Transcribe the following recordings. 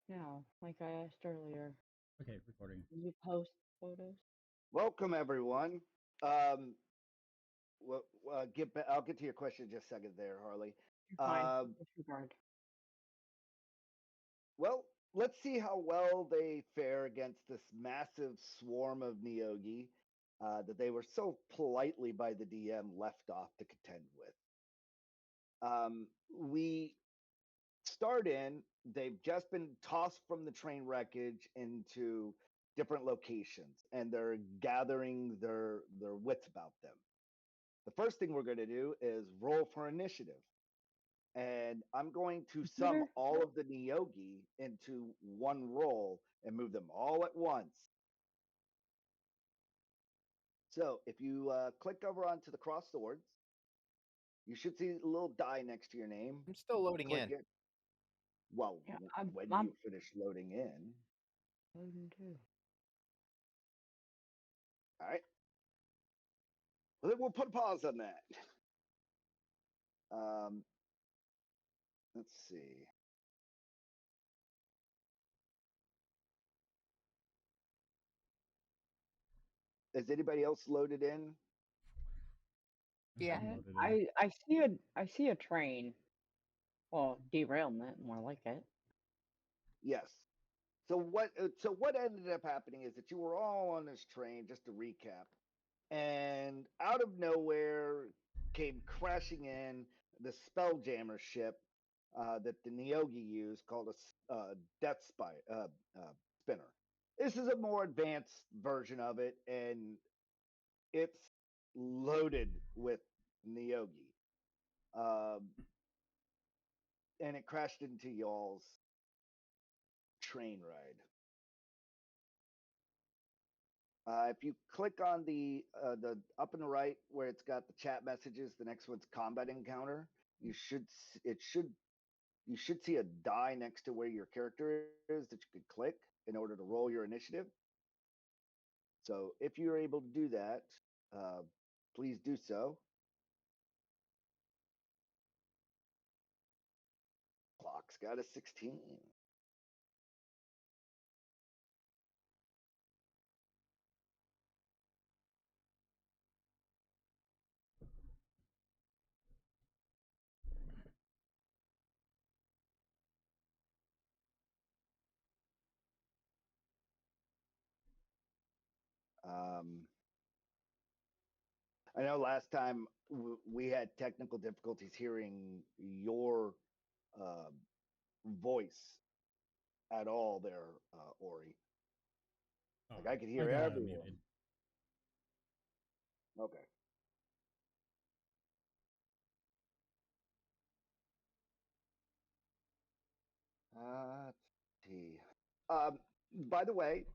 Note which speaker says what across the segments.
Speaker 1: now, like I asked earlier.
Speaker 2: Okay, recording.
Speaker 1: You post photos?
Speaker 3: Welcome, everyone. Um, I'll get to your question in just a second there, Harley.
Speaker 1: You're fine.
Speaker 3: Um,
Speaker 1: Disregard.
Speaker 3: well, let's see how well they fare against this massive swarm of Neogi that they were so politely by the DM left off to contend with. We start in, they've just been tossed from the train wreckage into different locations, and they're gathering their wits about them. The first thing we're going to do is roll for initiative. And I'm going to sum
Speaker 1: Computer?
Speaker 3: all of the Neogi into one roll and move them all at once. So if you click over onto the cross swords, you should see a little die next to your name.
Speaker 4: I'm still loading
Speaker 3: Click
Speaker 4: in.
Speaker 3: it. Well,
Speaker 1: Yeah,
Speaker 3: when
Speaker 1: I'm
Speaker 3: you finish loading in.
Speaker 1: loading too.
Speaker 3: All right. Well, then we'll put a pause on that. Um, let's see. Is anybody else loaded in?
Speaker 4: Yeah.
Speaker 1: I see a train. Well, derailment, more like it.
Speaker 3: Yes. So what ended up happening is that you were all on this train, just to recap, and out of nowhere came crashing in the Spelljammer ship that the Neogi use, called a Spinner. This is a more advanced version of it, and it's loaded with Neogi. Um, and it crashed into y'all's train ride. If you click on the up in the right where it's got the chat messages, the next one's combat encounter. You should see a die next to where your character is that you could click in order to roll your initiative. So if you're able to do that, uh, please do so. Clock's got a 16. Um, I know last time we had technical difficulties hearing your uh, voice at all there, Ori.
Speaker 2: Oh,
Speaker 3: Like I could
Speaker 2: I
Speaker 3: hear
Speaker 2: got
Speaker 3: everyone.
Speaker 2: muted.
Speaker 3: Okay. Let's see. By the way,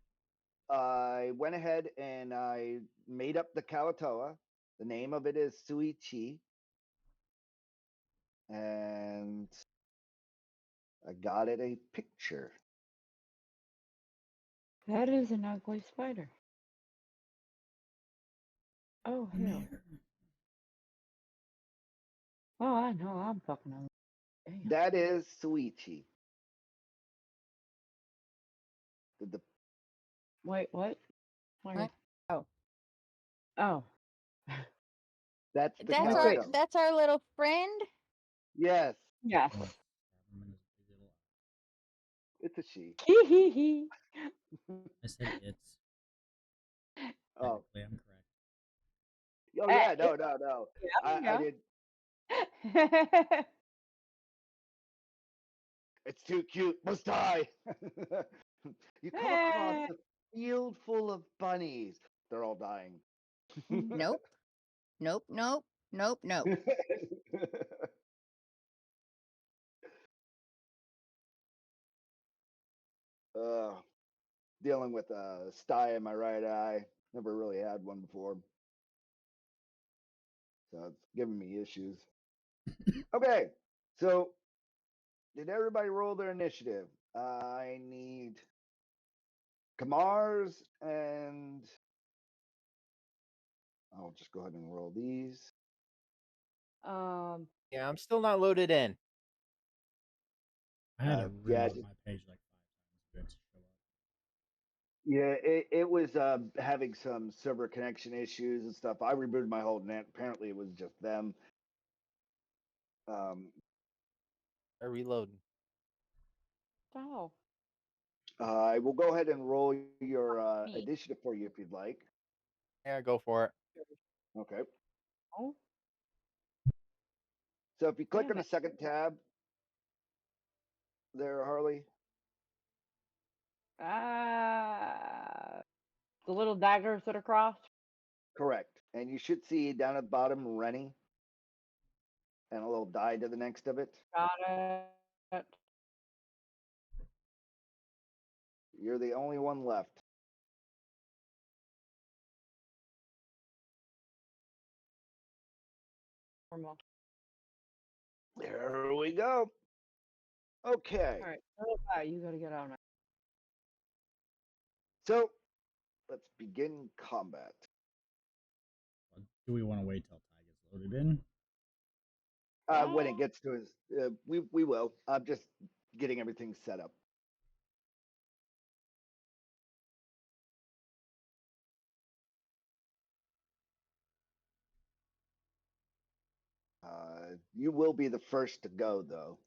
Speaker 3: I went ahead and I made up the Kao-Toa. The name of it is Suichi. And I got it a picture.
Speaker 1: That is an ugly spider. Oh, hell.
Speaker 2: Mirror.
Speaker 1: Oh, I know. I'm fucking ugly. Damn.
Speaker 3: That is Suichi. The
Speaker 1: Wait, what? Where?
Speaker 4: What? Oh,
Speaker 1: Oh.
Speaker 3: that's the
Speaker 4: that's
Speaker 1: Wait.
Speaker 4: our little friend.
Speaker 3: Yes,
Speaker 1: Yes.
Speaker 3: it's a she.
Speaker 1: Hee hee hee.
Speaker 2: I said it's.
Speaker 3: Oh,
Speaker 2: Technically, I'm correct.
Speaker 3: oh yeah, no. I
Speaker 1: Yeah.
Speaker 3: did. It's too cute. Must die. You come across a field full of bunnies. They're all dying.
Speaker 4: Nope. Nope. Nope. Nope. Nope.
Speaker 3: uh, Dealing with a sty in my right eye. Never really had one before. So it's giving me issues. Okay, so did everybody roll their initiative? I need Kamarz, and I'll just go ahead and roll these.
Speaker 4: Yeah, I'm still not loaded in.
Speaker 2: I had to
Speaker 3: Yeah,
Speaker 2: reload my page like 5 times. Good to show up.
Speaker 3: Yeah, it was having some server connection issues and stuff. I rebooted my whole net. Apparently, it was just them.
Speaker 5: I reloading.
Speaker 1: Oh.
Speaker 3: I will go ahead and roll your
Speaker 4: Me.
Speaker 3: initiative for you if you'd like.
Speaker 5: Yeah, go for it.
Speaker 3: Okay.
Speaker 1: Oh.
Speaker 3: So if you click
Speaker 1: Damn
Speaker 3: on the
Speaker 1: it.
Speaker 3: second tab there, Harley.
Speaker 1: The little daggers that are crossed.
Speaker 3: Correct. And you should see down at the bottom Renni and a little die to the next of it.
Speaker 1: Got it.
Speaker 3: You're the only one left.
Speaker 1: Normal.
Speaker 3: There we go. Okay.
Speaker 1: All right. You gotta get out now.
Speaker 3: So let's begin combat.
Speaker 2: Do we want to wait till Ty gets loaded in?
Speaker 3: When it gets to his, we will. I'm just getting everything set up. You will be the first to go, though.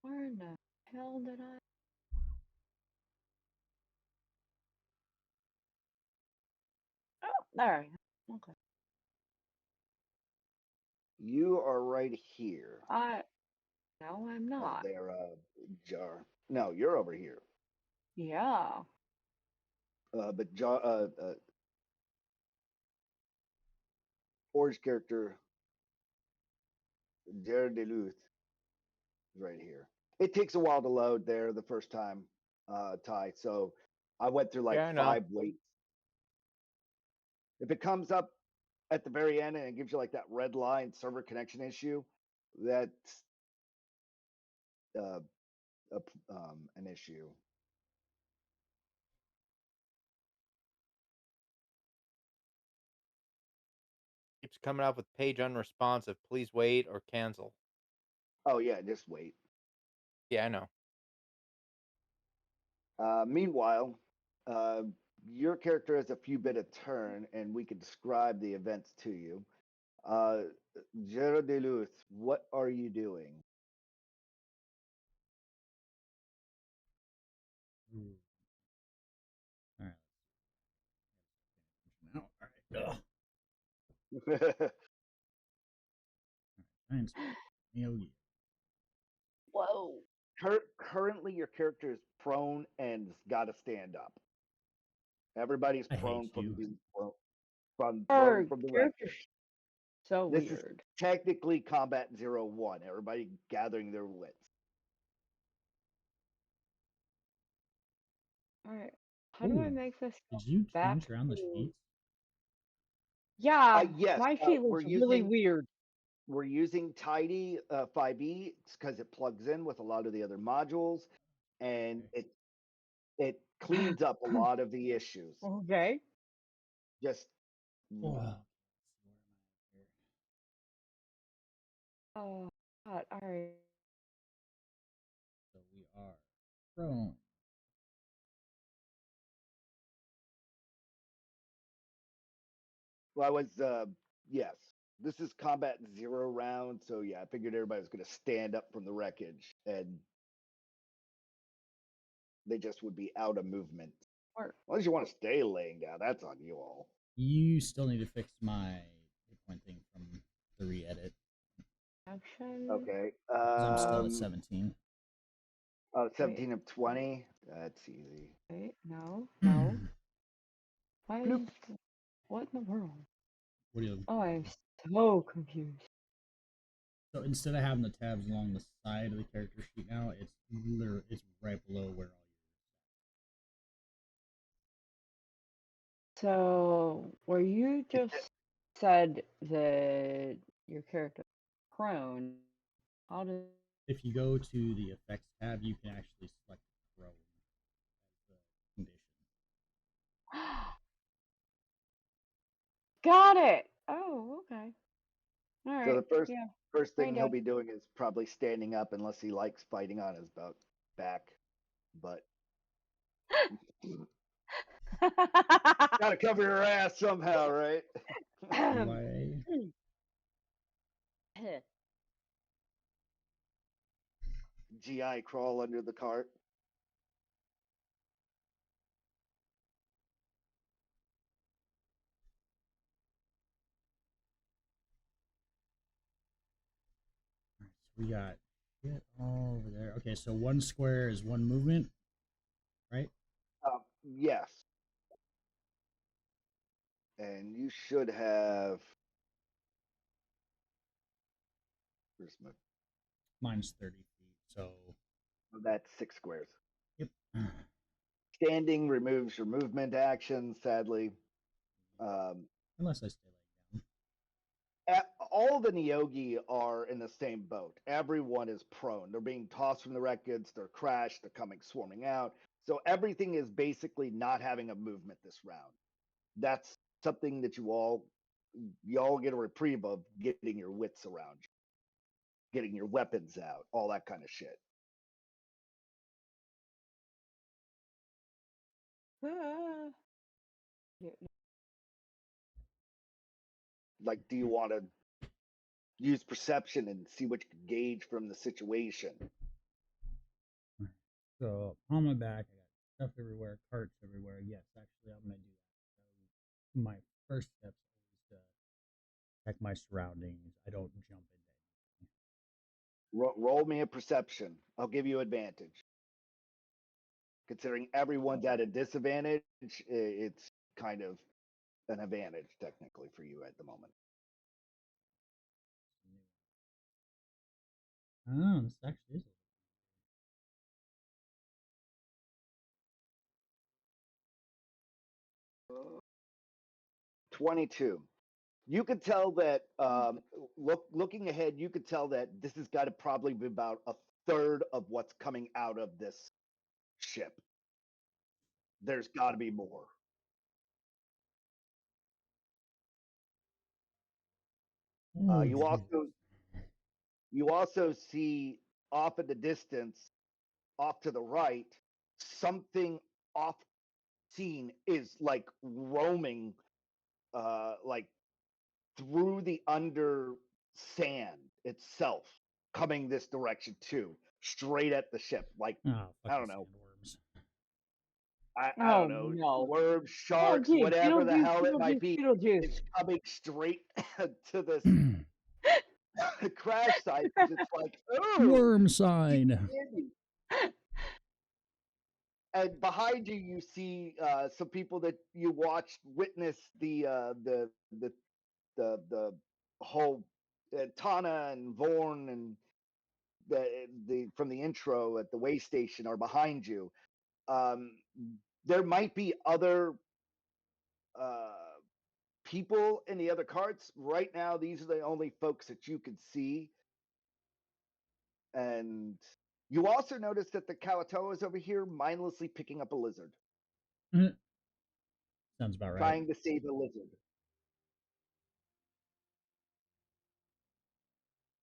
Speaker 1: Where in the hell did I? Oh, there. Okay.
Speaker 3: You are right here.
Speaker 1: No, I'm
Speaker 3: Oh,
Speaker 1: not.
Speaker 3: there, Jar. No, you're over here.
Speaker 1: Yeah.
Speaker 3: But Jar, Orange character, Jaer is right here. It takes a while to load there the first time, Ty. So I went through like
Speaker 5: Yeah, I know.
Speaker 3: 5 waits. If it comes up at the very end and it gives you like that red line server connection issue, that's an issue.
Speaker 5: Keeps coming up with page unresponsive. Please wait or cancel.
Speaker 3: Oh yeah, just wait.
Speaker 5: Yeah, I know.
Speaker 3: Meanwhile, your character has a few bit of turn, and we can describe the events to you. Jaer, what are you doing?
Speaker 2: Ooh. All right. Now, all right. Ugh. Thanks.
Speaker 1: Whoa.
Speaker 3: Currently, your character is prone and's got to stand up. Everybody's
Speaker 2: I hate
Speaker 3: prone from
Speaker 2: you.
Speaker 3: being prone
Speaker 1: Her
Speaker 3: from the
Speaker 1: character's
Speaker 3: wreckage.
Speaker 1: so
Speaker 3: This is
Speaker 1: weird.
Speaker 3: technically combat 0-1. Everybody gathering their wits.
Speaker 1: All right. How do I
Speaker 2: Ooh,
Speaker 1: make this
Speaker 2: Did you
Speaker 1: back
Speaker 2: change around the
Speaker 1: to?
Speaker 2: sheets?
Speaker 1: Yeah,
Speaker 3: Yes,
Speaker 1: my sheet
Speaker 3: we're
Speaker 1: looks really
Speaker 3: using
Speaker 1: weird.
Speaker 3: we're using Tidy 5e because it plugs in with a lot of the other modules, and it cleans up a lot of the issues.
Speaker 1: Okay.
Speaker 3: Just
Speaker 2: Oh.
Speaker 1: Oh God. All right.
Speaker 2: So we are prone.
Speaker 3: well, I was yes. This is combat 0 round, so yeah, I figured everybody was going to stand up from the wreckage, and they just would be out of movement.
Speaker 1: Or,
Speaker 3: As long as you want to stay laying down, that's on you all.
Speaker 2: You still need to fix my hit point thing from the re-edit.
Speaker 1: action.
Speaker 3: Okay.
Speaker 2: 'Cause I'm still at 17.
Speaker 3: 17 of 20. That's easy.
Speaker 1: Wait, no. Why is what in the world?
Speaker 2: What do you?
Speaker 1: Oh, I'm so confused.
Speaker 2: So instead of having the tabs along the side of the character sheet now, it's literally right below where all
Speaker 1: So, where you just said that your character is prone, how does?
Speaker 2: If you go to the effects tab, you can actually select prone as the condition.
Speaker 1: Got it. Oh, okay. All right.
Speaker 3: So the first
Speaker 1: Yeah.
Speaker 3: First thing
Speaker 1: Reindeer.
Speaker 3: he'll be doing is probably standing up unless he likes fighting on his back. But gotta cover your ass somehow, right?
Speaker 2: Why?
Speaker 3: GI crawl under the cart.
Speaker 2: Alright, so we got shit all over there. Okay, so 1 square is 1 movement, right?
Speaker 3: Yes. And you should have. Where's my?
Speaker 2: Mine's 30 feet, so
Speaker 3: That's 6 squares.
Speaker 2: yep.
Speaker 3: Standing removes your movement action, sadly.
Speaker 2: Unless I stay laying down.
Speaker 3: All the Neogi are in the same boat. Everyone is prone. They're being tossed from the wreckage. They're crashed. They're coming swarming out. So everything is basically not having a movement this round. That's something that you all get a reprieve of getting your wits around you, getting your weapons out, all that kind of shit. Like, do you want to use perception and see what you can gauge from the situation?
Speaker 2: So on my back, I got stuff everywhere, carts everywhere. Yes, actually, I'm gonna do that. My first step is always to check my surroundings. I don't jump into anything.
Speaker 3: Roll me a perception. I'll give you advantage. Considering everyone's at a disadvantage, it's kind of an advantage technically for you at the moment.
Speaker 2: Oh, this actually is.
Speaker 3: 22. You could tell that looking ahead, you could tell that this has got to probably be about a third of what's coming out of this ship. There's got to be more.
Speaker 2: Oh,
Speaker 3: You also see off in the distance, off to the right, something off scene is like roaming, like through the under sand itself, coming this direction too, straight at the ship. Like
Speaker 2: oh,
Speaker 3: I don't know.
Speaker 2: Sandworms.
Speaker 3: I
Speaker 1: Oh,
Speaker 3: don't know,
Speaker 1: no.
Speaker 3: worms, sharks,
Speaker 1: Beetlejuice,
Speaker 3: whatever the
Speaker 1: Beetlejuice,
Speaker 3: hell it might
Speaker 1: Beetlejuice,
Speaker 3: be.
Speaker 1: Beetlejuice.
Speaker 3: It's coming straight to this crash site. It's like, oh,
Speaker 2: Worm sign.
Speaker 3: and behind you, you see some people that you watched witness the whole Tana and Vorn and the from the intro at the way station are behind you. There might be other people in the other carts. Right now, these are the only folks that you can see. And you also notice that the Kao-Toa is over here mindlessly picking up a lizard.
Speaker 2: Sounds about right.
Speaker 3: Trying to save a lizard.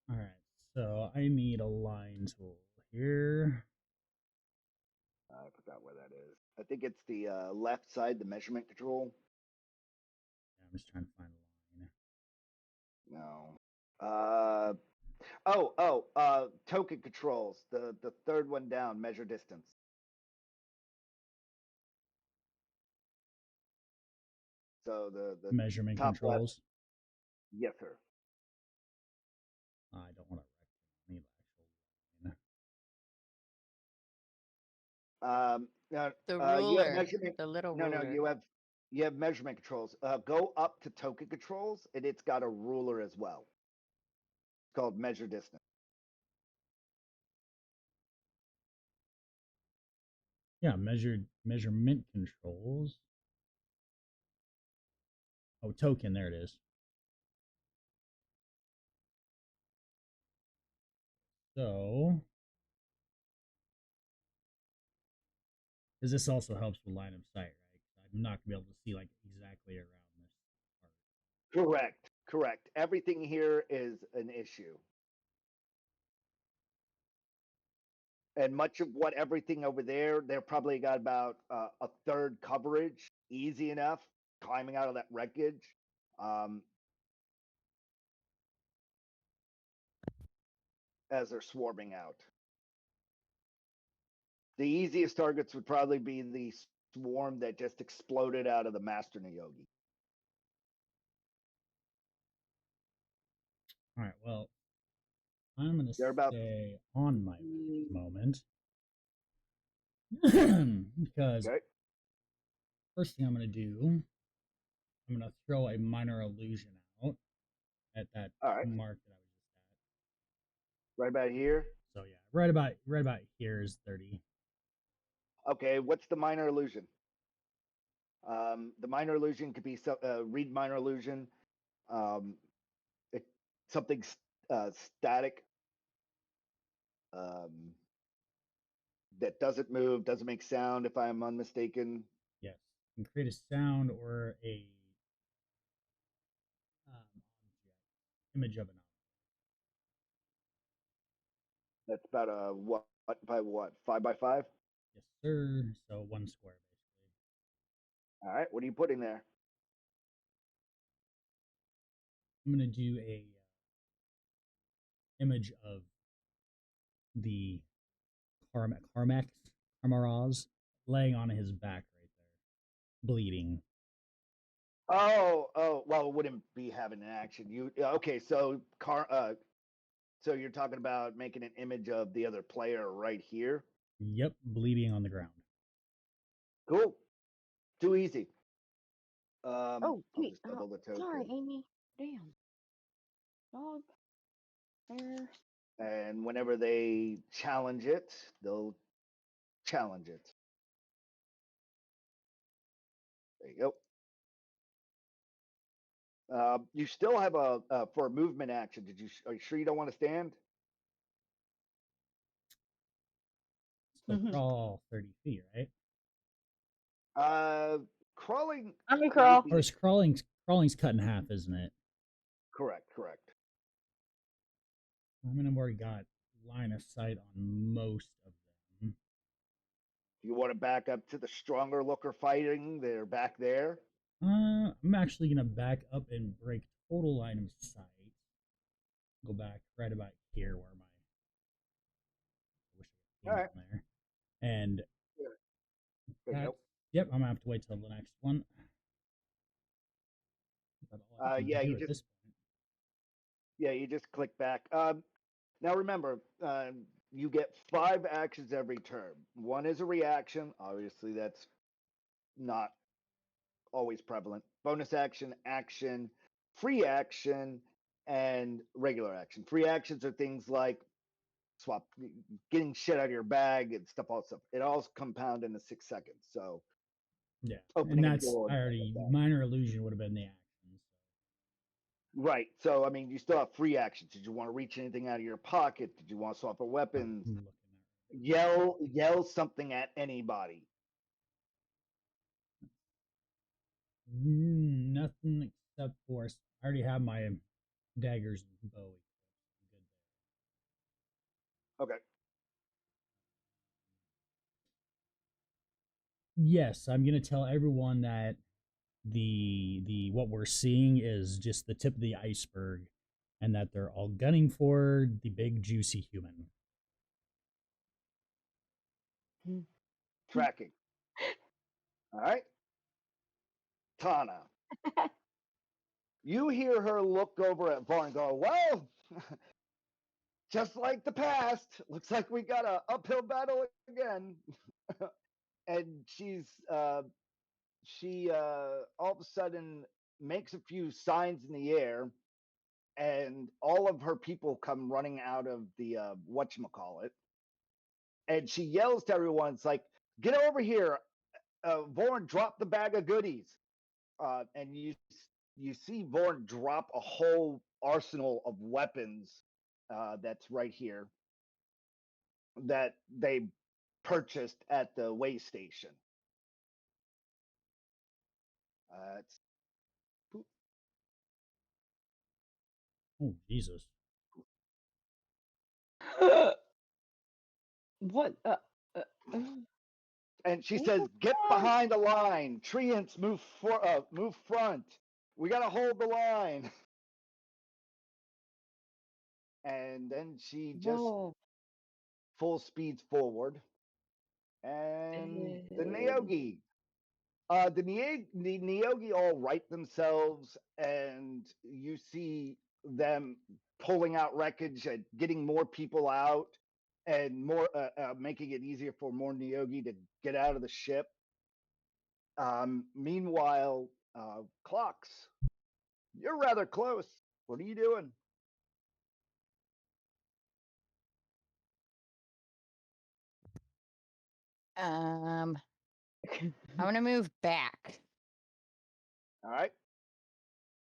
Speaker 2: All right, so I need a line tool here.
Speaker 3: I forgot where that is. I think it's the left side, the measurement control.
Speaker 2: Yeah, I'm just trying to find a line.
Speaker 3: No. Token controls. The third one down, measure distance. So the
Speaker 2: Measurement
Speaker 3: top
Speaker 2: controls.
Speaker 3: Left. Yes, sir.
Speaker 2: I don't want to wreck. I need actual line.
Speaker 4: The
Speaker 3: You have
Speaker 4: ruler,
Speaker 3: measurement.
Speaker 4: the little
Speaker 3: No,
Speaker 4: ruler.
Speaker 3: you have measurement controls. Go up to token controls, and it's got a ruler as well. It's called measure distance.
Speaker 2: Yeah, measurement controls. Oh, token, there it is. So, because this also helps with line of sight, right? I'm not gonna be able to see like exactly around this part.
Speaker 3: Correct. Everything here is an issue. And much of what everything over there, they're probably got about a third coverage, easy enough, climbing out of that wreckage. As they're swarming out. The easiest targets would probably be the swarm that just exploded out of the Master Niyogi.
Speaker 2: All right, well, I'm going to
Speaker 3: They're about
Speaker 2: stay on my moment. Because
Speaker 3: okay.
Speaker 2: first thing I'm going to do, I'm going to throw a minor illusion out at that
Speaker 3: All right.
Speaker 2: mark that I was just at.
Speaker 3: Right about here.
Speaker 2: So yeah, right about here is 30.
Speaker 3: Okay, what's the minor illusion? The minor illusion could be read minor illusion. Something static that doesn't move, doesn't make sound. If I'm unmistaken.
Speaker 2: Yes, you can create a sound or a image of an object.
Speaker 3: That's about a what by what 5 by 5?
Speaker 2: Yes, sir. So 1 square, basically.
Speaker 3: All right. What are you putting there?
Speaker 2: I'm gonna do a image of the Kamarz laying on his back right there, bleeding.
Speaker 3: Oh, well, it wouldn't be having an action. Okay? So so you're talking about making an image of the other player right here.
Speaker 2: Yep, bleeding on the ground.
Speaker 3: Cool. Too easy.
Speaker 1: Oh,
Speaker 3: I'll just double the token.
Speaker 1: sorry, Amy. Damn. Dog. There.
Speaker 3: And whenever they challenge it, they'll challenge it. There you go. You still have for a movement action. Are you sure you don't want to stand?
Speaker 2: Still crawl 30 feet, right?
Speaker 3: Crawling.
Speaker 1: Let me crawl.
Speaker 2: Of course, crawling's cut in half, isn't it?
Speaker 3: Correct.
Speaker 2: I mean, I've already got line of sight on most of them.
Speaker 3: You want to back up to the stronger looker fighting? They're back there.
Speaker 2: I'm actually gonna back up and break total line of sight. Go back right about here where my
Speaker 3: All right.
Speaker 2: there. And
Speaker 3: yep,
Speaker 2: I'm gonna have to wait till the next one.
Speaker 3: Yeah, you just click back. Now remember, you get 5 actions every turn. 1 is a reaction. Obviously, that's not always prevalent. Bonus action, free action, and regular action. Free actions are things like getting shit out of your bag and stuff. It all compound into 6 seconds. So
Speaker 2: yeah,
Speaker 3: opening
Speaker 2: and that's
Speaker 3: a door.
Speaker 2: minor illusion would have been the action.
Speaker 3: Right. So I mean, you still have free actions. Did you want to reach anything out of your pocket? Did you want to swap a weapon? Yell something at anybody.
Speaker 2: Nothing except for I already have my daggers and bow.
Speaker 3: Okay.
Speaker 2: Yes, I'm gonna tell everyone that the what we're seeing is just the tip of the iceberg, and that they're all gunning for the big juicy human.
Speaker 3: Tracking. All right. Tana. You hear her look over at Vaughn and go, well, just like the past, looks like we got an uphill battle again. And she all of a sudden makes a few signs in the air, and all of her people come running out of the whatchamacallit. And she yells to everyone, it's like, get over here. Vorn, drop the bag of goodies. And you see Vorn drop a whole arsenal of weapons that's right here that they purchased at the way station.
Speaker 2: Oh, Jesus.
Speaker 1: What? Uh,
Speaker 3: And she says, "Get behind the line. Treants, move front. We gotta hold the line." And then she just
Speaker 1: no.
Speaker 3: full speeds forward. And the
Speaker 1: Uh,
Speaker 3: Neogi. The Neogi all right themselves, and you see them pulling out wreckage and getting more people out, and more making it easier for more Neogi to get out of the ship. Meanwhile, Clox, you're rather close. What are you doing?
Speaker 4: I'm gonna move back.
Speaker 3: All right.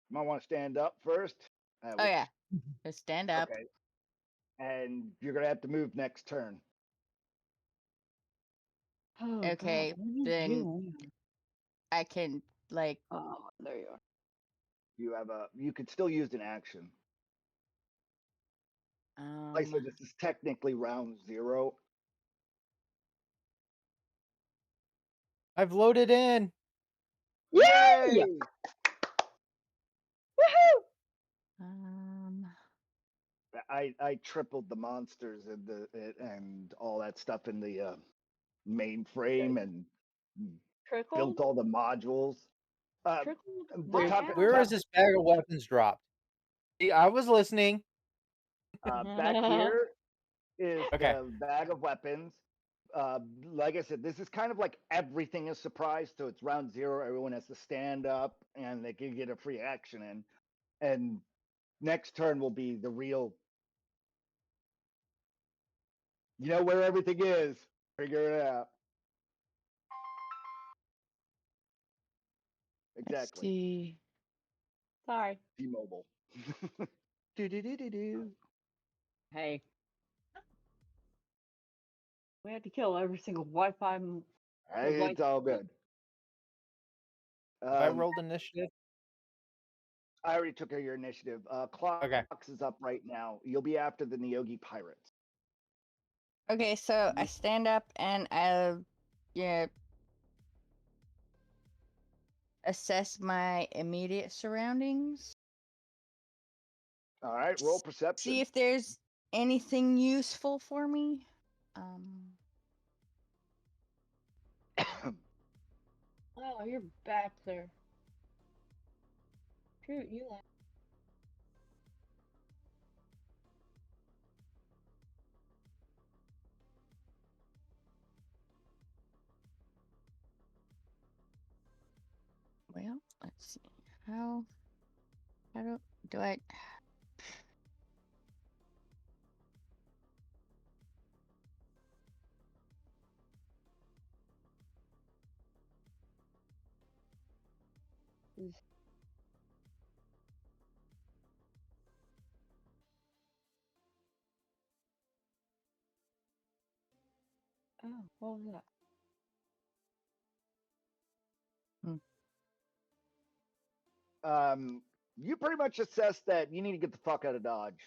Speaker 3: Might want to stand up first.
Speaker 4: Oh yeah, just stand up.
Speaker 3: Okay. And you're gonna have to move next turn.
Speaker 1: Oh,
Speaker 4: Okay,
Speaker 1: God, what are you
Speaker 4: then
Speaker 1: doing?
Speaker 4: I can like.
Speaker 1: Oh, there you are.
Speaker 3: You could still use an action. Like I said, this is technically round 0.
Speaker 5: I've loaded in.
Speaker 3: Yay!
Speaker 1: Woohoo!
Speaker 3: I tripled the monsters and all that stuff in the mainframe and
Speaker 1: Trickle?
Speaker 3: built all the modules.
Speaker 1: Trickled
Speaker 3: The
Speaker 1: my
Speaker 3: top,
Speaker 1: ass.
Speaker 5: Where is this bag of weapons dropped? See, I was listening.
Speaker 3: back here is
Speaker 5: Okay.
Speaker 3: the bag of weapons. Like I said, this is kind of like everything is surprise. So it's round 0. Everyone has to stand up and they can get a free action in. And next turn will be the real. You know where everything is. Figure it out.
Speaker 4: Let's
Speaker 3: Exactly.
Speaker 4: see.
Speaker 1: Sorry.
Speaker 3: T-Mobile. Do-do-do-do-do.
Speaker 1: Hey. We had to kill every single Wi-Fi.
Speaker 3: Hey, it's all good.
Speaker 5: Have I rolled initiative?
Speaker 3: I already took care of your initiative. Clox is up right now. You'll be after the Neogi pirates.
Speaker 4: Okay, so I stand up and I, assess my immediate surroundings.
Speaker 3: All right, roll perception.
Speaker 4: See if there's anything useful for me.
Speaker 1: Oh, you're back there. Shoot, you left.
Speaker 4: Well, let's see. How do I?
Speaker 1: Oh, what was that?
Speaker 3: You pretty much assess that you need to get the fuck out of Dodge.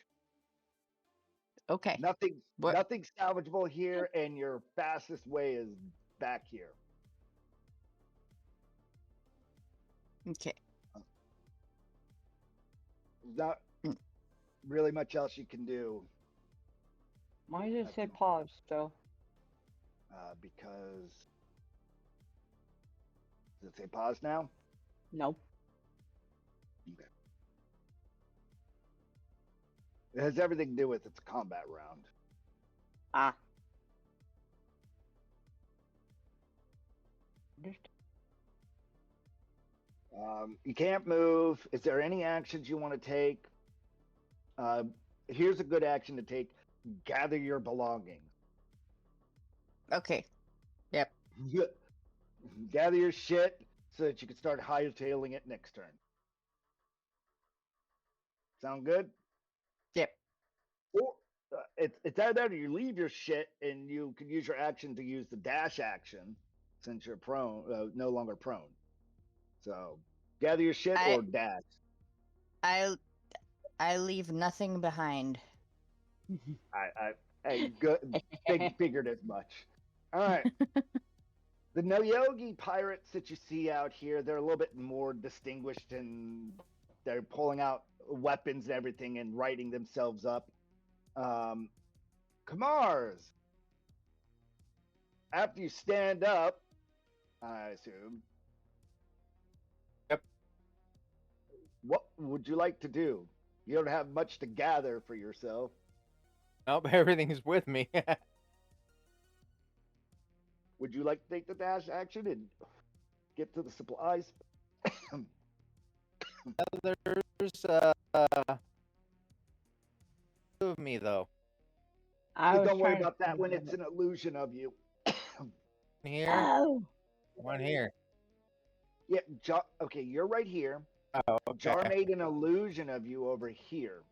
Speaker 4: Okay.
Speaker 3: Nothing's salvageable here, and your fastest way is back here.
Speaker 4: Okay.
Speaker 3: There's not really much else you can do.
Speaker 1: Why did it say pause still?
Speaker 3: Because does it say pause now?
Speaker 1: Nope.
Speaker 3: Okay. It has everything to do with its combat round.
Speaker 1: Ah.
Speaker 3: You can't move. Is there any actions you want to take? Here's a good action to take. Gather your belongings.
Speaker 4: Okay. Yep.
Speaker 3: Gather your shit so that you can start hightailing it next turn. Sound good?
Speaker 4: Yep.
Speaker 3: Or it's either that or you leave your shit and you can use your action to use the dash action since you're prone, no longer prone. So gather your shit or dash.
Speaker 4: I leave nothing behind.
Speaker 3: Hey, good. Figured as much. All right. The Noyogi pirates that you see out here, they're a little bit more distinguished and they're pulling out weapons and everything and writing themselves up. Kamarz, after you stand up, I assume.
Speaker 5: Yep.
Speaker 3: What would you like to do? You don't have much to gather for yourself.
Speaker 5: Nope, everything is with me.
Speaker 3: Would you like to take the dash action and get to the supplies?
Speaker 5: There's two of me though.
Speaker 1: I was
Speaker 3: Don't worry
Speaker 1: trying to
Speaker 3: about that
Speaker 1: think
Speaker 3: when
Speaker 1: of
Speaker 3: it's
Speaker 1: it.
Speaker 3: an illusion of you.
Speaker 5: Here,
Speaker 1: Oh,
Speaker 5: one here.
Speaker 3: Yeah, okay, you're right here.
Speaker 5: Oh, okay.
Speaker 3: Jar made an illusion of you over here.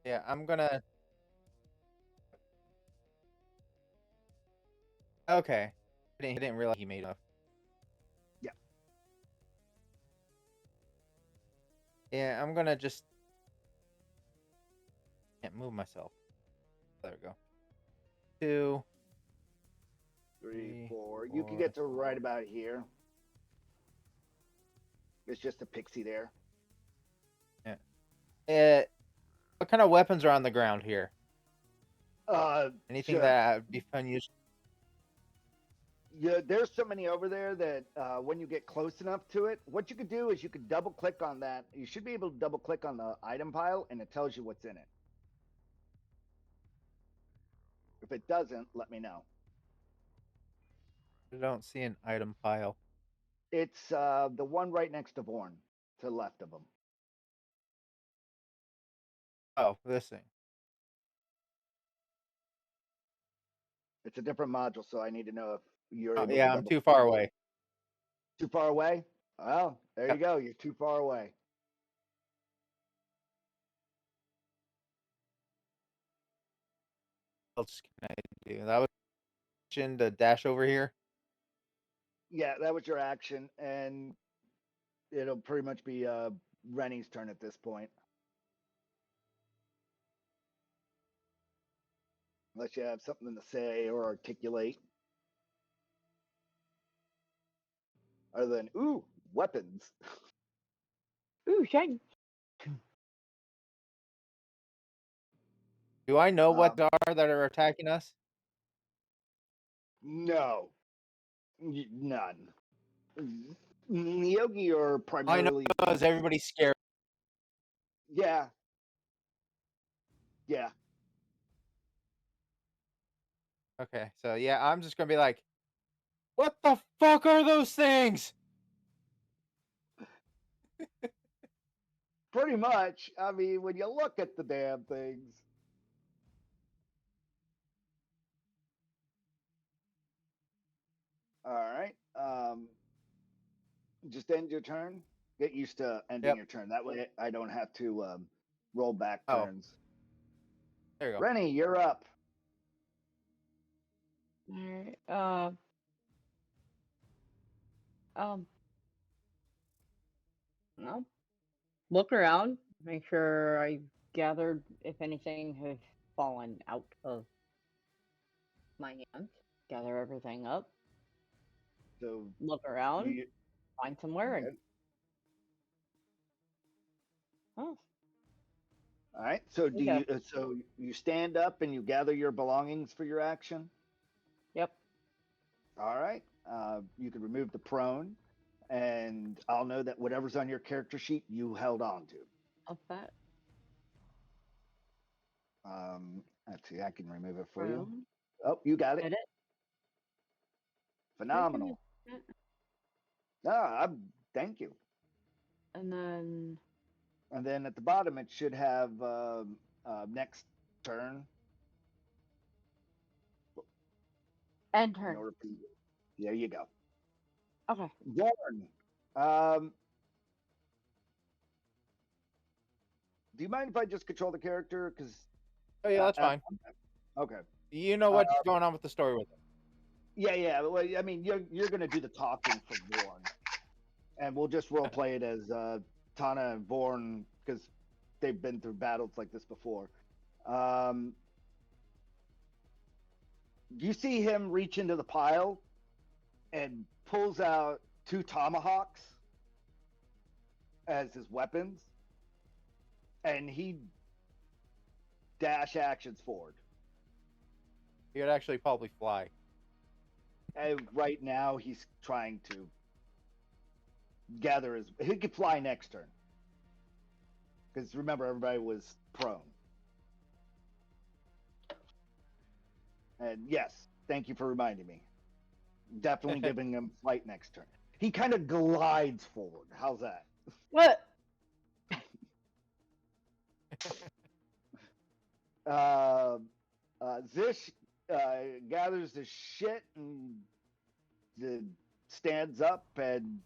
Speaker 5: Yeah, I'm gonna. Okay. I didn't realize he made enough.
Speaker 3: Yeah.
Speaker 5: Yeah, I'm gonna just. Can't move myself. There we go. 2,
Speaker 3: 3, 4.
Speaker 5: 4.
Speaker 3: You can get to right about here. It's just a pixie there.
Speaker 5: What kind of weapons are on the ground here? Anything
Speaker 3: Sure.
Speaker 5: that would be fun use?
Speaker 3: Yeah, there's so many over there that when you get close enough to it, what you could do is you could double click on that. You should be able to double click on the item pile and it tells you what's in it. If it doesn't, let me know.
Speaker 5: I don't see an item pile.
Speaker 3: It's the one right next to Vorn, to the left of him.
Speaker 5: Oh, this thing.
Speaker 3: It's a different module, so I need to know if you're
Speaker 5: Oh,
Speaker 3: able
Speaker 5: yeah,
Speaker 3: to
Speaker 5: I'm
Speaker 3: double
Speaker 5: too far away.
Speaker 3: Too far away? Well, there
Speaker 5: Yep.
Speaker 3: you go. You're too far away.
Speaker 5: What else can I do? That was to dash over here.
Speaker 3: Yeah, that was your action, and it'll pretty much be Rennie's turn at this point. Unless you have something to say or articulate. Other than, ooh, weapons.
Speaker 1: ooh, shiny.
Speaker 5: Do I know what are that are attacking us?
Speaker 3: No. None. Nyogi are
Speaker 5: All I know
Speaker 3: primarily.
Speaker 5: is everybody's scared.
Speaker 3: Yeah. Yeah.
Speaker 5: Okay, so yeah, I'm just gonna be like, what the fuck are those things?
Speaker 3: Pretty much. I mean, when you look at the damn things. All right. Just end your turn. Get used to ending
Speaker 5: Yep.
Speaker 3: your turn. That way I don't have to roll back
Speaker 5: Oh.
Speaker 3: turns.
Speaker 5: There you go.
Speaker 3: Rennie, you're up.
Speaker 1: Alright, no. Look around, make sure I gathered if anything has fallen out of my hands. Gather everything up.
Speaker 3: So
Speaker 1: Look around,
Speaker 3: you,
Speaker 1: find somewhere, and
Speaker 3: okay.
Speaker 1: oh,
Speaker 3: All right. So do
Speaker 1: Okay.
Speaker 3: you? So you stand up and you gather your belongings for your action.
Speaker 1: yep.
Speaker 3: All right. You can remove the prone, and I'll know that whatever's on your character sheet you held on to.
Speaker 1: Of that.
Speaker 3: Let's see. I can remove it for you.
Speaker 1: Prone.
Speaker 3: Oh, you got it.
Speaker 1: Edit.
Speaker 3: Phenomenal. Thank you.
Speaker 1: And then
Speaker 3: And then at the bottom, it should have next turn.
Speaker 1: end turn.
Speaker 3: No repeat. There you go.
Speaker 1: Okay.
Speaker 3: Dorn. Do you mind if I just control the character? Because
Speaker 5: Oh yeah, that's fine.
Speaker 3: Okay.
Speaker 5: You know what's going on with the story with it.
Speaker 3: Yeah. Well, I mean, you're gonna do the talking for Vorn, and we'll just role play it as Tana and Vorn because they've been through battles like this before. You see him reach into the pile and pulls out 2 tomahawks as his weapons, and he dash actions forward.
Speaker 5: He would actually probably fly.
Speaker 3: And right now, he's trying to gather his. He could fly next turn. Because remember, everybody was prone. And yes, thank you for reminding me. Definitely giving him flight next turn. He kind of glides forward. How's that?
Speaker 1: What?
Speaker 3: Zish gathers his shit and stands up, and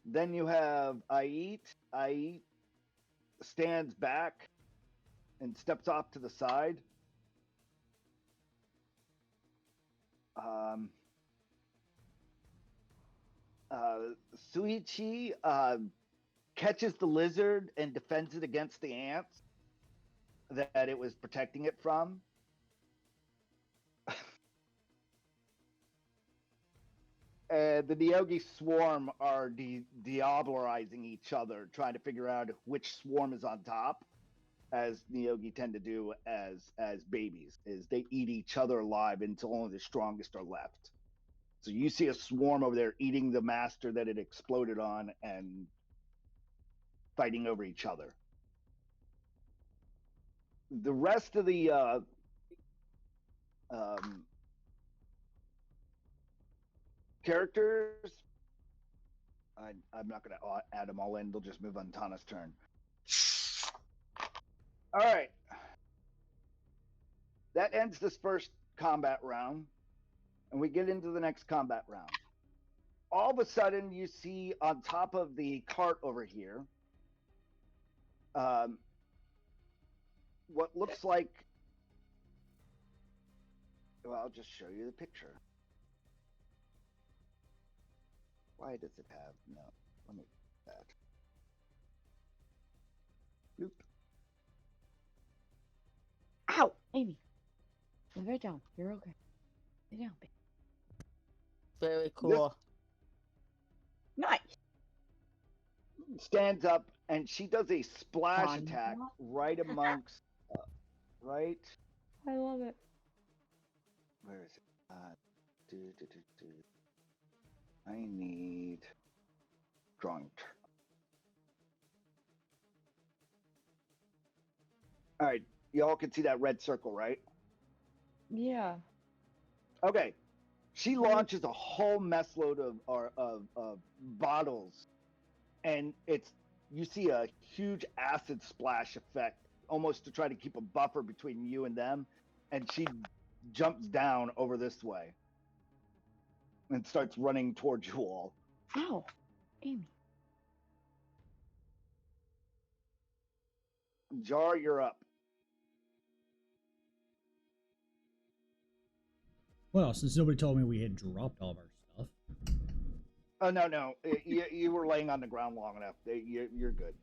Speaker 3: then you have Ait. Ait stands back and steps off to the side. Suichi catches the lizard and defends it against the ants that it was protecting it from. And the Neogi swarm are diablerizing each other, trying to figure out which swarm is on top, as Neogi tend to do as babies, is they eat each other alive until only the strongest are left. So you see a swarm over there eating the master that it exploded on and fighting over each other. The rest of the characters, I'm not going to add them all in. They'll just move on Tana's turn. All right. That ends this first combat round, and we get into the next combat round. All of a sudden, you see on top of the cart over here, what looks like, well, I'll just show you the picture. Why does it have, no, let me do that. Oop.
Speaker 1: Ow, Amy. Lay down. You're okay. Lay down, baby.
Speaker 6: Very cool.
Speaker 1: Nice.
Speaker 3: Stands up, and she does a splash attack right amongst, right?
Speaker 1: I love it.
Speaker 3: Where is it? I need drawing turn. All right, y'all can see that red circle, right?
Speaker 1: Yeah.
Speaker 3: Okay. She launches a whole mess load of bottles, and you see a huge acid splash effect, almost to try to keep a buffer between you and them, and she jumps down over this way and starts running towards you all.
Speaker 1: Ow, Amy.
Speaker 3: Jaer, you're up.
Speaker 2: Well, since nobody told me we had dropped all of our stuff.
Speaker 3: Oh, no. You were laying on the ground long enough. You're good.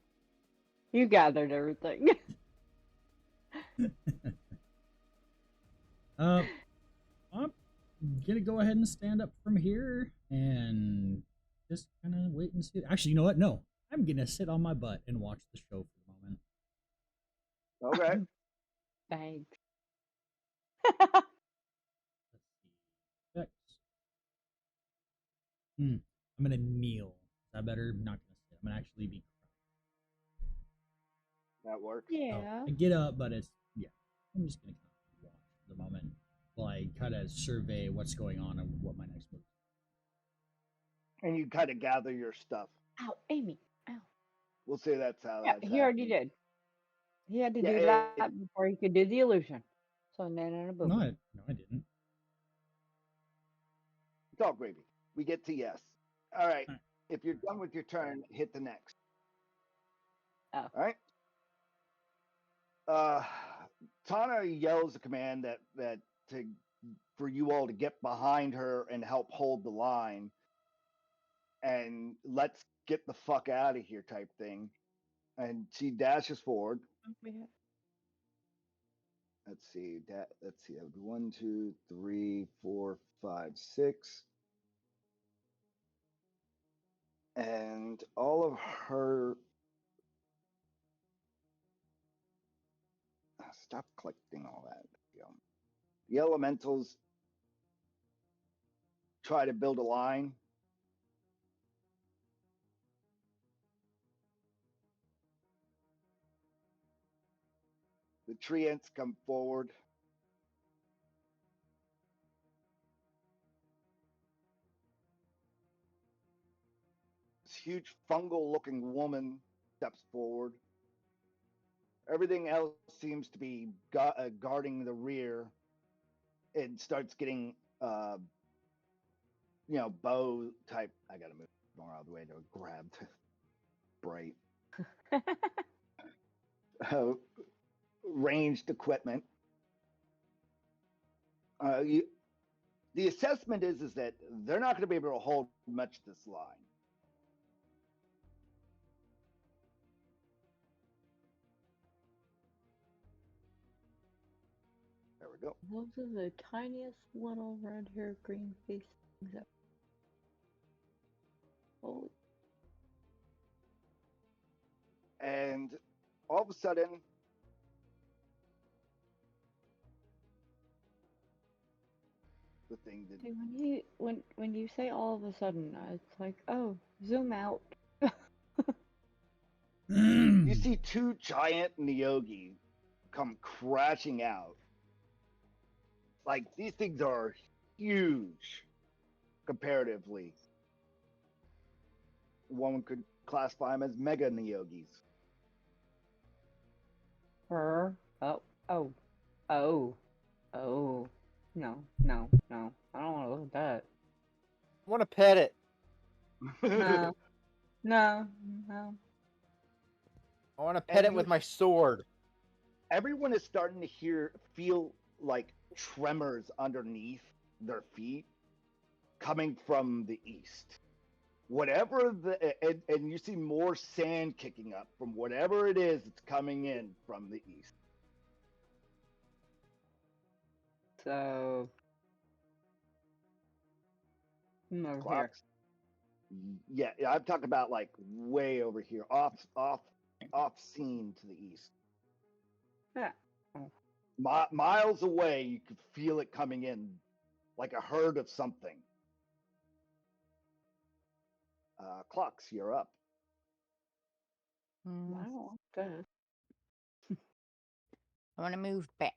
Speaker 1: You gathered everything.
Speaker 2: I'm gonna go ahead and stand up from here and just kind of wait and see. Actually, you know what? No, I'm gonna sit on my butt and watch the show for the moment.
Speaker 3: Okay.
Speaker 1: Thanks.
Speaker 2: Let's see. I'm gonna kneel. Is that better? I'm not gonna sit. I'm gonna actually be.
Speaker 3: That works.
Speaker 1: Yeah.
Speaker 2: I get up, but it's I'm just gonna kind of watch for the moment while I kind of survey what's going on and what my next move is.
Speaker 3: And you kind of gather your stuff.
Speaker 1: Ow, Amy. Ow.
Speaker 3: We'll say that's how.
Speaker 1: Yeah,
Speaker 3: that's
Speaker 1: he already did. He had to do that before he could do the illusion. So then boom.
Speaker 2: No, I didn't.
Speaker 3: It's all gravy. We get to yes. All right. If you're done with your turn, hit the next.
Speaker 1: Oh.
Speaker 3: All right. Tana yells a command that for you all to get behind her and help hold the line, and let's get the fuck out of here type thing. And she dashes forward. let's see. Let's see. That would be 1, 2, 3, 4, 5, 6. And all of her. Stop collecting all that. The elementals try to build a line. The treants come forward. This huge fungal-looking woman steps forward. Everything else seems to be guarding the rear. It starts getting, bow type. I gotta move more out of the way to grab the bright. Ranged equipment. The assessment is that they're not going to be able to hold much this line. There we go.
Speaker 1: Those are the tiniest little red hair, green face things up. Holy.
Speaker 3: And all of a sudden, the thing that
Speaker 1: See, when you say all of a sudden, it's like, oh, zoom out.
Speaker 3: you see two giant Nyogi come crashing out. Like, these things are huge comparatively. One could classify them as mega Nyogis.
Speaker 1: Oh. No. I don't want to look at that.
Speaker 5: I want to pet it.
Speaker 1: No.
Speaker 5: I want to pet it with my sword.
Speaker 3: Everyone is starting to feel like tremors underneath their feet coming from the east. Whatever and you see more sand kicking up from whatever it is that's coming in from the east.
Speaker 1: So, over
Speaker 3: Clox.
Speaker 1: here.
Speaker 3: Yeah, I'm talking about like way over here, off scene to the east.
Speaker 1: Yeah.
Speaker 3: Miles away, you could feel it coming in, like a herd of something. Clox, you're up.
Speaker 1: I don't want this.
Speaker 6: I want to move back.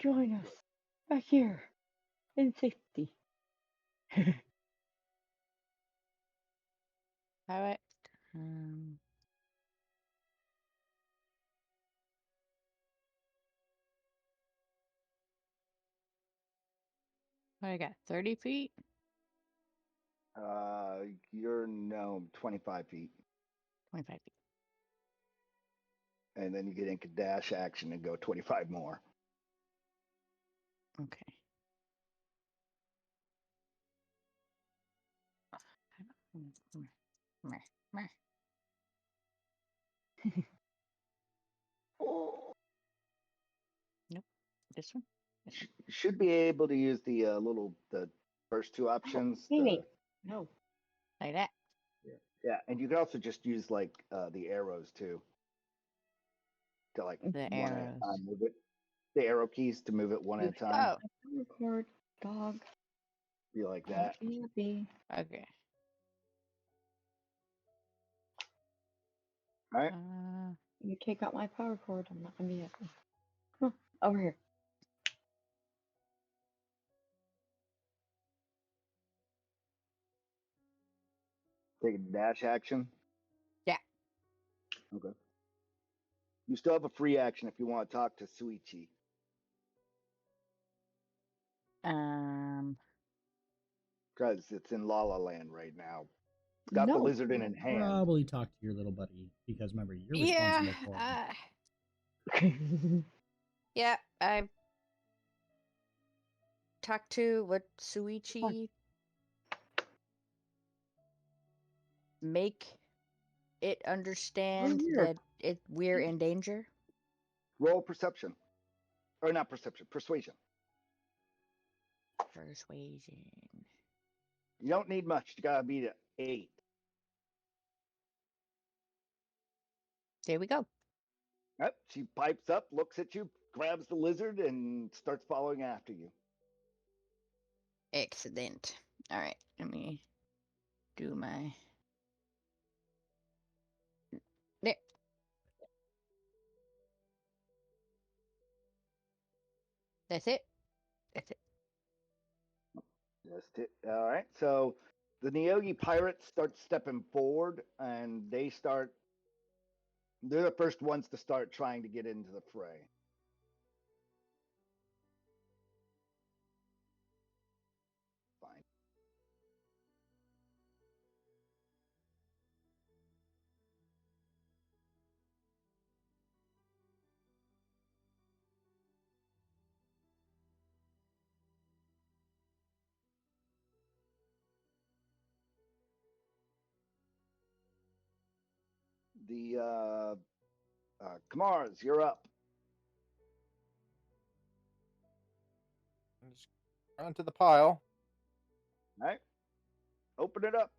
Speaker 1: Join us back here in safety.
Speaker 6: All right. What I got? 30 feet?
Speaker 3: You're gnome, 25 feet.
Speaker 6: 25 feet.
Speaker 3: And then you get into dash action and go 25 more.
Speaker 6: Okay. Nope. This one?
Speaker 3: You should be able to use the the first two options.
Speaker 1: No.
Speaker 6: Like that?
Speaker 3: Yeah, and you can also just use like the arrows too. To like
Speaker 6: The
Speaker 3: one at a
Speaker 6: arrows.
Speaker 3: time move it. The arrow keys to move it one at a time.
Speaker 6: Oh.
Speaker 1: Record dog.
Speaker 3: Be like that.
Speaker 6: Okay.
Speaker 3: All right.
Speaker 1: You take out my power cord. I'm not gonna be happy. Come on, over here.
Speaker 3: Take a dash action.
Speaker 6: Yeah.
Speaker 3: Okay. You still have a free action if you want to talk to Suichi. Because it's in La La Land right now. It's got the lizard in hand.
Speaker 2: Probably talk to your little buddy because remember you're responsible for him.
Speaker 6: Yeah, I talked to Suichi. make it understand
Speaker 3: here.
Speaker 6: that we're in danger?
Speaker 3: Roll perception. Or not perception, persuasion.
Speaker 6: Persuasion.
Speaker 3: You don't need much. You gotta beat it 8.
Speaker 6: There we go.
Speaker 3: Yep. She pipes up, looks at you, grabs the lizard, and starts following after you.
Speaker 6: Excellent. All right, let me do my. There. That's it. That's it.
Speaker 3: Just it. All right. So the Neogi pirates start stepping forward, and they're the first ones to start trying to get into the fray. Fine. The Kamarz, you're up.
Speaker 5: Just run to the pile.
Speaker 3: All right. Open it up.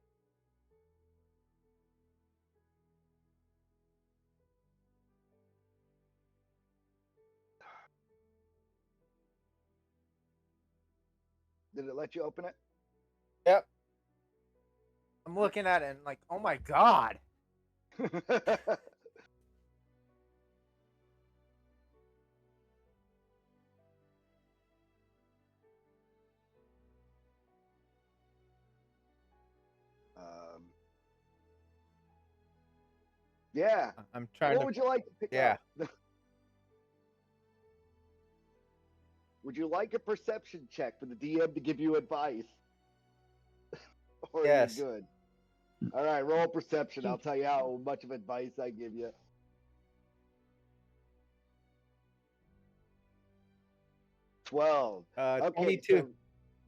Speaker 3: Did it let you open it?
Speaker 5: Yep. I'm looking at it and like, oh my god.
Speaker 3: Yeah.
Speaker 5: I'm trying
Speaker 3: What
Speaker 5: to.
Speaker 3: would you like to pick
Speaker 5: Yeah.
Speaker 3: up? Would you like a perception check for the DM to give you advice? Or
Speaker 5: Yes.
Speaker 3: you're good? All right, roll perception. I'll tell you how much of advice I give you. 12. Okay,
Speaker 5: 22.
Speaker 3: so-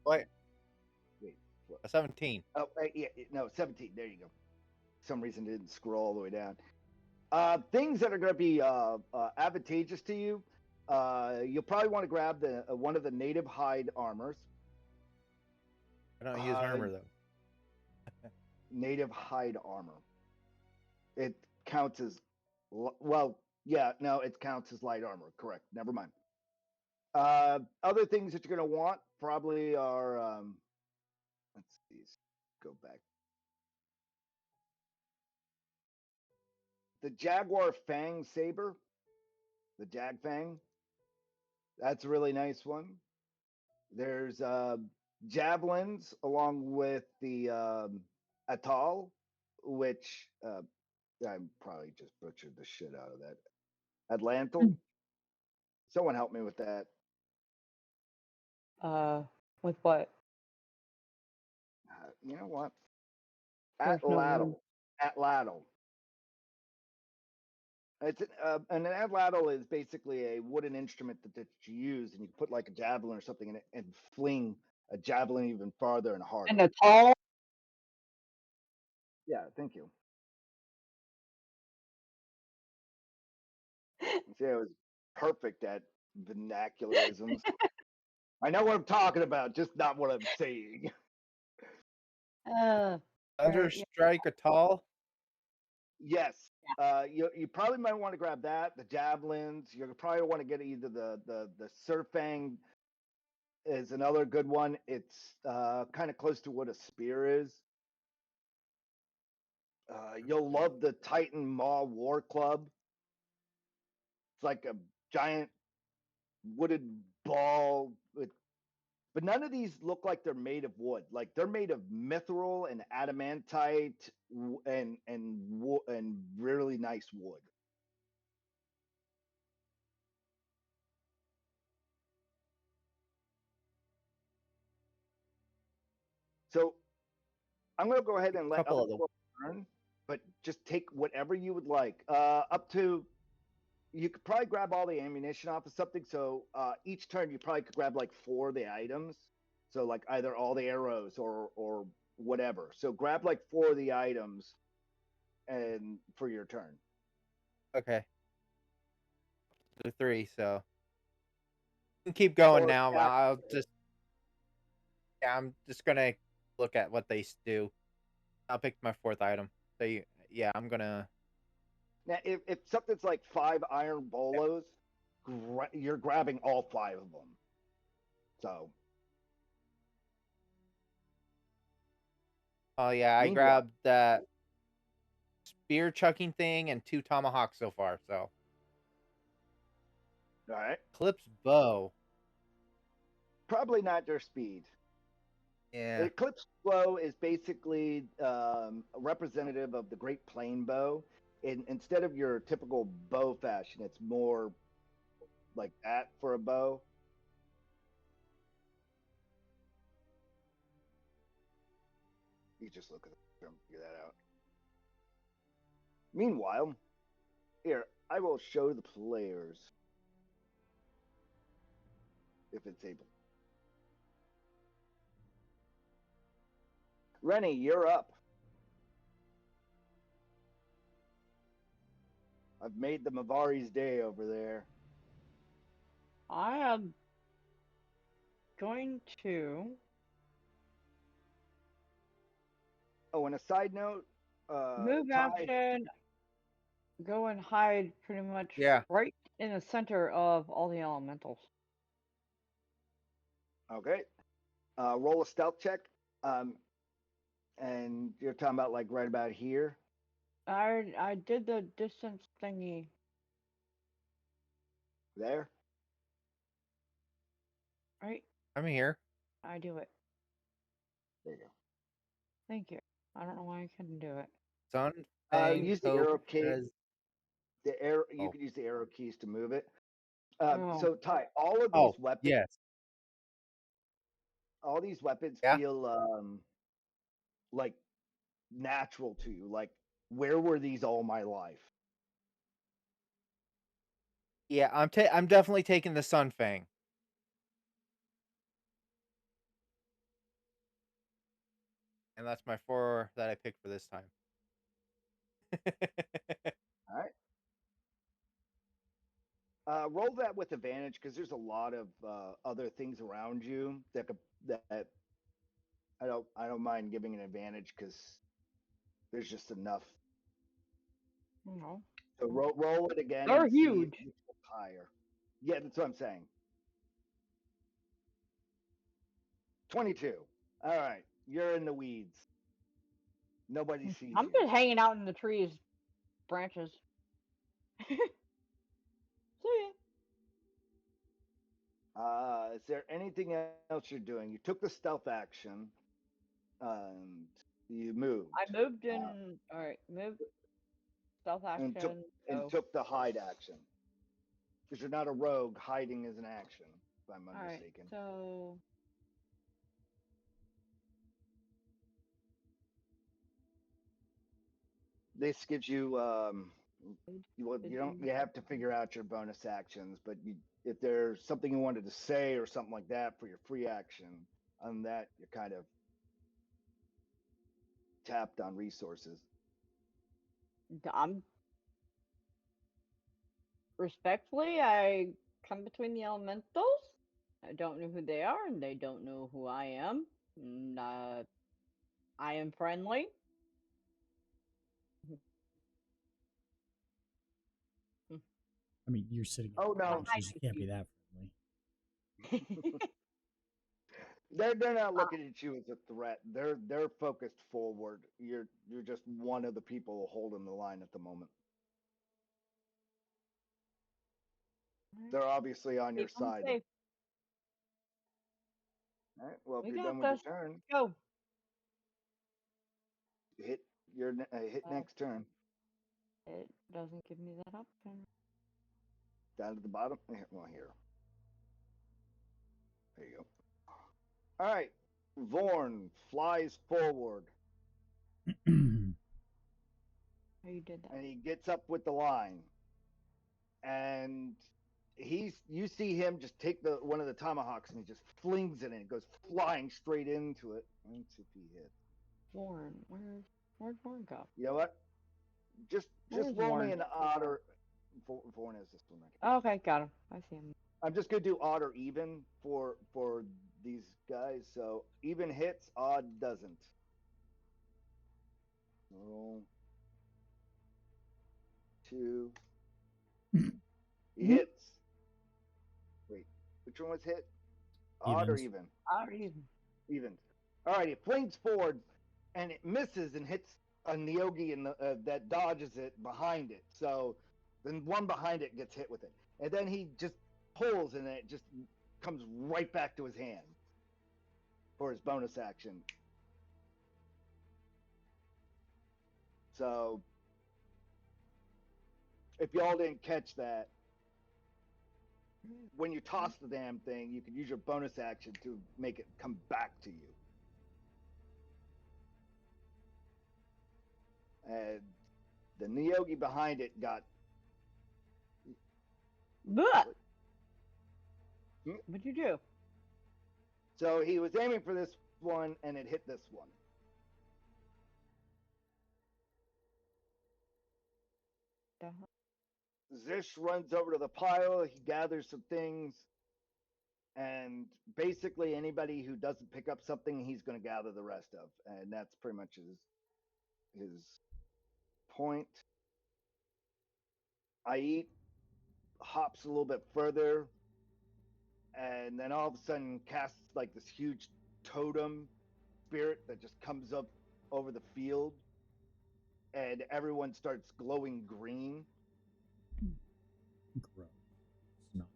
Speaker 5: Wait,
Speaker 3: wait, what?
Speaker 5: a 17.
Speaker 3: Oh, yeah, no, 17. There you go. For some reason, it didn't scroll all the way down. Things that are going to be advantageous to you. You'll probably want to grab the one of the native hide armors.
Speaker 5: I don't use armor though.
Speaker 3: Native hide armor. It counts as well. Yeah, no, it counts as light armor. Correct. Never mind. Other things that you're going to want probably are. Let's see. Go back. The Jaguar Fang Saber. The Jag Fang. That's a really nice one. There's javelins along with the Atoll, which I probably just butchered the shit out of that. Atlantal. Someone help me with that.
Speaker 1: With what?
Speaker 3: You know what?
Speaker 1: There's no word.
Speaker 3: Atlatl. It's an atlatl is basically a wooden instrument that you use, and you put like a javelin or something in it and fling a javelin even farther and harder.
Speaker 1: And a tall.
Speaker 3: Yeah, thank you. See, I was perfect at vernacularisms. I know what I'm talking about, just not what I'm saying.
Speaker 5: Thunder
Speaker 1: Right, yeah.
Speaker 5: Strike Atoll.
Speaker 3: Yes. You probably might want to grab that, the javelins. You probably want to get either the Surfang is another good one. It's kind of close to what a spear is. You'll love the Titan Maw War Club. It's like a giant wooden ball with, but none of these look like they're made of wood. Like they're made of mithril and adamantite and really nice wood. So I'm going to go ahead and let
Speaker 5: Couple
Speaker 3: other
Speaker 5: of them.
Speaker 3: people turn, but just take whatever you would like. Up to, you could probably grab all the ammunition off of something. So each turn you probably could grab like 4 of the items. So like either all the arrows or whatever. So grab like 4 of the items and for your turn.
Speaker 5: Okay. The 3, so we can keep going
Speaker 3: Or
Speaker 5: now.
Speaker 3: yeah,
Speaker 5: I'm just gonna look at what they do. I'll pick my 4th item. So yeah, I'm gonna.
Speaker 3: now if something's like 5 iron bolos, you're grabbing all 5 of them. So
Speaker 5: Oh yeah, I
Speaker 3: meanwhile,
Speaker 5: grabbed that spear chucking thing and 2 tomahawks so far. So
Speaker 3: all right,
Speaker 5: Eclipse bow.
Speaker 3: probably not their speed.
Speaker 5: Yeah.
Speaker 3: Eclipse bow is basically a representative of the Great Plain bow. Instead of your typical bow fashion, it's more like that for a bow. You just look at it and figure that out. Meanwhile, here, I will show the players if it's able. Renni, you're up. I've made the Mavari's day over there.
Speaker 1: I am going to.
Speaker 3: Oh, and a side note,
Speaker 1: Move
Speaker 3: Ty.
Speaker 1: action, go and hide pretty much
Speaker 5: Yeah.
Speaker 1: right in the center of all the elementals.
Speaker 3: Okay. Roll a stealth check. And you're talking about like right about here.
Speaker 1: I did the distance thingy.
Speaker 3: There.
Speaker 1: Right?
Speaker 5: I'm here.
Speaker 1: I do it.
Speaker 3: There you go.
Speaker 1: Thank you. I don't know why I couldn't do it.
Speaker 5: Sun Fang
Speaker 3: Use the
Speaker 5: Hope
Speaker 3: arrow key.
Speaker 5: as
Speaker 3: The arrow. You
Speaker 5: oh.
Speaker 3: could use the arrow keys to move it.
Speaker 1: Oh.
Speaker 3: So Ty, all of these
Speaker 5: Oh
Speaker 3: weapons,
Speaker 5: yes.
Speaker 3: all these weapons
Speaker 5: Yeah.
Speaker 3: feel like natural to you. Like, where were these all my life?
Speaker 5: Yeah, I'm definitely taking the Sun Fang. And that's my 4 that I picked for this time.
Speaker 3: All right. Roll that with advantage because there's a lot of other things around you that I don't mind giving an advantage because there's just enough.
Speaker 1: No.
Speaker 3: So roll it again.
Speaker 1: They're
Speaker 3: and
Speaker 1: huge.
Speaker 3: See which one's higher. Yeah, that's what I'm saying. 22. All right, you're in the weeds. Nobody sees
Speaker 1: I'm
Speaker 3: you.
Speaker 1: just hanging out in the trees, branches. See ya.
Speaker 3: Is there anything else you're doing? You took the stealth action, and you moved.
Speaker 1: I moved in. All right, moved. Stealth action.
Speaker 3: And took the hide action. Because you're not a rogue, hiding is an action, if I'm not mistaken.
Speaker 1: So
Speaker 3: This gives you you have to figure out your bonus actions, but if there's something you wanted to say or something like that for your free action, on that you're kind of tapped on resources.
Speaker 1: I'm respectfully, I come between the elementals. I don't know who they are, and they don't know who I am. And, I am friendly.
Speaker 2: I mean, you're sitting.
Speaker 3: Oh, no.
Speaker 2: Branches, you can't be that friendly.
Speaker 3: They're not looking at you as a threat. They're focused forward. You're just one of the people holding the line at the moment. They're obviously on your side.
Speaker 1: Safe.
Speaker 3: All right. Well, if
Speaker 1: We
Speaker 3: you're
Speaker 1: got
Speaker 3: done with
Speaker 1: this.
Speaker 3: your turn,
Speaker 1: Go.
Speaker 3: hit next turn.
Speaker 1: It doesn't give me that option.
Speaker 3: Down to the bottom. Well, here. There you go. All right. Vorn flies forward.
Speaker 1: Oh, you did that.
Speaker 3: And he gets up with the line. And you see him just take one of the tomahawks and he just flings it and it goes flying straight into it. Let's see if he hits.
Speaker 1: Warren, where'd Warren go?
Speaker 3: You know what? Just
Speaker 1: Where's
Speaker 3: roll me
Speaker 1: Warren?
Speaker 3: an odd or Vorn is this one.
Speaker 1: Okay, got him. I see him.
Speaker 3: I'm just gonna do odd or even for these guys. So even hits, odd doesn't. Roll 2. He hits. Wait, which one was hit? Odd or
Speaker 2: Evens.
Speaker 3: even?
Speaker 1: Odd or even.
Speaker 3: Even. All right, he flings forward, and it misses and hits a Neogi in the, that dodges it behind it. So then one behind it gets hit with it, and then he just pulls, and it just comes right back to his hand for his bonus action. So if y'all didn't catch that, when you toss the damn thing, you can use your bonus action to make it come back to you. And the Neogi behind it got.
Speaker 1: Blech! What'd you do?
Speaker 3: So he was aiming for this one, and it hit this one.
Speaker 1: The hell?
Speaker 3: Zish runs over to the pile. He gathers some things, and basically anybody who doesn't pick up something, he's going to gather the rest of, and that's pretty much his point. Ait hops a little bit further, and then all of a sudden casts like this huge totem spirit that just comes up over the field, and everyone starts glowing green.
Speaker 2: Gross. It's not.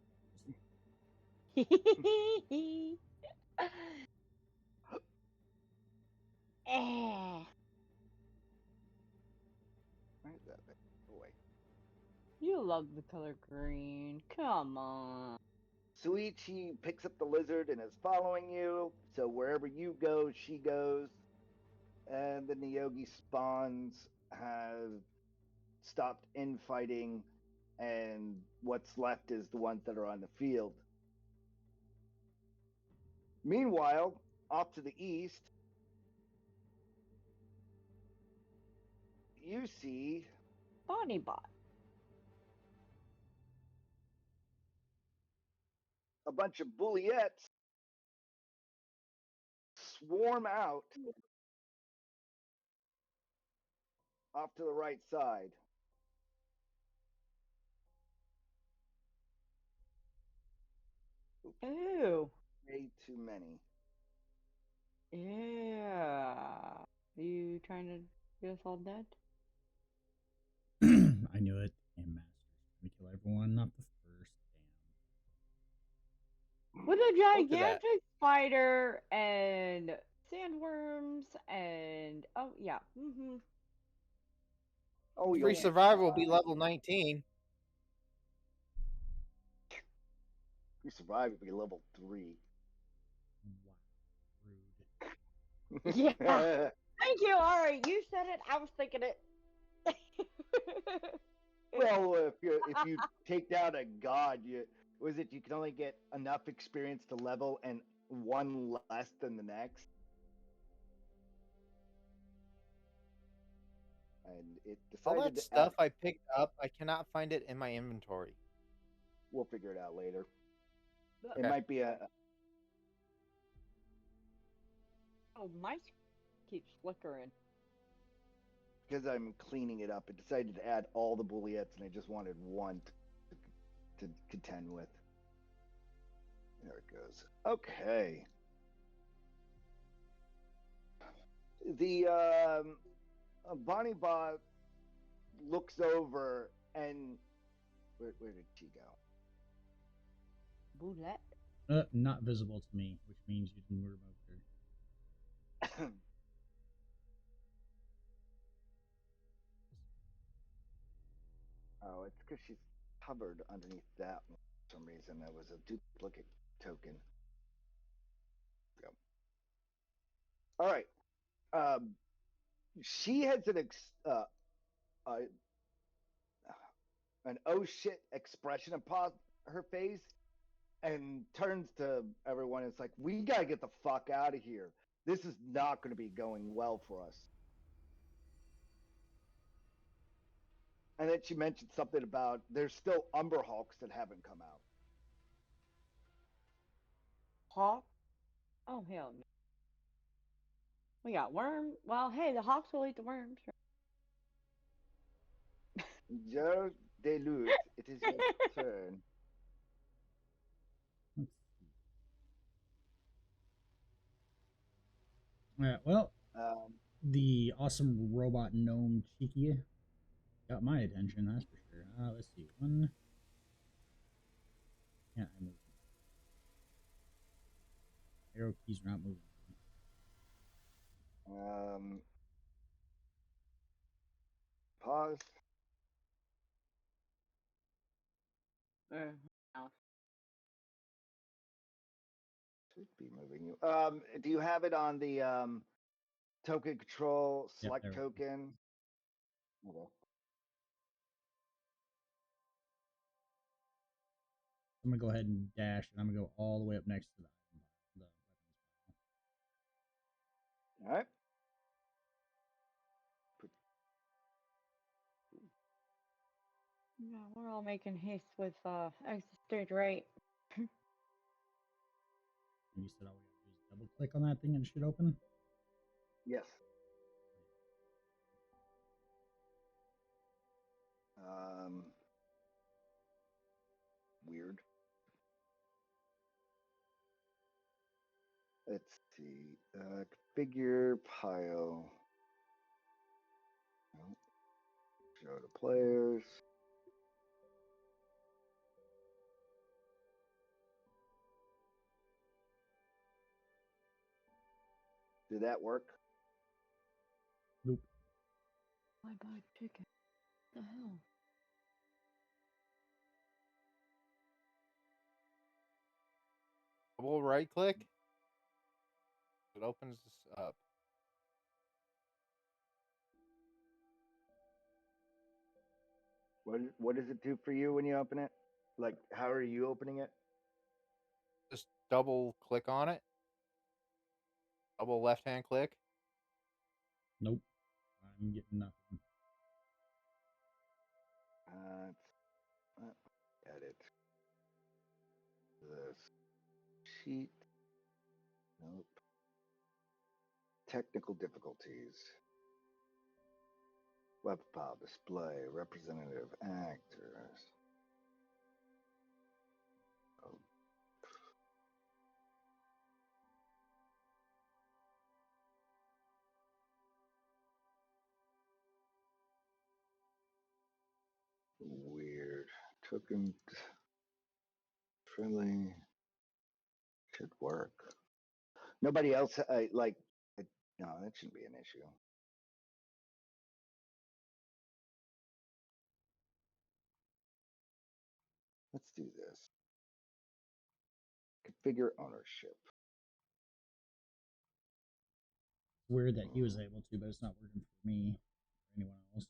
Speaker 3: Where's that thing? Boy.
Speaker 1: You love the color green. Come on.
Speaker 3: Suichi picks up the lizard and is following you. So wherever you go, she goes. And the Neogi spawns have stopped infighting, and what's left is the ones that are on the field. Meanwhile, off to the east, you see
Speaker 1: Bonnie bot.
Speaker 3: a bunch of bulliettes swarm out off to the right side.
Speaker 1: Ew.
Speaker 3: Way too many.
Speaker 1: Yeah. Are you trying to get us all dead?
Speaker 2: I knew it. Damn masters. We kill everyone, not the first. Damn.
Speaker 1: With a
Speaker 5: Look at that.
Speaker 1: gigantic spider and sandworms and oh yeah. Mm-hmm.
Speaker 3: Oh,
Speaker 5: Free
Speaker 3: yeah.
Speaker 5: survival will be level 19.
Speaker 3: You survive if you level 3.
Speaker 2: Wow. Rude.
Speaker 1: Yeah. Thank you. All right, you said it. I was thinking it.
Speaker 3: Well, if you take down a god, you can only get enough experience to level and one less than the next. And it
Speaker 5: All
Speaker 3: decided
Speaker 5: that
Speaker 3: to
Speaker 5: stuff I picked up, I cannot find it in my inventory.
Speaker 3: We'll figure it out later. It
Speaker 5: Okay.
Speaker 3: might be a.
Speaker 1: Oh, my keeps flickering.
Speaker 3: Because I'm cleaning it up, it decided to add all the bulliettes, and I just wanted one to contend with. There it goes. Okay. The Bonnie Bot looks over, and where did she go?
Speaker 1: Boulette?
Speaker 2: Not visible to me, which means you can remove her.
Speaker 3: Oh, it's because she's covered underneath that for some reason. That was a duplicate token. Yep. All right. She has an oh shit expression upon her face, and turns to everyone. It's like, we gotta get the fuck out of here. This is not going to be going well for us. And then she mentioned something about there's still Umber Hulks that haven't come out.
Speaker 1: Hawk? Oh, hell no. We got worm. Well, hey, the hawks will eat the worms.
Speaker 3: Jaer de Lut, it is your turn.
Speaker 2: Let's see. All right. Well, the awesome robot gnome Cheeky got my attention. That's for sure. Let's see. One. Can't I move? Arrow keys are not moving.
Speaker 3: Pause.
Speaker 1: No.
Speaker 3: Should be moving you. Do you have it on the token control select
Speaker 2: there we go.
Speaker 3: token? Okay.
Speaker 2: I'm gonna go ahead and dash, and I'm gonna go all the way up next to the weapons pile.
Speaker 3: All right.
Speaker 1: Yeah, we're all making haste with exit stage right.
Speaker 2: And you said all we gotta do is double click on that thing and it should open?
Speaker 3: Yes. Weird. Let's see. Configure pile. Nope. Show to players. Did that work?
Speaker 2: Nope.
Speaker 1: Bye bye chicken. What the hell?
Speaker 5: Double right click. It opens this up.
Speaker 3: What does it do for you when you open it? Like, how are you opening it?
Speaker 5: Just double click on it. Double left hand click.
Speaker 2: Nope. I'm getting nothing.
Speaker 3: Edit this sheet. Nope. Technical difficulties. Web file display. Representative actors. Oh. Weird. Token friendly. Should work. Nobody else like. No, that shouldn't be an issue. Let's do this. Configure ownership.
Speaker 2: Weird that he was able to, but it's not working for me or anyone else.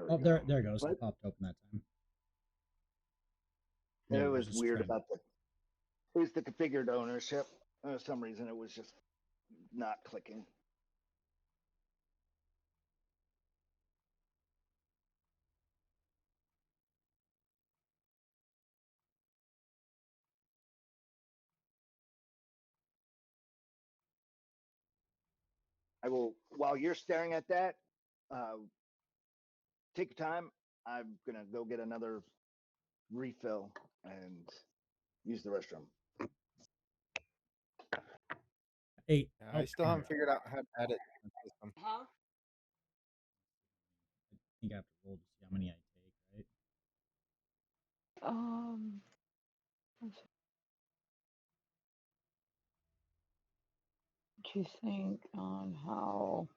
Speaker 3: Oh,
Speaker 2: there it goes. It popped open that time.
Speaker 3: It was weird about it was the configured ownership. For some reason, it was just not clicking. I will, while you're staring at that, take your time. I'm going to go get another refill and use the restroom.
Speaker 2: Hey,
Speaker 5: I still haven't figured out how to edit the system.
Speaker 1: Huh?
Speaker 2: I think I have to roll to see how many I take, right?
Speaker 1: What you think on how?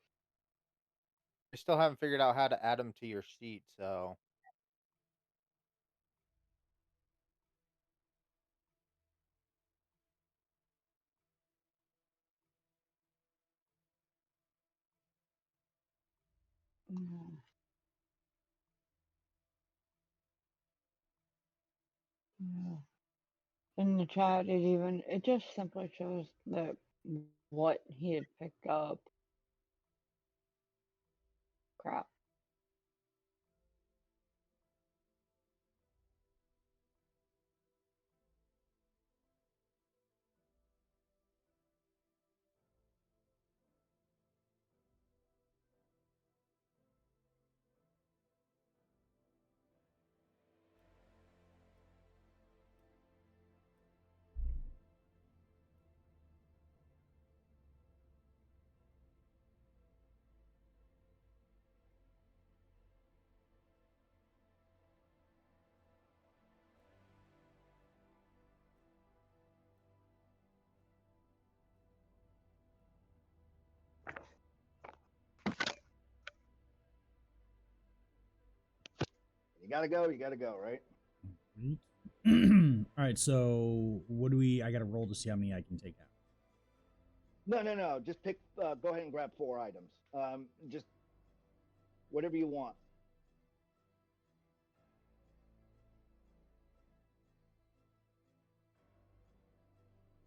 Speaker 5: I still haven't figured out how to add them to your sheet, so.
Speaker 1: Yeah. Yeah. In the chat, it just simply shows that what he had picked up. Crap.
Speaker 3: You gotta go. You gotta go. Right.
Speaker 2: All right. So what do we? I got to roll to see how many I can take out.
Speaker 3: No. Just pick. Go ahead and grab 4 items. Just whatever you want.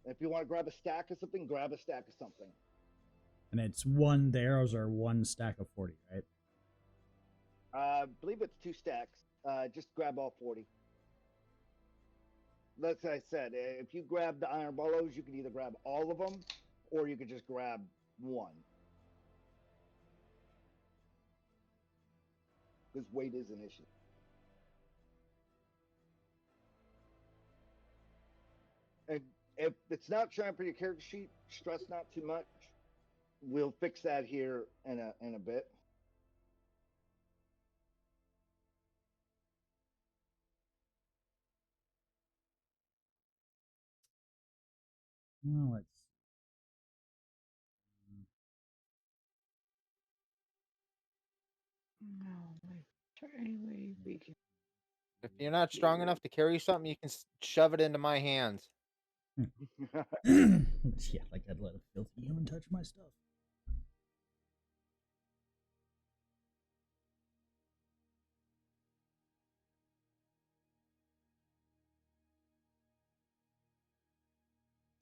Speaker 3: If you want to grab a stack of something, grab a stack of something.
Speaker 2: And it's one. The arrows are 1 stack of 40, right?
Speaker 3: I believe it's 2 stacks. Just grab all 40. Like I said, if you grab the iron bellows, you can either grab all of them, or you could just grab 1. Because weight is an issue. And if it's not showing up on your character sheet, stress not too much. We'll fix that here in a bit.
Speaker 2: Well, let's.
Speaker 5: If you're not strong enough to carry something, you can shove it into my hands.
Speaker 2: Yeah, like I'd let a filthy human touch my stuff.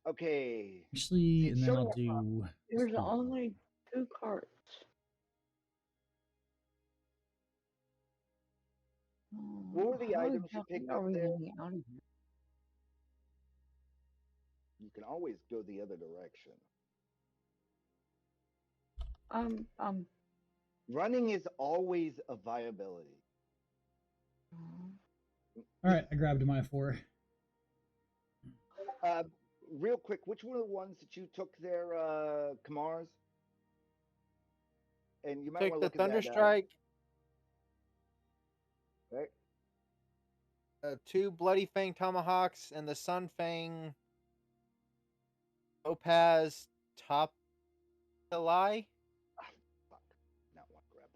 Speaker 3: Okay.
Speaker 2: Actually, and then
Speaker 3: Show
Speaker 2: I'll
Speaker 3: me-
Speaker 2: do.
Speaker 1: There's only 2 carts.
Speaker 3: What were the
Speaker 1: How
Speaker 3: items you
Speaker 1: exactly
Speaker 3: picked
Speaker 1: are
Speaker 3: up
Speaker 1: we
Speaker 3: there?
Speaker 1: getting out of here?
Speaker 3: You can always go the other direction. Running is always a viability.
Speaker 2: All right, I grabbed my 4.
Speaker 3: Real quick, which one of the ones that you took there, Kamarz? And you might
Speaker 5: Take
Speaker 3: want
Speaker 5: the
Speaker 3: to look at that.
Speaker 5: Thunderstrike,
Speaker 3: Right?
Speaker 5: 2 Bloody Fang Tomahawks, and the Sun Fang Topaz Top Lie.
Speaker 3: Fuck. Not want to grab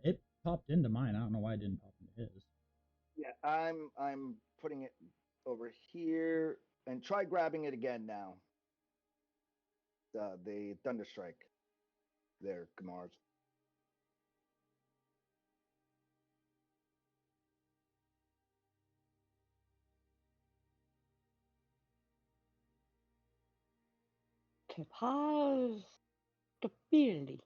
Speaker 3: it.
Speaker 2: It popped into mine. I don't know why it didn't pop into his.
Speaker 3: Yeah, I'm putting it over here, and try grabbing it again now. The Thunderstrike. There, Kamarz.
Speaker 1: Topaz stability.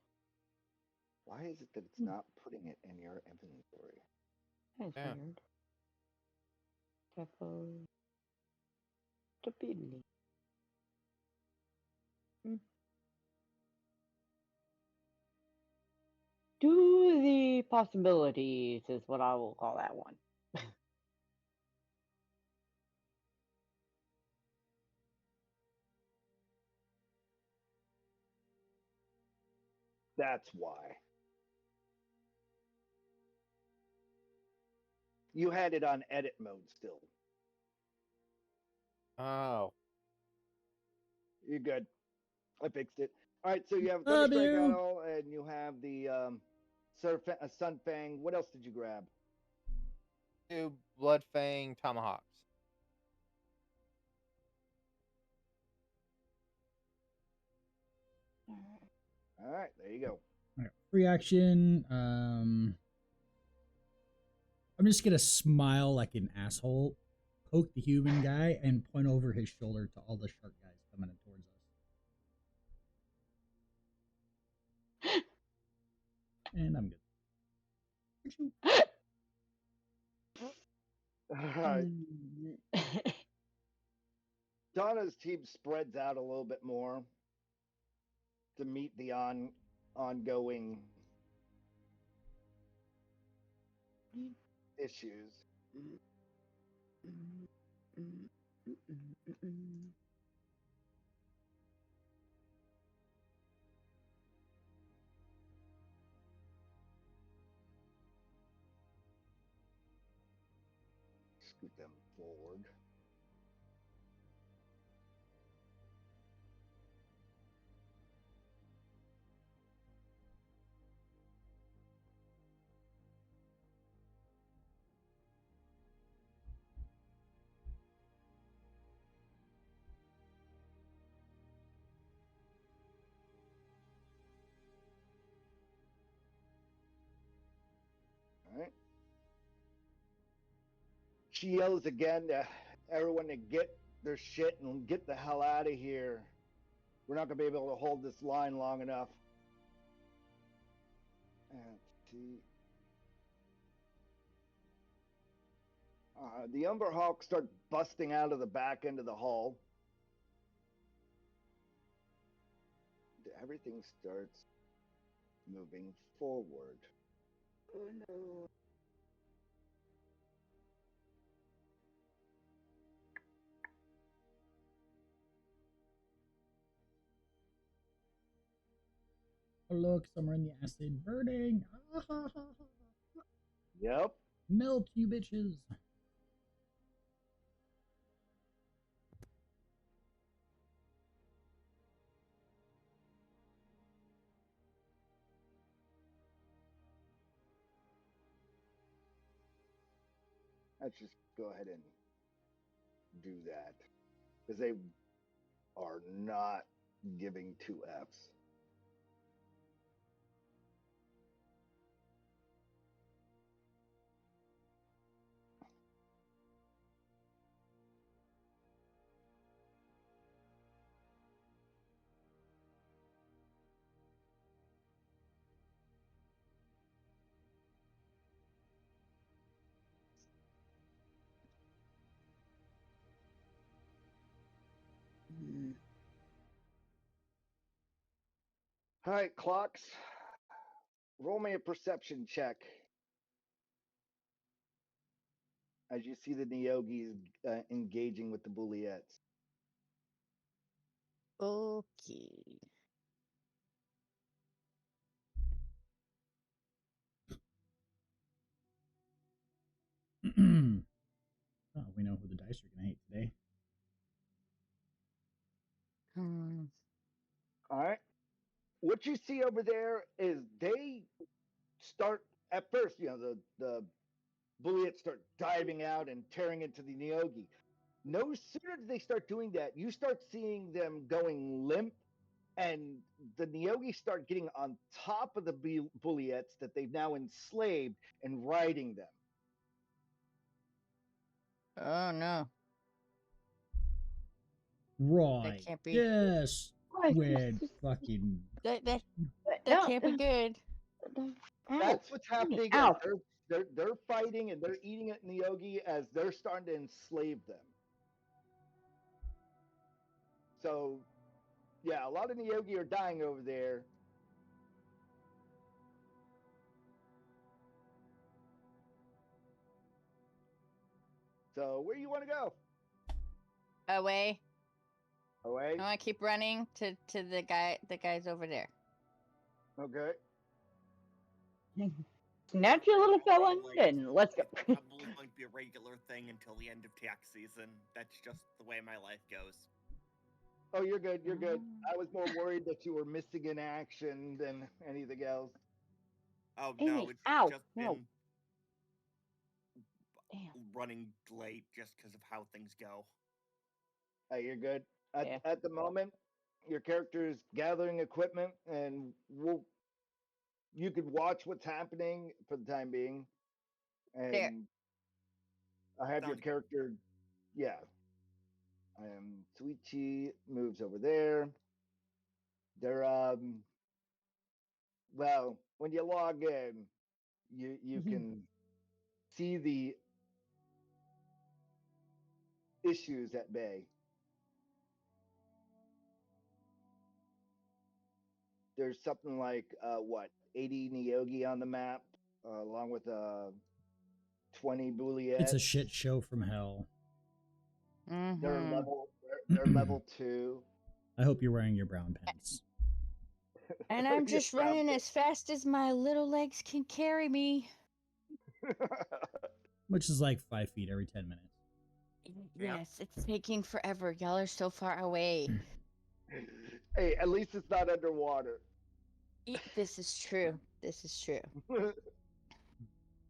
Speaker 3: Why is it that it's not putting it in your inventory?
Speaker 1: That's
Speaker 5: Yeah.
Speaker 1: weird. Topaz stability. Do the possibilities is what I will call that one.
Speaker 3: That's why. You had it on edit mode still.
Speaker 5: Oh.
Speaker 3: You're good. I fixed it. All right, so you have
Speaker 2: Love
Speaker 3: Thunderstrike
Speaker 2: you.
Speaker 3: Idol, and you have the Sun Fang. What else did you grab?
Speaker 5: 2 Blood Fang Tomahawks.
Speaker 3: All right, there you go.
Speaker 2: All right, free action. I'm just gonna smile like an asshole, poke the human guy, and point over his shoulder to all the shark guys coming towards us. And I'm good.
Speaker 3: All right. Donna's team spreads out a little bit more to meet the ongoing issues. Scoot them forward. Alright. She yells again to everyone to get their shit and get the hell out of here. We're not going to be able to hold this line long enough. Let's see. The Umber Hawks start busting out of the back end of the hall. Everything starts moving forward. Oh no.
Speaker 2: Oh, look, somewhere in the acid burning. Ah, ha, ha, ha.
Speaker 3: Yep.
Speaker 2: Melt, you bitches.
Speaker 3: Let's just go ahead and do that. Because they are not giving 2 Fs. All right, Clox. Roll me a perception check. As you see the Neogis engaging with the Bulliettes.
Speaker 6: Okay.
Speaker 2: Oh, we know who the dice are going to hate today.
Speaker 3: All right. What you see over there is they start at first, the Bulliettes start diving out and tearing into the Neogi. No sooner do they start doing that, you start seeing them going limp, and the Neogi start getting on top of the Bulliettes that they've now enslaved and riding them.
Speaker 6: Oh no.
Speaker 2: Right.
Speaker 6: can't be-
Speaker 2: Yes.
Speaker 1: What?
Speaker 2: With fucking.
Speaker 6: That
Speaker 1: No.
Speaker 6: can't be good.
Speaker 3: That's what's happening.
Speaker 1: Ow.
Speaker 3: They're fighting and they're eating at Neogi as they're starting to enslave them. So, yeah, a lot of Neogi are dying over there. So, where do you want to go?
Speaker 6: Away.
Speaker 3: Away?
Speaker 6: I want to keep running to the guys over there.
Speaker 3: Okay.
Speaker 1: Snatch your little fella and let's go.
Speaker 7: Probably won't be a regular thing until the end of tax season. That's just the way my life goes.
Speaker 3: Oh, you're good. You're good. I was more worried that you were missing in action than anything else.
Speaker 7: Oh
Speaker 1: Amy,
Speaker 7: no, it's
Speaker 1: ow,
Speaker 7: just
Speaker 1: no.
Speaker 7: been
Speaker 1: Damn.
Speaker 7: running late just because of how things go.
Speaker 3: Hey, you're good.
Speaker 1: Yeah.
Speaker 3: At the moment, your character is gathering equipment, and you could watch what's happening for the time being. And
Speaker 6: There.
Speaker 3: I have your
Speaker 7: Sounds good.
Speaker 3: character. Yeah. Suichi moves over there. They're well, when you log in, you can see the issues at bay. There's something like 80 Neogi on the map, along with 20 Bulliettes.
Speaker 2: It's a shit show from hell.
Speaker 3: They're
Speaker 6: Mhm.
Speaker 3: they're level 2.
Speaker 2: I hope you're wearing your brown pants.
Speaker 6: And I'm
Speaker 3: Yeah,
Speaker 6: just running as fast as my little legs can carry me.
Speaker 2: Which is like 5 feet every 10 minutes.
Speaker 7: Yeah.
Speaker 6: Yes, it's taking forever. Y'all are so far away.
Speaker 3: Hey, at least it's not underwater.
Speaker 6: This is true. This is true.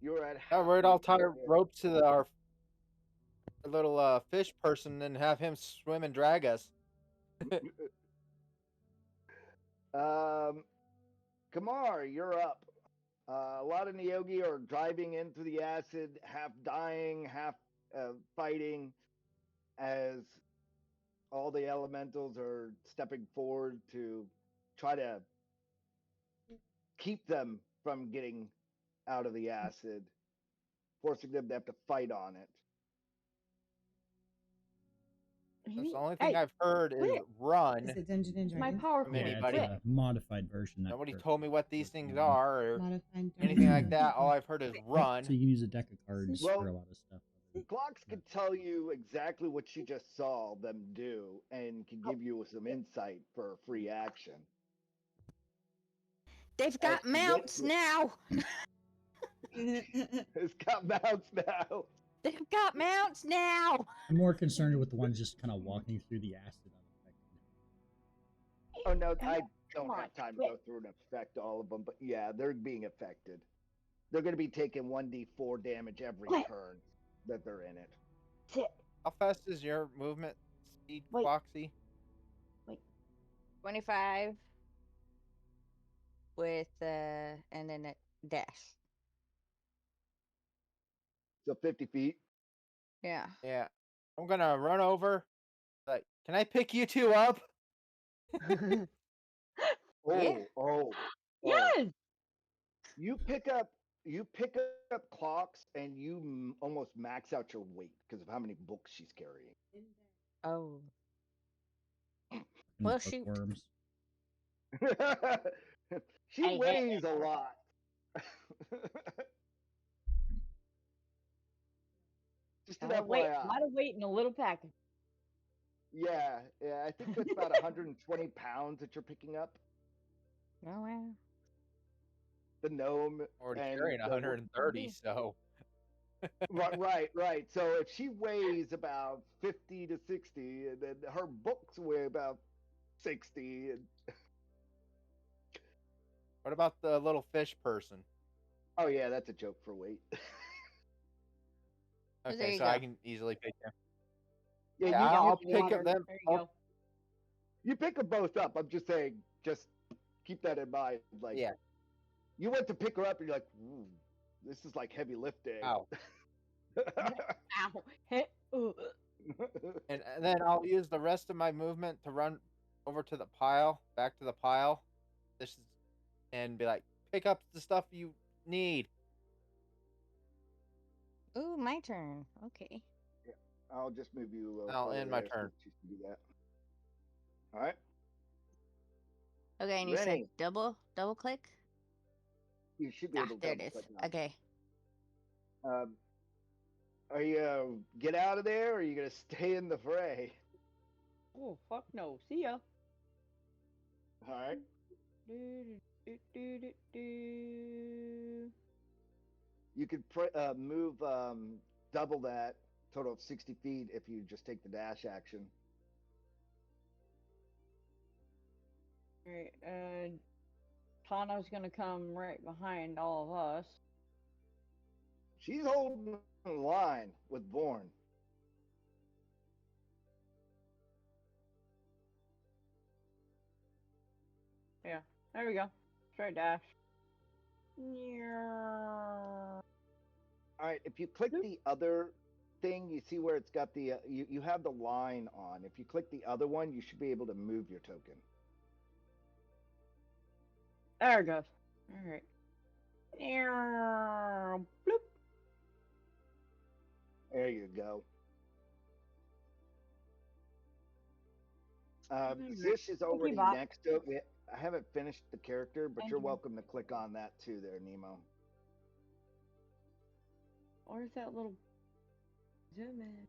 Speaker 3: You're at
Speaker 5: Yeah,
Speaker 3: half
Speaker 5: we'd all tie
Speaker 3: speed.
Speaker 5: a rope to our little fish person and have him swim and drag us.
Speaker 3: Kamar, you're up. A lot of Neogi are driving into the acid, half dying, half fighting, as all the elementals are stepping forward to try to keep them from getting out of the acid, forcing them to have to fight on it.
Speaker 5: That's the only thing
Speaker 1: Hey,
Speaker 5: I've heard is
Speaker 1: quit.
Speaker 5: run.
Speaker 8: Is it Dungeons and
Speaker 1: My
Speaker 8: Dragons?
Speaker 1: power
Speaker 5: From
Speaker 2: Yeah,
Speaker 1: cord.
Speaker 2: it's
Speaker 5: anybody.
Speaker 1: Quit.
Speaker 2: a modified version. That
Speaker 5: Nobody
Speaker 2: works
Speaker 5: told me what these
Speaker 2: with
Speaker 5: things
Speaker 2: one.
Speaker 5: are or
Speaker 8: Modified Dungeons
Speaker 5: anything
Speaker 8: and
Speaker 5: like that. All I've heard is run.
Speaker 2: So you can use a deck of cards
Speaker 3: Well,
Speaker 2: for a lot of stuff.
Speaker 3: Clox could tell you exactly what she just saw them do and can give you some insight for a free action.
Speaker 6: They've got
Speaker 3: to which
Speaker 6: mounts now.
Speaker 3: It's got mounts now.
Speaker 6: They've got mounts now.
Speaker 2: I'm more concerned with the ones just kind of walking through the acid unaffected.
Speaker 3: Oh no, I
Speaker 1: Come
Speaker 3: don't
Speaker 1: on,
Speaker 3: have time to
Speaker 1: quit.
Speaker 3: go through and affect all of them, but yeah, they're being affected. They're going to be taking 1d4 damage every
Speaker 1: Quit.
Speaker 3: turn that they're in it.
Speaker 1: Sit.
Speaker 5: How fast is your movement speed,
Speaker 1: Wait.
Speaker 5: Foxy?
Speaker 6: 25 with and then a dash.
Speaker 3: So 50 feet.
Speaker 6: Yeah.
Speaker 5: Yeah. I'm gonna run over. Like, can I pick you two up?
Speaker 6: Yeah.
Speaker 1: Yes.
Speaker 3: You pick up Clox and you almost max out your weight because of how many books she's carrying.
Speaker 6: Oh.
Speaker 2: And
Speaker 6: Well, shoot.
Speaker 2: bookworms.
Speaker 3: She
Speaker 1: Hey,
Speaker 3: weighs a lot. Just an
Speaker 1: A
Speaker 3: FYI.
Speaker 1: lot of weight in a little package.
Speaker 3: Yeah, I think that's about 120 pounds that you're picking up.
Speaker 6: Oh wow.
Speaker 3: The gnome
Speaker 5: Already
Speaker 3: and
Speaker 5: carrying
Speaker 3: the-
Speaker 5: 130, so
Speaker 3: right. So if she weighs about 50 to 60, and then her books weigh about 60, and
Speaker 5: what about the little fish person?
Speaker 3: oh yeah, that's a joke for weight.
Speaker 6: There
Speaker 5: Okay,
Speaker 6: you
Speaker 5: so
Speaker 6: go.
Speaker 5: I can easily pick him.
Speaker 3: Yeah,
Speaker 5: Yeah,
Speaker 3: you,
Speaker 5: I'll
Speaker 3: you,
Speaker 5: pick
Speaker 1: Water.
Speaker 5: up them.
Speaker 1: There you go.
Speaker 3: you pick them both up. I'm just saying, just keep that in mind. Like,
Speaker 5: Yeah.
Speaker 3: you went to pick her up, and you're like, ooh, this is like heavy lifting.
Speaker 5: Ow.
Speaker 1: Ow. Hit. Ooh.
Speaker 5: And then I'll use the rest of my movement to run over to the pile, back to the pile. This is, and be like, pick up the stuff you need.
Speaker 6: Ooh, my turn. Okay.
Speaker 3: I'll just move you.
Speaker 5: I'll
Speaker 3: further
Speaker 5: end my
Speaker 3: there so
Speaker 5: turn.
Speaker 3: that you can do that. All right.
Speaker 6: Okay, and you said
Speaker 3: Renni.
Speaker 6: double click?
Speaker 3: You should be
Speaker 6: Ah,
Speaker 3: able to
Speaker 6: there it
Speaker 3: double
Speaker 6: is.
Speaker 3: click now.
Speaker 6: Okay.
Speaker 3: Are you get out of there, or are you gonna stay in the fray?
Speaker 1: Oh, fuck no. See ya.
Speaker 3: All right. You could move double that, total of 60 feet, if you just take the dash action.
Speaker 1: Alright, Tana's gonna come right behind all of us.
Speaker 3: She's holding the line with Born.
Speaker 1: Yeah, there we go. Straight dash.
Speaker 3: All right, if you click the other thing, you see where it's got the you have the line on. If you click the other one, you should be able to move your token.
Speaker 1: There it goes. Alright. Bloop.
Speaker 3: There you go. Zish is already
Speaker 1: Bop.
Speaker 3: next to it. I haven't finished the character, but
Speaker 1: Thank
Speaker 3: you're
Speaker 1: you.
Speaker 3: welcome to click on that too there, Nemo.
Speaker 1: Where's that little zoom in?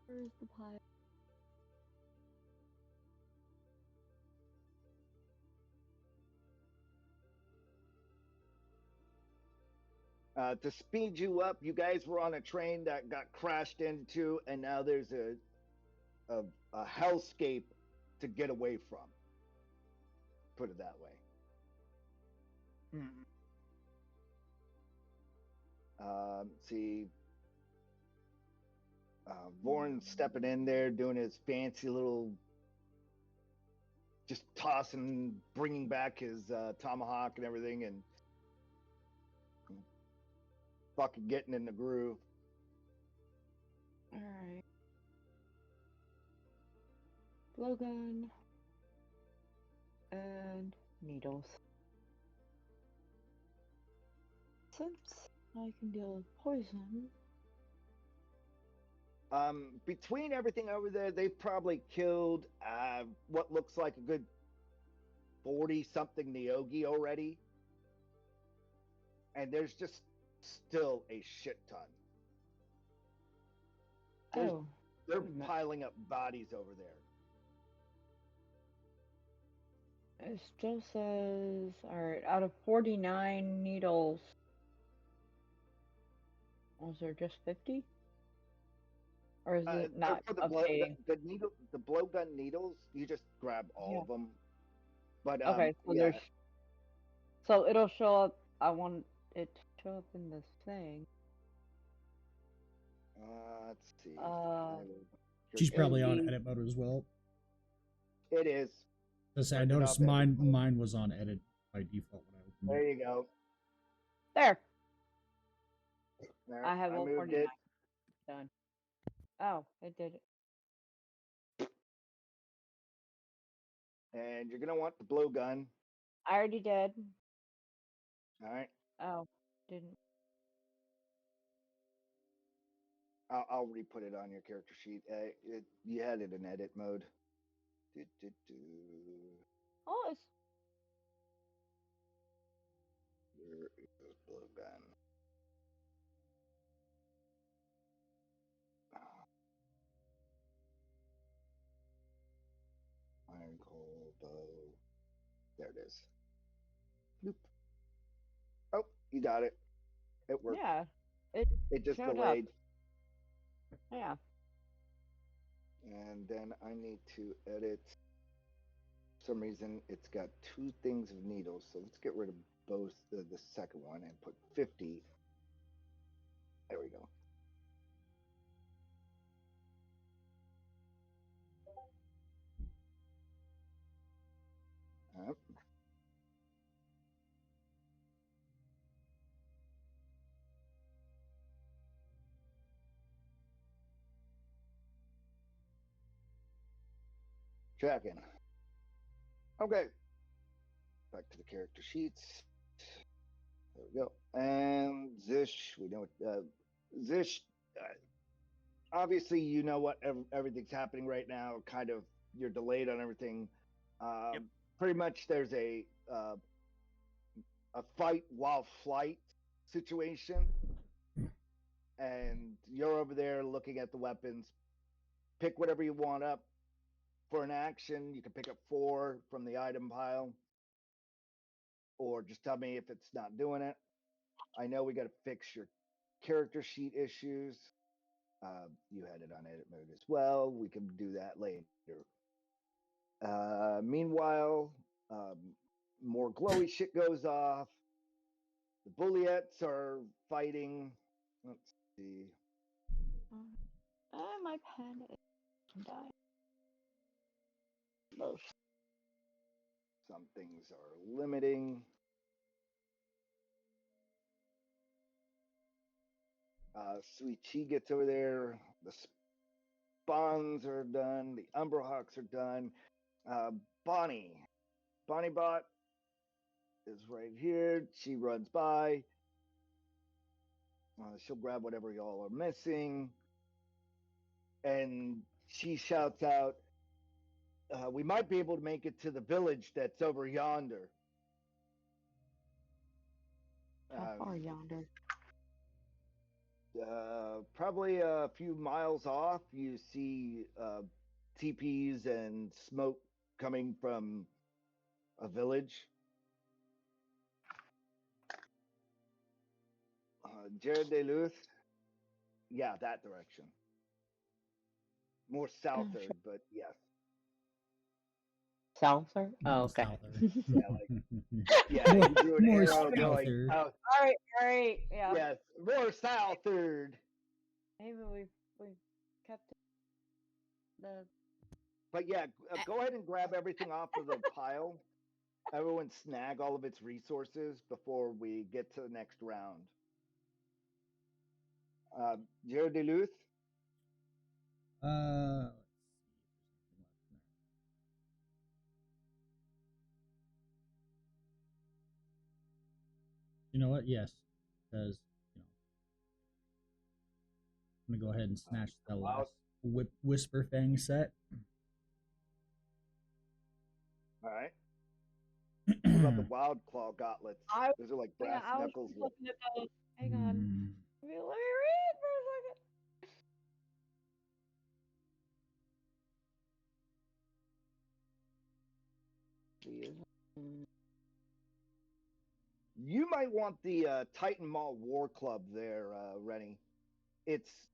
Speaker 1: Where's the pile?
Speaker 3: To speed you up, you guys were on a train that got crashed into, and now there's a hellscape to get away from. Put it that way. See, Vorn's stepping in there, doing his fancy little just tossing, bringing back his tomahawk and everything, and fucking getting in the groove.
Speaker 1: Alright. Blowgun. And needles. Since I can deal with poison.
Speaker 3: Between everything over there, they've probably killed what looks like a good 40-something Neogi already. And there's just still a shit ton. They're piling up bodies over there.
Speaker 1: It still says, alright, out of 49 needles, was there just 50? Or is it not
Speaker 3: for the
Speaker 1: updating?
Speaker 3: the blowgun needles, you just grab all of them. But
Speaker 1: okay, so
Speaker 3: yeah.
Speaker 1: there's... So it'll show up, I want it to show up in this thing.
Speaker 3: Let's see.
Speaker 2: She's probably on edit mode as well.
Speaker 3: It is.
Speaker 2: I noticed mine was on edit by default when I opened
Speaker 3: There you go.
Speaker 1: There.
Speaker 3: There,
Speaker 1: I have all
Speaker 3: moved
Speaker 1: 49
Speaker 3: it.
Speaker 1: done. Oh, it did it.
Speaker 3: And you're gonna want the blowgun.
Speaker 1: I already did.
Speaker 3: All right.
Speaker 1: Oh, didn't.
Speaker 3: I'll re-put it on your character sheet. You had it in edit mode.
Speaker 1: Oh, it's...
Speaker 3: Where is blowgun? Iron coal bow. There it is. Nope. Oh, you got it. It worked.
Speaker 1: Yeah.
Speaker 3: It just
Speaker 1: showed
Speaker 3: delayed.
Speaker 1: Up. Yeah.
Speaker 3: And then I need to edit. For some reason, it's got 2 things of needles. So let's get rid of both the second one and put 50. There we go. Yep. Tracking. Okay. Back to the character sheets. There we go. And Zish, we know what Zish. Obviously, you know what everything's happening right now. Kind of, you're delayed on everything.
Speaker 7: Yep.
Speaker 3: Pretty much, there's a fight while flight situation, and you're over there looking at the weapons. Pick whatever you want up for an action. You can pick up 4 from the item pile, or just tell me if it's not doing it. I know we got to fix your character sheet issues. You had it on edit mode as well. We can do that later. Meanwhile, more glowy shit goes off. The Bulliettes are fighting. Let's see.
Speaker 1: My pen is dying. Most.
Speaker 3: Some things are limiting. Suichi gets over there. The spawns are done. The Umberhawks are done. Bonnie Bot is right here. She runs by. She'll grab whatever y'all are missing. And she shouts out, we might be able to make it to the village that's over yonder.
Speaker 1: How far yonder?
Speaker 3: Probably a few miles off, you see teepees and smoke coming from a village. Jaer de Luz. Yeah, that direction. More southward, but yes.
Speaker 1: Souther? Oh, okay.
Speaker 3: Yeah, yeah, you drew an
Speaker 2: more
Speaker 3: arrow going.
Speaker 1: All right, yeah.
Speaker 3: Yes, more southward.
Speaker 1: Maybe we kept the
Speaker 3: But yeah, go ahead and grab everything off of the pile. Everyone snag all of its resources before we get to the next round. Jaer Duluth.
Speaker 2: Let's see. You know what? Yes, because I'm gonna go ahead and snatch the last Whisper Fang set.
Speaker 3: All right. What about the Wild Claw gauntlets? Those are like brass
Speaker 1: I was
Speaker 3: knuckles.
Speaker 1: just looking at those. Hang on. Let me read for a second.
Speaker 3: You might want the Titan Maw War Club there, Renni. It's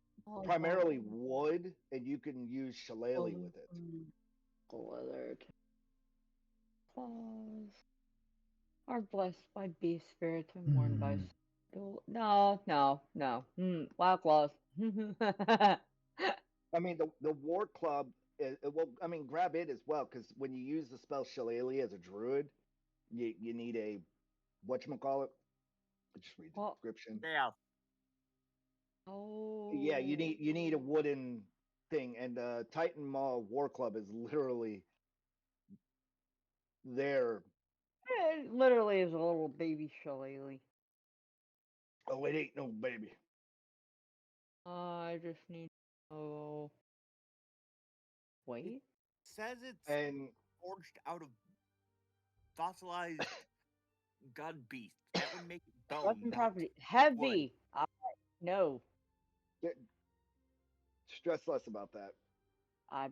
Speaker 3: primarily wood, and you can use shillelagh with it.
Speaker 1: Leather claws are blessed by beast spirits and worn by. No. Wild claws.
Speaker 3: I mean, the War Club. Well, I mean, grab it as well, because when you use the spell shillelagh as a druid, you need a whatchamacallit. Just read the description.
Speaker 7: Yeah.
Speaker 1: Oh.
Speaker 3: Yeah, you need a wooden thing, and Titan Maw War Club is literally there.
Speaker 1: It literally is a little baby shillelagh.
Speaker 3: Oh, it ain't no baby.
Speaker 1: I just need. Oh. Wait.
Speaker 7: It says it's
Speaker 3: And
Speaker 7: forged out of fossilized gun beast. That would make it bone.
Speaker 1: Weapon
Speaker 7: not
Speaker 1: property
Speaker 7: wood.
Speaker 1: heavy. No.
Speaker 3: stress less about that.
Speaker 1: I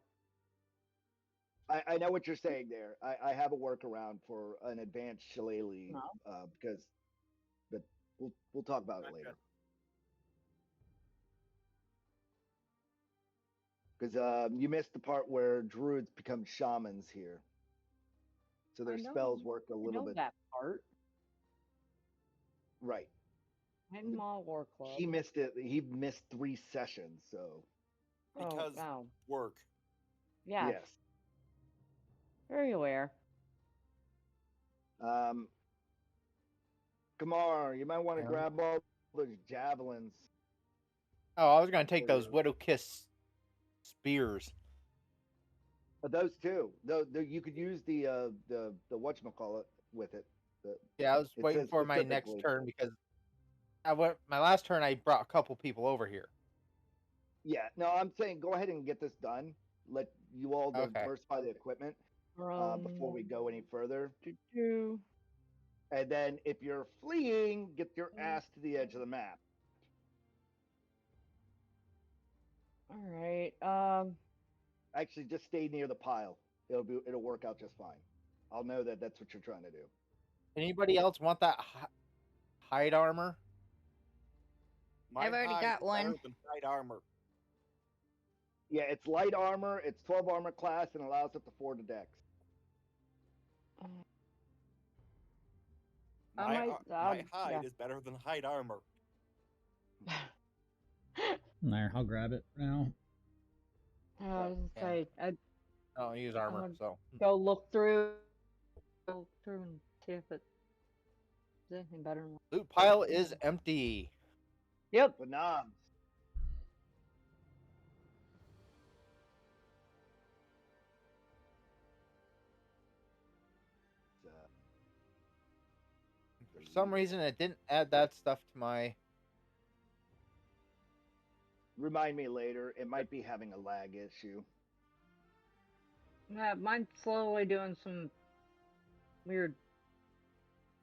Speaker 3: I know what you're saying there. I have a workaround for an advanced shillelagh because, but we'll talk about it later. Because you missed the part where druids become shamans here, so their spells work a little bit.
Speaker 1: That part.
Speaker 3: Right.
Speaker 1: Titan Maw War Club.
Speaker 3: He missed it. He missed 3 sessions. So.
Speaker 7: Because work.
Speaker 1: Yes.
Speaker 3: Yes.
Speaker 1: Very aware.
Speaker 3: Kamar, you might want to grab all those javelins.
Speaker 5: Oh, I was going to take those Widow Kiss spears.
Speaker 3: Those too. You could use the whatchamacallit with it.
Speaker 5: Yeah, I was waiting for my next turn because my last turn I brought a couple people over here.
Speaker 3: Yeah, no, I'm saying go ahead and get this done. Let you all diversify the equipment before we go any further. And then if you're fleeing, get your ass to the edge of the map.
Speaker 1: All right.
Speaker 3: Actually, just stay near the pile. It'll work out just fine. I'll know that that's what you're trying to do.
Speaker 5: Anybody else want that hide armor?
Speaker 6: I've already got one.
Speaker 7: Hide armor.
Speaker 3: Yeah, it's light armor. It's 12 armor class and allows up to 4 to dex.
Speaker 7: My hide is better than hide armor.
Speaker 2: There, I'll grab it for now.
Speaker 1: I was gonna say,
Speaker 5: I don't use armor, so
Speaker 1: go look through and see if it's anything better.
Speaker 5: Loot pile is empty.
Speaker 1: Yep.
Speaker 3: Bananas.
Speaker 5: For some reason, it didn't add that stuff to my.
Speaker 3: Remind me later. It might be having a lag issue.
Speaker 1: Yeah, mine's slowly doing some weird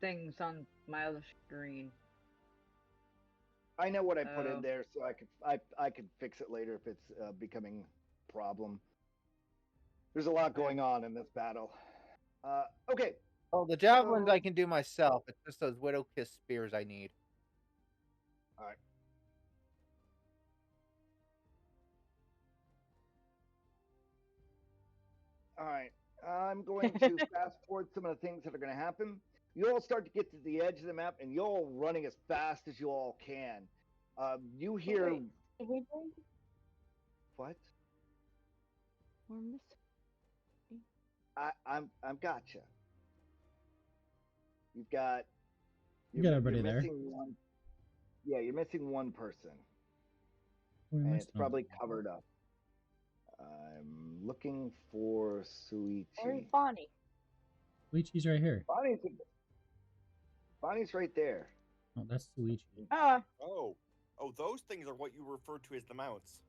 Speaker 1: things on my other screen.
Speaker 3: I know what I put in there, so I could fix it later if it's becoming a problem. There's a lot going on in this battle. Okay.
Speaker 5: Oh, the javelins I can do myself. It's just those Widow Kiss spears I need.
Speaker 3: All right. All right. I'm going to fast forward some of the things that are going to happen. You all start to get to the edge of the map, and you're all running as fast as you all can. You hear...
Speaker 1: Wait.
Speaker 3: What?
Speaker 1: We're missing.
Speaker 3: I'm gotcha. You've got.
Speaker 2: You got everybody there.
Speaker 3: Missing one. Yeah, you're missing one person,
Speaker 2: Who am I
Speaker 3: and it's probably
Speaker 2: smelling?
Speaker 3: covered up. I'm looking for Suichi.
Speaker 1: Where's Bonnie?
Speaker 2: Suichi's right here.
Speaker 3: Bonnie's right there.
Speaker 2: Oh, that's Suichi.
Speaker 7: Oh, those things are what you refer to as the mounts.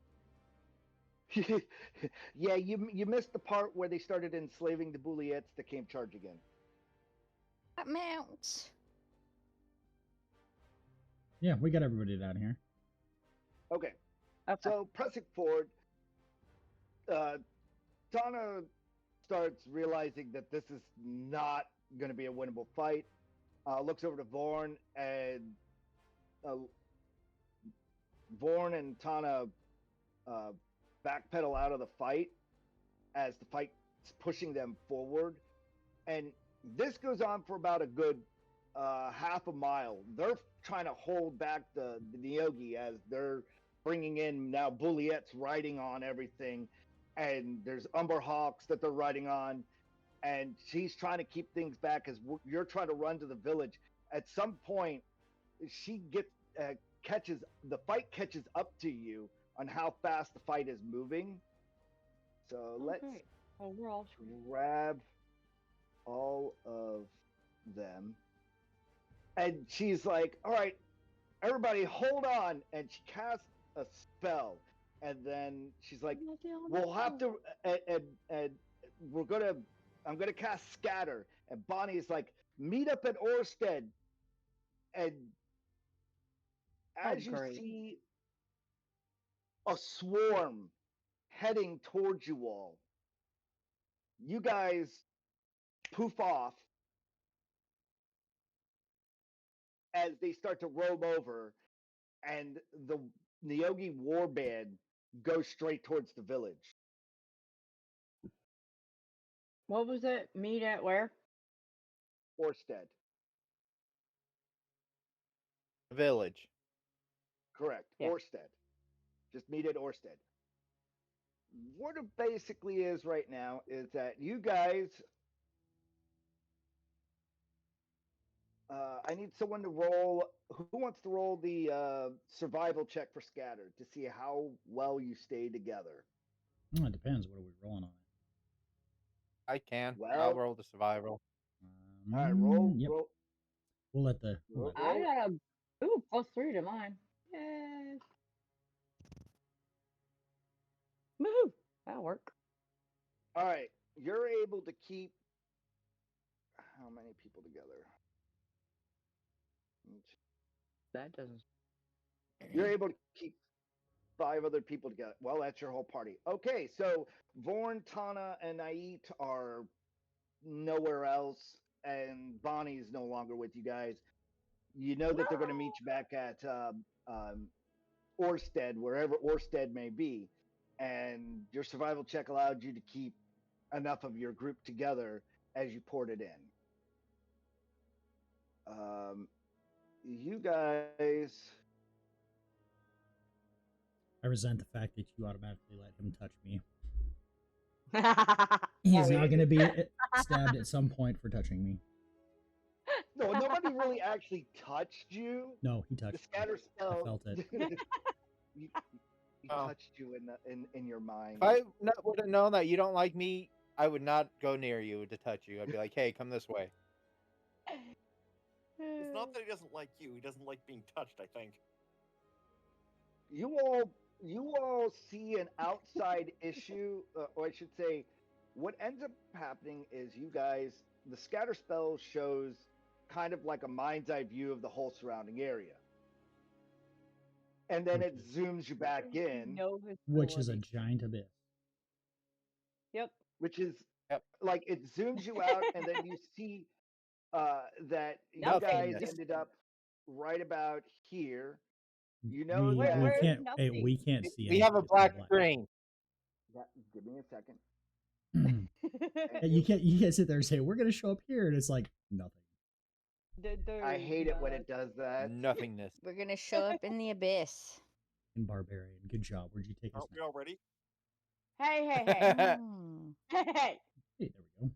Speaker 3: Yeah, you missed the part where they started enslaving the Bouliettes that came charge again.
Speaker 6: That mounts.
Speaker 2: Yeah, we got everybody down here.
Speaker 3: Okay. So pressing forward, Tana starts realizing that this is not going to be a winnable fight. Looks over to Vorn, and Vorn and Tana backpedal out of the fight as the fight's pushing them forward. And this goes on for about a good half a mile. They're trying to hold back the Neogi as they're bringing in now Bouliettes riding on everything. And there's Umber Hawks that they're riding on. And she's trying to keep things back as you're trying to run to the village. At some point, she gets the fight catches up to you on how fast the fight is moving. So let's
Speaker 1: we're all
Speaker 3: grab all of them. And she's like, all right, everybody hold on. And she casts a spell. And then she's like, we'll have to, and we're going to, I'm going to cast Scatter. And Bonnie's like, meet up at Orsted. And as you see a swarm heading towards you all, you guys poof off as they start to roam over, and the Neogi warband goes straight towards the village.
Speaker 1: What was it? Meet at where?
Speaker 3: Orsted.
Speaker 5: Village.
Speaker 3: Correct.
Speaker 1: Yeah.
Speaker 3: Orsted. Just meet at Orsted. What it basically is right now is that you guys, I need someone to roll. Who wants to roll the survival check for Scattered to see how well you stay together?
Speaker 2: Oh, it depends. What are we rolling on?
Speaker 5: I can.
Speaker 3: Well,
Speaker 5: I'll roll the survival.
Speaker 3: All right, roll.
Speaker 2: Yep.
Speaker 3: Roll.
Speaker 2: We'll let the.
Speaker 1: I got a +3 to mine. Yay. Woohoo! That'll work.
Speaker 3: All right, you're able to keep how many people together?
Speaker 1: That doesn't.
Speaker 3: You're able to keep 5 other people together. Well, that's your whole party. Okay, so Vorn, Tana, and Ait are nowhere else, and Bonnie's no longer with you guys. You know that they're going to meet you back at Orsted, wherever Orsted may be, and your survival check allowed you to keep enough of your group together as you poured it in. You guys...
Speaker 2: I resent the fact that you automatically let him touch me. He's now going to be stabbed at some point for touching me.
Speaker 3: No, nobody really actually touched you.
Speaker 2: No, he touched
Speaker 3: the scatter
Speaker 2: me.
Speaker 3: spell.
Speaker 2: I felt it.
Speaker 3: He touched you in your mind.
Speaker 5: If I would have known that you don't like me, I would not go near you to touch you. I'd be like, hey, come this way.
Speaker 7: It's not that he doesn't like you; he doesn't like being touched. I think.
Speaker 3: You all see an outside issue, or I should say, what ends up happening is you guys, the scatter spell shows kind of like a mind's eye view of the whole surrounding area. And then it zooms you back in.
Speaker 2: Which is a giant abyss.
Speaker 1: Yep.
Speaker 3: Which is, like, it zooms you out, and then you see that you guys ended up right about here. You know
Speaker 2: we can't see.
Speaker 5: We have a black screen.
Speaker 3: Give me a second.
Speaker 2: You can't sit there and say we're gonna show up here, and it's like nothing.
Speaker 3: I hate it when it does that.
Speaker 5: Nothingness.
Speaker 6: We're gonna show up in the abyss.
Speaker 2: In Barbarian, good job. Where'd you take us?
Speaker 7: Aren't we already?
Speaker 1: Hey. Hey.
Speaker 2: Hey, there we go.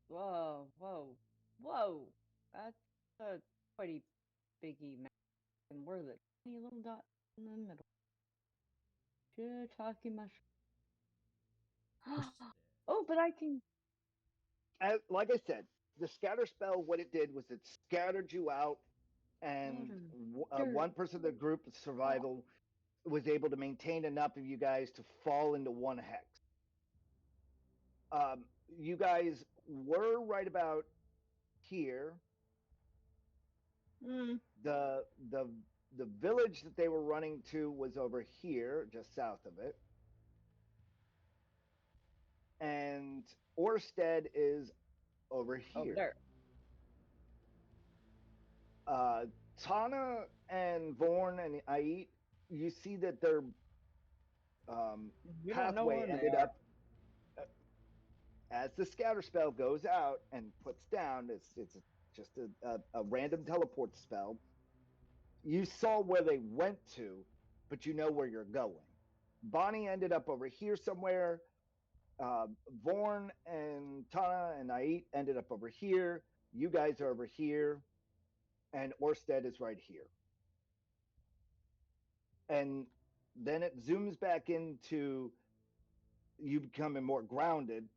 Speaker 1: Whoa, whoa, whoa. That's a pretty biggie map. And where's the tiny little dot in the middle? Shiitake mushroom. Oh, but I can.
Speaker 3: Like I said, the scatter spell, what it did was it scattered you out, and
Speaker 1: Water,
Speaker 3: one person of the group of survival was able to maintain enough of you guys to fall into one hex. You guys were right about here.
Speaker 1: Mm.
Speaker 3: The village that they were running to was over here, just south of it, and Orsted is over
Speaker 1: Over
Speaker 3: here.
Speaker 1: there.
Speaker 3: Tana and Vorn and Ait, you see that their
Speaker 1: You don't know
Speaker 3: pathway
Speaker 1: where they
Speaker 3: ended
Speaker 1: are.
Speaker 3: up as the scatter spell goes out and puts down. It's just a random teleport spell. You saw where they went to, but you know where you're going. Bonnie ended up over here somewhere. Vorn and Tana and Ait ended up over here. You guys are over here, and Orsted is right here. And then it zooms back into you becoming more grounded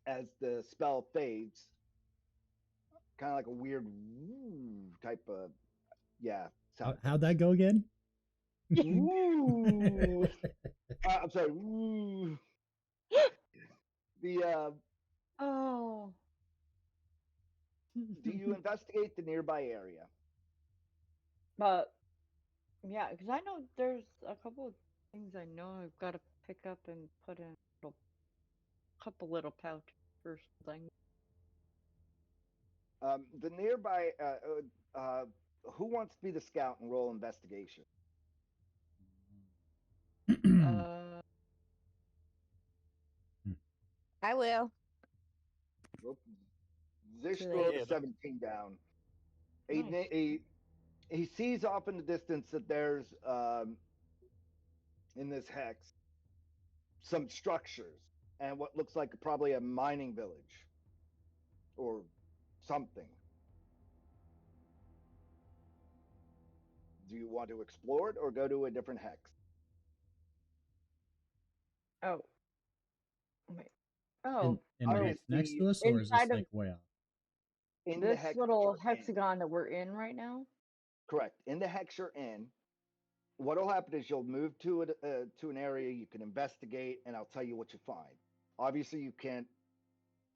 Speaker 3: as the spell fades. Kind of like a weird type of sound.
Speaker 2: How'd that go again?
Speaker 3: Ooh. I'm sorry. Ooh. The
Speaker 1: Oh.
Speaker 3: do you investigate the nearby area?
Speaker 1: But yeah, because I know there's a couple of things I know I've got to pick up and put in a couple little pouch or something.
Speaker 3: The nearby. Who wants to be the scout and roll investigation?
Speaker 6: I will.
Speaker 3: Zish
Speaker 6: Too
Speaker 3: throws
Speaker 7: late.
Speaker 3: 17 down.
Speaker 1: Nice.
Speaker 3: He sees off in the distance that there's in this hex some structures and what looks like probably a mining village or something. Do you want to explore it or go to a different hex?
Speaker 1: Oh. Wait. Oh.
Speaker 2: In the hex
Speaker 3: Obviously,
Speaker 2: next to us, or is this
Speaker 1: inside of
Speaker 2: like way off?
Speaker 3: in
Speaker 1: this
Speaker 3: the hex
Speaker 1: little
Speaker 3: you're in.
Speaker 1: hexagon that we're in right now?
Speaker 3: Correct. In the hex you're in, what'll happen is you'll move to an area you can investigate, and I'll tell you what you find. Obviously, you can't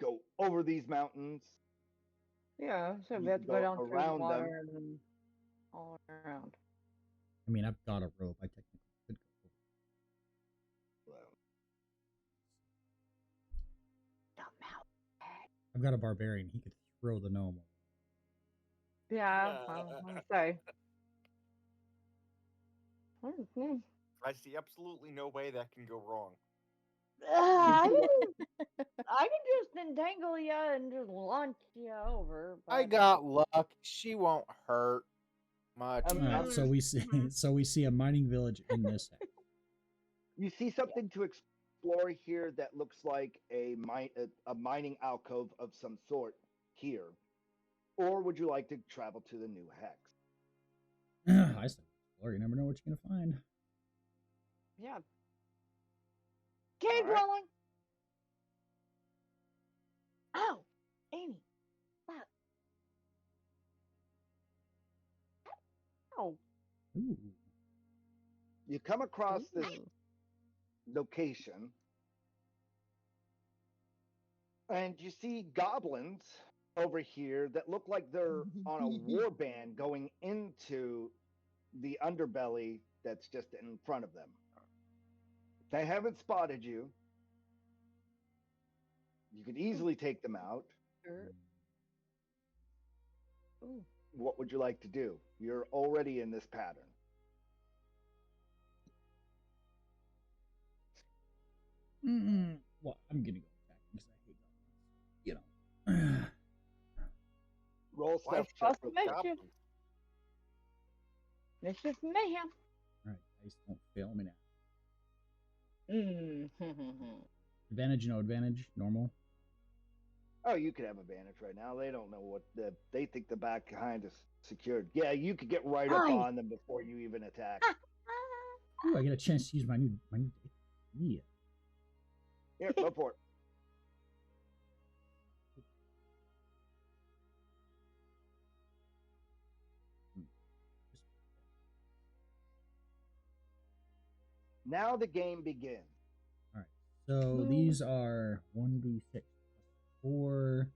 Speaker 3: go over these mountains.
Speaker 1: Yeah, so we
Speaker 3: You
Speaker 1: have
Speaker 3: can
Speaker 1: to go down through the
Speaker 3: around them.
Speaker 1: water and all around.
Speaker 2: I mean, I've got a rope. I technically could go over. I've got a barbarian. He could throw the gnome.
Speaker 1: Yeah, well, I'm sorry.
Speaker 7: I see absolutely no way that can go wrong.
Speaker 1: I can just entangle you and just launch you over. But...
Speaker 5: I got luck. She won't hurt much.
Speaker 2: All right, so we see a mining village in this hex.
Speaker 3: You see something to explore here that looks like a mining alcove of some sort here, or would you like to travel to the new hex?
Speaker 2: I said explore. You never know what you're gonna find.
Speaker 1: Yeah. Keep
Speaker 3: All right.
Speaker 1: rolling. Ow, Amy. Fuck. Ow.
Speaker 2: Ooh.
Speaker 3: You come across this
Speaker 6: Ooh.
Speaker 3: location, and you see goblins over here that look like they're on a war band going into the underbelly that's just in front of them. They haven't spotted you. You could easily take them out.
Speaker 1: Ooh.
Speaker 3: What would you like to do? You're already in this pattern.
Speaker 2: Well, I'm gonna go attack because I hate goblins. You know.
Speaker 3: Roll
Speaker 7: Why
Speaker 3: stuff
Speaker 1: Plus
Speaker 3: check.
Speaker 1: mischief. Mischief mayhem.
Speaker 2: All right, dice don't fail me now. Advantage, no advantage, normal.
Speaker 3: Oh, you could have advantage right now. They don't know what they think the back behind is secured. Yeah, you could get right up
Speaker 1: Hi.
Speaker 3: on them before you even attack.
Speaker 2: Ooh, I get a chance to use my new. Yeah.
Speaker 3: Here, go for it. Now the game begins.
Speaker 2: All right. So these are 1d6 4.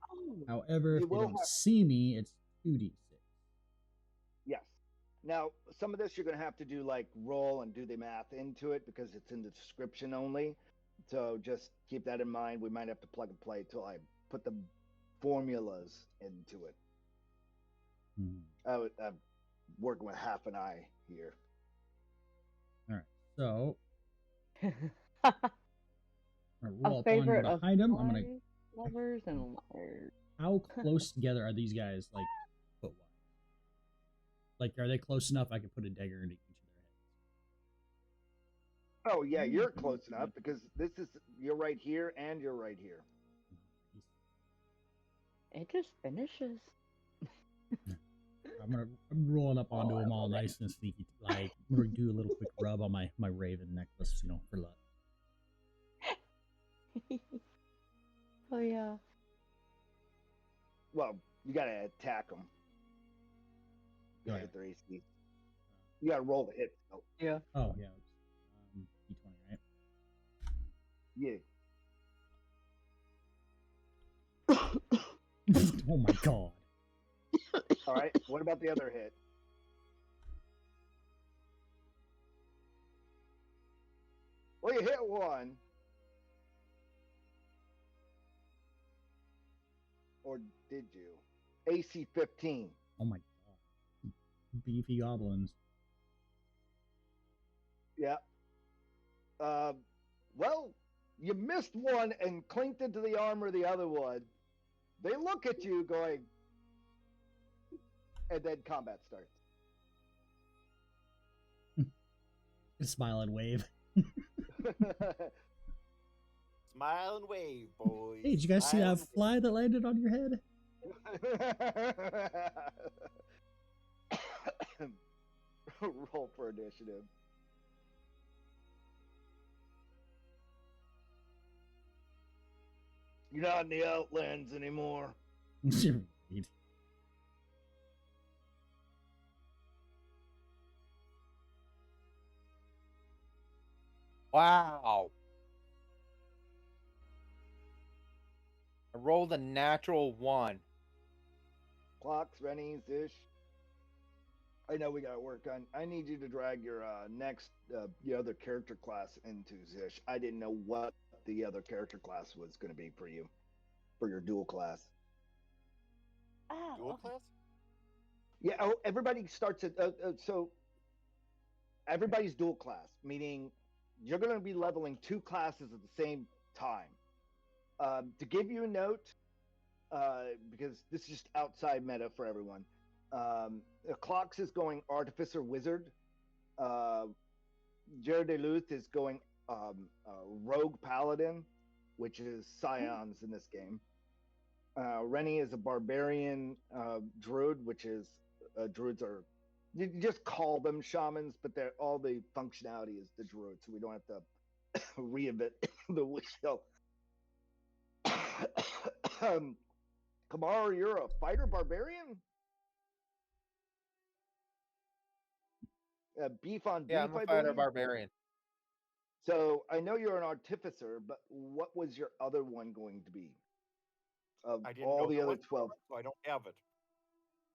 Speaker 2: However, if they don't see me, it's 2d6.
Speaker 3: Yes. Now, some of this you're going to have to do like roll and do the math into it because it's in the description only. So just keep that in mind. We might have to plug and play till I put the formulas into it. I'm working with half an eye here.
Speaker 2: All right. So
Speaker 1: A
Speaker 2: roll up
Speaker 1: favorite
Speaker 2: on
Speaker 1: of
Speaker 2: behind him. I'm gonna.
Speaker 1: lovers and liars.
Speaker 2: How close together are these guys? Like foot wide? Like, are they close enough? I could put a dagger into each of their heads.
Speaker 3: Oh yeah, you're close enough because you're right here and you're right here.
Speaker 1: It just finishes.
Speaker 2: I'm rolling up onto them all nice and sneaky. Like, I'm gonna do a little quick rub on my raven necklace, for luck.
Speaker 1: Oh yeah.
Speaker 3: Well, you gotta attack them. You gotta hit their AC. You gotta roll the hit. Oh.
Speaker 1: Yeah.
Speaker 2: Oh yeah. D20, right?
Speaker 3: Yeah.
Speaker 2: Oh my god.
Speaker 3: All right. What about the other hit? Well, you hit one. Or did you? AC 15.
Speaker 2: Oh my god. Beefy goblins.
Speaker 3: Yeah. Well, you missed one and clinked into the armor of the other one. They look at you going, and then combat starts.
Speaker 2: Smile and wave.
Speaker 7: Smile and wave, boys.
Speaker 2: Hey, did you guys see that fly that landed on your head?
Speaker 3: Roll for initiative. You're not in the Outlands anymore.
Speaker 2: Right.
Speaker 5: Wow. I rolled a natural 1.
Speaker 3: Clox, Renni, Zish. I know we got to work on. I need you to drag your next, your other character class into Zish. I didn't know what the other character class was going to be for you, for your dual class.
Speaker 7: Dual class?
Speaker 3: Yeah. Oh, everybody starts at so. Everybody's dual class, meaning you're going to be leveling 2 classes at the same time. To give you a note, because this is just outside meta for everyone. Clox is going Artificer Wizard. Jaer is going Rogue Paladin, which is Scions in this game. Renni is a Barbarian Druid, which is Druids are, you just call them Shamans, but they're all the functionality is the Druid, so we don't have to reinvent the wheel. Kamarz, you're a fighter Barbarian? Beef on beef,
Speaker 5: Yeah, I'm a fighter barbarian.
Speaker 3: So I know you're an artificer, but what was your other one going to be? Of
Speaker 7: I didn't
Speaker 3: all
Speaker 7: know
Speaker 3: the
Speaker 7: there
Speaker 3: other
Speaker 7: was
Speaker 3: 12.
Speaker 7: so I don't have it.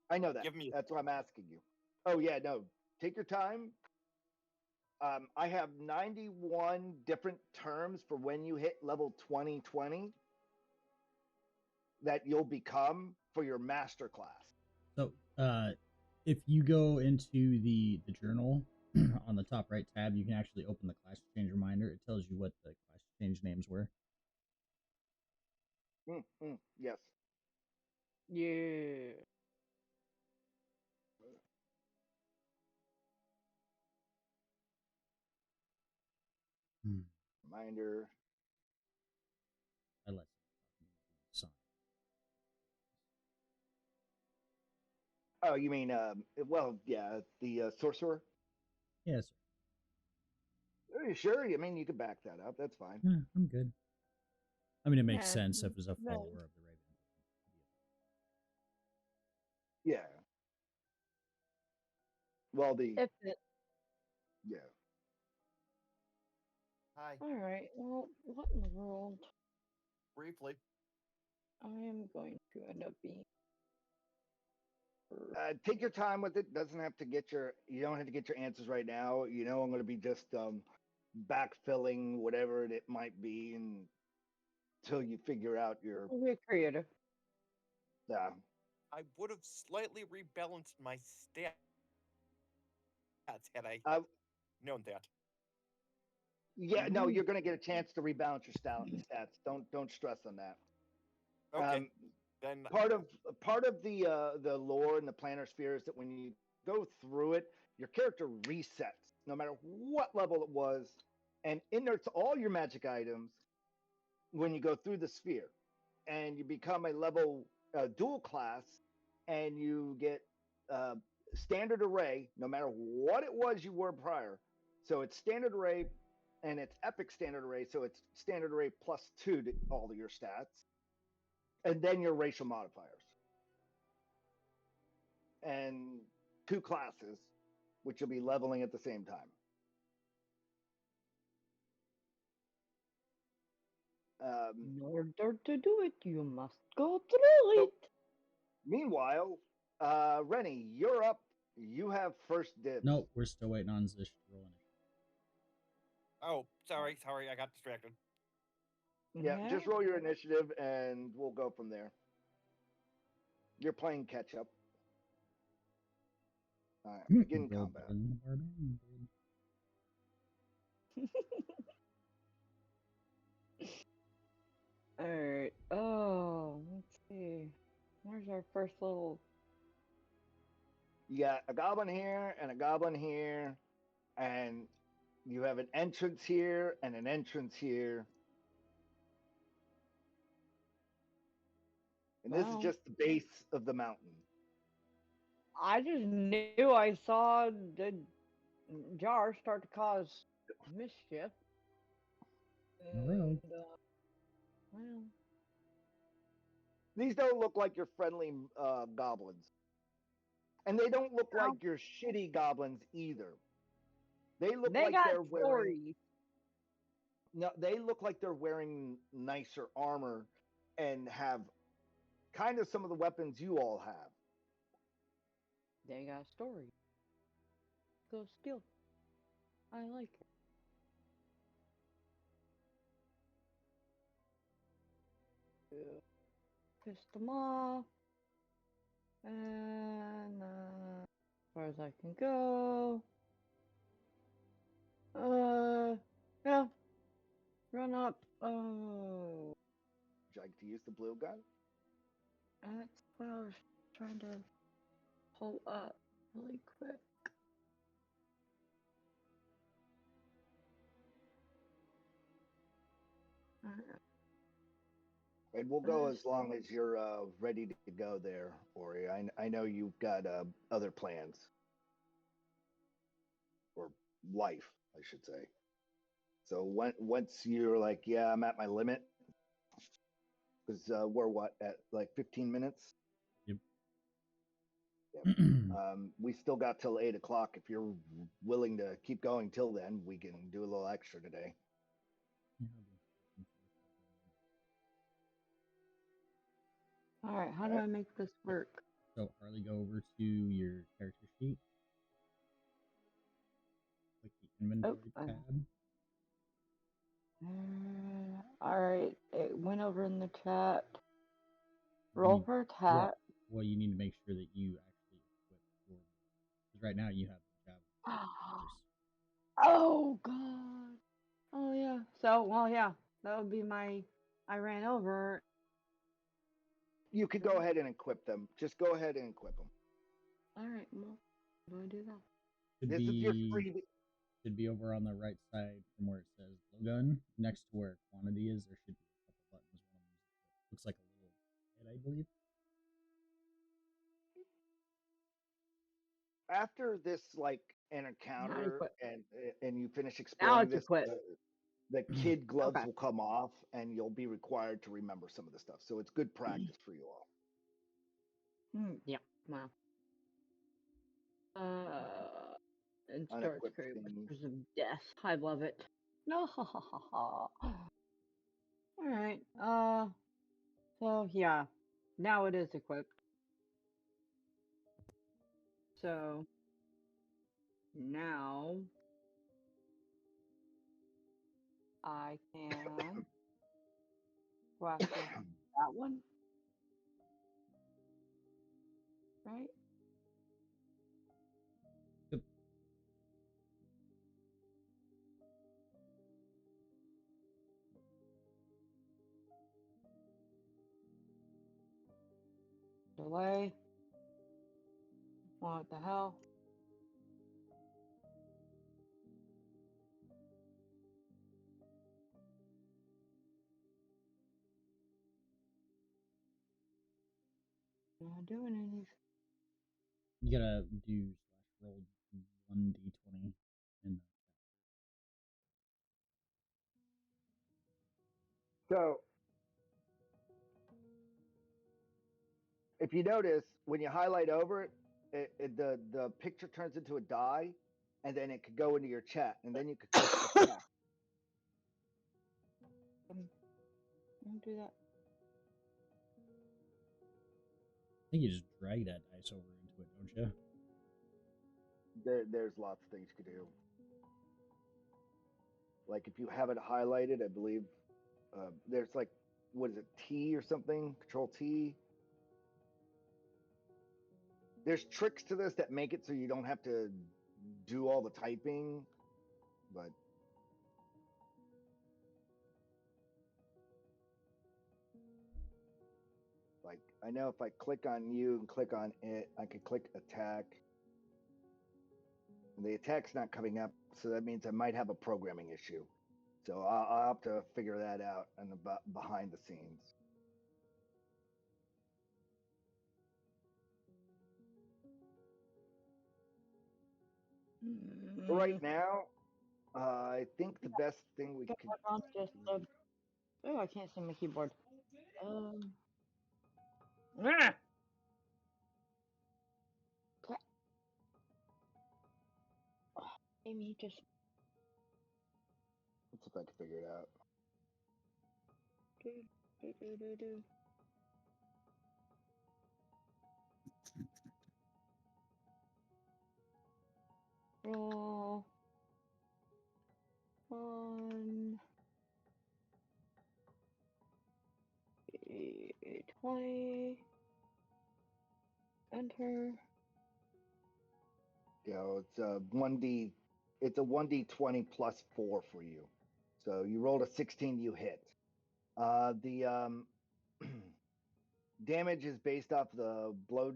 Speaker 3: I know that.
Speaker 7: Give me
Speaker 3: That's why I'm asking you. Oh yeah, no. Take your time. I have 91 different terms for when you hit level 2020 that you'll become for your master class.
Speaker 2: So, if you go into the journal on the top right tab, you can actually open the class change reminder. It tells you what the class change names were.
Speaker 3: Yes.
Speaker 1: Yeah.
Speaker 3: Reminder. Oh, you mean well, yeah, the sorcerer.
Speaker 2: Yes.
Speaker 3: Are you sure? I mean, you could back that up. That's fine.
Speaker 2: No, I'm good. I mean, it makes
Speaker 1: Yeah,
Speaker 2: sense if it's a
Speaker 1: no.
Speaker 2: follower of the Raven.
Speaker 3: Yeah. Well, the
Speaker 1: If it.
Speaker 3: yeah.
Speaker 5: Hi.
Speaker 1: All right. Well, what in the world?
Speaker 5: Briefly.
Speaker 1: I am going to end up being.
Speaker 3: Take your time with it. Doesn't have to get your. You don't have to get your answers right now. You know, I'm going to be just backfilling whatever it might be until you figure out your.
Speaker 1: We're creative.
Speaker 3: Yeah.
Speaker 7: I would have slightly rebalanced my stats had I known that.
Speaker 3: Yeah. No, you're going to get a chance to rebalance your stats. Don't stress on that.
Speaker 7: Okay. Then
Speaker 3: Part of the lore and the planar sphere is that when you go through it, your character resets no matter what level it was, and inerts all your magic items when you go through the sphere, and you become a level dual class, and you get standard array no matter what it was you were prior. So it's standard array, and it's epic standard array, so it's standard array +2 to all of your stats, and then your racial modifiers. And 2 classes, which you'll be leveling at the same time.
Speaker 1: In order to do it, you must go through
Speaker 3: So,
Speaker 1: it.
Speaker 3: meanwhile, Renni, you're up. You have first dibs.
Speaker 2: No, we're still waiting on Zish to roll in.
Speaker 7: oh, sorry, I got distracted.
Speaker 3: Yeah, just roll your initiative and we'll go from there. You're playing catch up. All right, begin combat.
Speaker 2: Barbarian,
Speaker 1: All right. Oh, let's see. Where's our first little?
Speaker 3: You got a goblin here and a goblin here, and you have an entrance here and an entrance here. And this is
Speaker 1: Wow.
Speaker 3: just the base of the mountain.
Speaker 1: I just knew I saw the jar start to cause mischief.
Speaker 2: Hello.
Speaker 1: Well,
Speaker 3: These don't look like your friendly goblins. And they don't look like your shitty goblins either. They look
Speaker 1: they
Speaker 3: like
Speaker 1: got
Speaker 3: they're wearing.
Speaker 1: stories.
Speaker 3: No, they look like they're wearing nicer armor and have kind of some of the weapons you all have.
Speaker 1: They got stories. Go steal. I like it. Piss them off. And as far as I can go. Yeah. Run up. Oh.
Speaker 3: Would you like to use the blue gun?
Speaker 1: That's what I was trying to pull up really quick.
Speaker 3: And we'll go as long as you're ready to go there, Ori. I know you've got other plans. Or life, I should say. So once you're like, yeah, I'm at my limit, because we're what, at like 15 minutes?
Speaker 2: Yep.
Speaker 3: Yep. We still got till 8 o'clock. If you're willing to keep going till then, we can do a little extra today.
Speaker 1: All right, how do I make this work?
Speaker 2: So, Harley, go over to your character sheet. Click the inventory tab.
Speaker 1: All right, it went over in the chat. Roll for attack.
Speaker 2: Well, you need to make sure that you actually equip your. Because right now you have the javelin.
Speaker 1: Oh god. Oh yeah. So well yeah, that would be my. I ran over.
Speaker 3: You could go ahead and equip them. Just go ahead and equip them.
Speaker 1: All right. Well, how do I do that?
Speaker 2: Should
Speaker 3: This is your free.
Speaker 2: Should be over on the right side from where it says blowgun, next to where quantity is. There should be a couple buttons. One of them looks like a little head, I believe.
Speaker 3: after this like
Speaker 1: Not
Speaker 3: encounter
Speaker 1: equipped.
Speaker 3: and you finish
Speaker 1: Now
Speaker 3: exploring
Speaker 1: it's
Speaker 3: this,
Speaker 1: equipped.
Speaker 3: the kid gloves
Speaker 1: Okay.
Speaker 3: will come off, and you'll be required to remember some of the stuff. So it's good practice for you all.
Speaker 1: Yeah. Wow. And starts
Speaker 3: Unequipped
Speaker 1: creating
Speaker 3: things.
Speaker 1: whispers of death. I love it. No, ha ha ha ha. All right. So yeah, now it is equipped. So now I can go after that one, right?
Speaker 2: Yep.
Speaker 1: Delay. What the hell? Not doing anything.
Speaker 2: You gotta do /roll 1d20 in
Speaker 3: So if you notice, when you highlight over it, the picture turns into a die, and then it could go into your chat, and then you could click attack.
Speaker 1: Don't do that.
Speaker 2: I think you just drag that dice over into it, don't you?
Speaker 3: There's lots of things you could do. Like if you have it highlighted, I believe there's like, what is it, T or something? Control T. There's tricks to this that make it so you don't have to do all the typing, but like I know if I click on you and click on it, I could click attack. And the attack's not coming up, so that means I might have a programming issue. So I'll have to figure that out and behind the scenes. For right now, I think the best thing we could.
Speaker 1: Oh, I can't see my keyboard. Ah! Amy, just.
Speaker 3: Let's see if I can figure it out.
Speaker 1: Roll 1 20. Enter.
Speaker 3: You know, it's a 1d. It's a 1d20 plus 4 for you. So you rolled a 16, you hit. The damage is based off the blow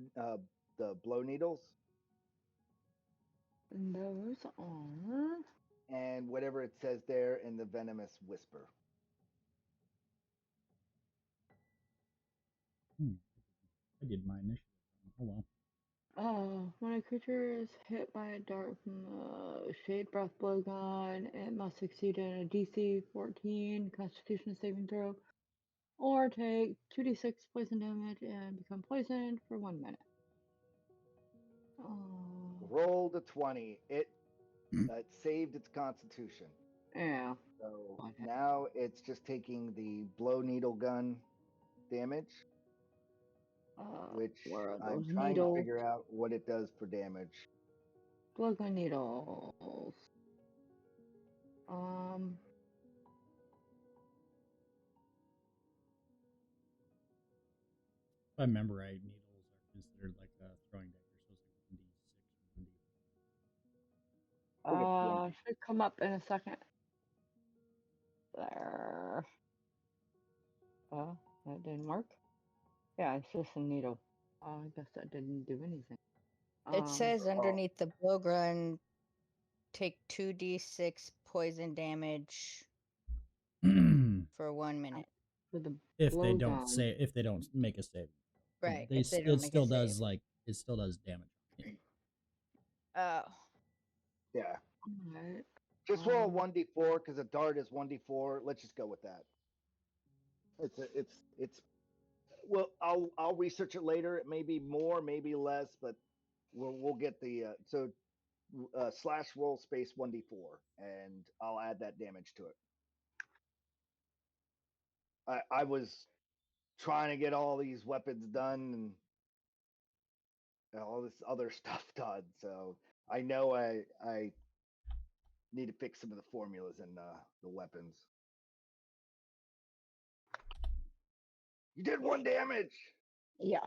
Speaker 3: needles.
Speaker 1: And those are.
Speaker 3: And whatever it says there in the venomous whisper.
Speaker 2: I did my initiative. Oh well.
Speaker 1: When a creature is hit by a dart from the Shade Breath Blowgun, it must succeed in a DC 14 Constitution saving throw, or take 2d6 poison damage and become poisoned for 1 minute.
Speaker 3: Rolled a 20. It saved its Constitution.
Speaker 1: Yeah.
Speaker 3: So now it's just taking the blow needle gun damage, which I'm trying to figure out what it does for damage.
Speaker 1: Blowgun needles.
Speaker 2: If I remember right, needles are considered like a throwing dagger, so it's like 1d6 and 1d4.
Speaker 1: Should come up in a second. There. That didn't work. Yeah, it's just a needle. I guess that didn't do anything.
Speaker 6: It says underneath the blowgun, take 2d6 poison damage for 1 minute.
Speaker 1: For the
Speaker 2: if they don't make a save.
Speaker 6: Right.
Speaker 2: It still does damage.
Speaker 6: Oh.
Speaker 3: Yeah.
Speaker 1: Alright.
Speaker 3: Just roll a 1d4 because a dart is 1d4. Let's just go with that. It's. Well, I'll research it later. It may be more, maybe less, but we'll get the slash roll space 1d4, and I'll add that damage to it. I was trying to get all these weapons done and all this other stuff done, so I know I need to fix some of the formulas in the weapons. You did 1 damage.
Speaker 1: Yeah.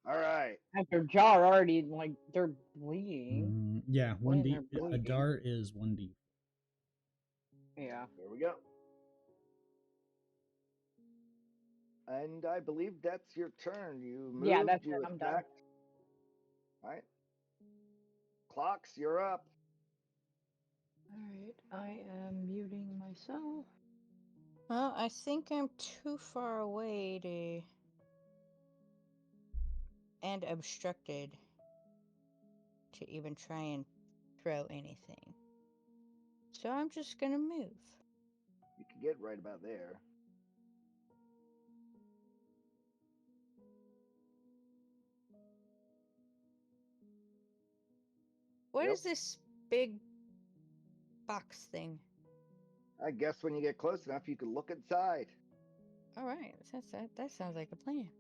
Speaker 3: All right.
Speaker 1: After Jar already, like, they're bleeding.
Speaker 2: Yeah,
Speaker 1: When
Speaker 2: 1d.
Speaker 1: they're
Speaker 2: A
Speaker 1: bleeding.
Speaker 2: dart is 1d.
Speaker 1: Yeah.
Speaker 3: There we go. And I believe that's your turn. You moved.
Speaker 1: Yeah, that's
Speaker 3: you
Speaker 1: it. I'm done.
Speaker 3: attacked. All right. Clox, you're up.
Speaker 1: Alright, I am muting myself.
Speaker 6: Well, I think I'm too far away to... and obstructed to even try and throw anything. So I'm just gonna move.
Speaker 3: You can get right about there.
Speaker 6: What
Speaker 3: Yep.
Speaker 6: is this big box thing?
Speaker 3: I guess when you get close enough, you can look inside.
Speaker 6: All right, that sounds like a plan.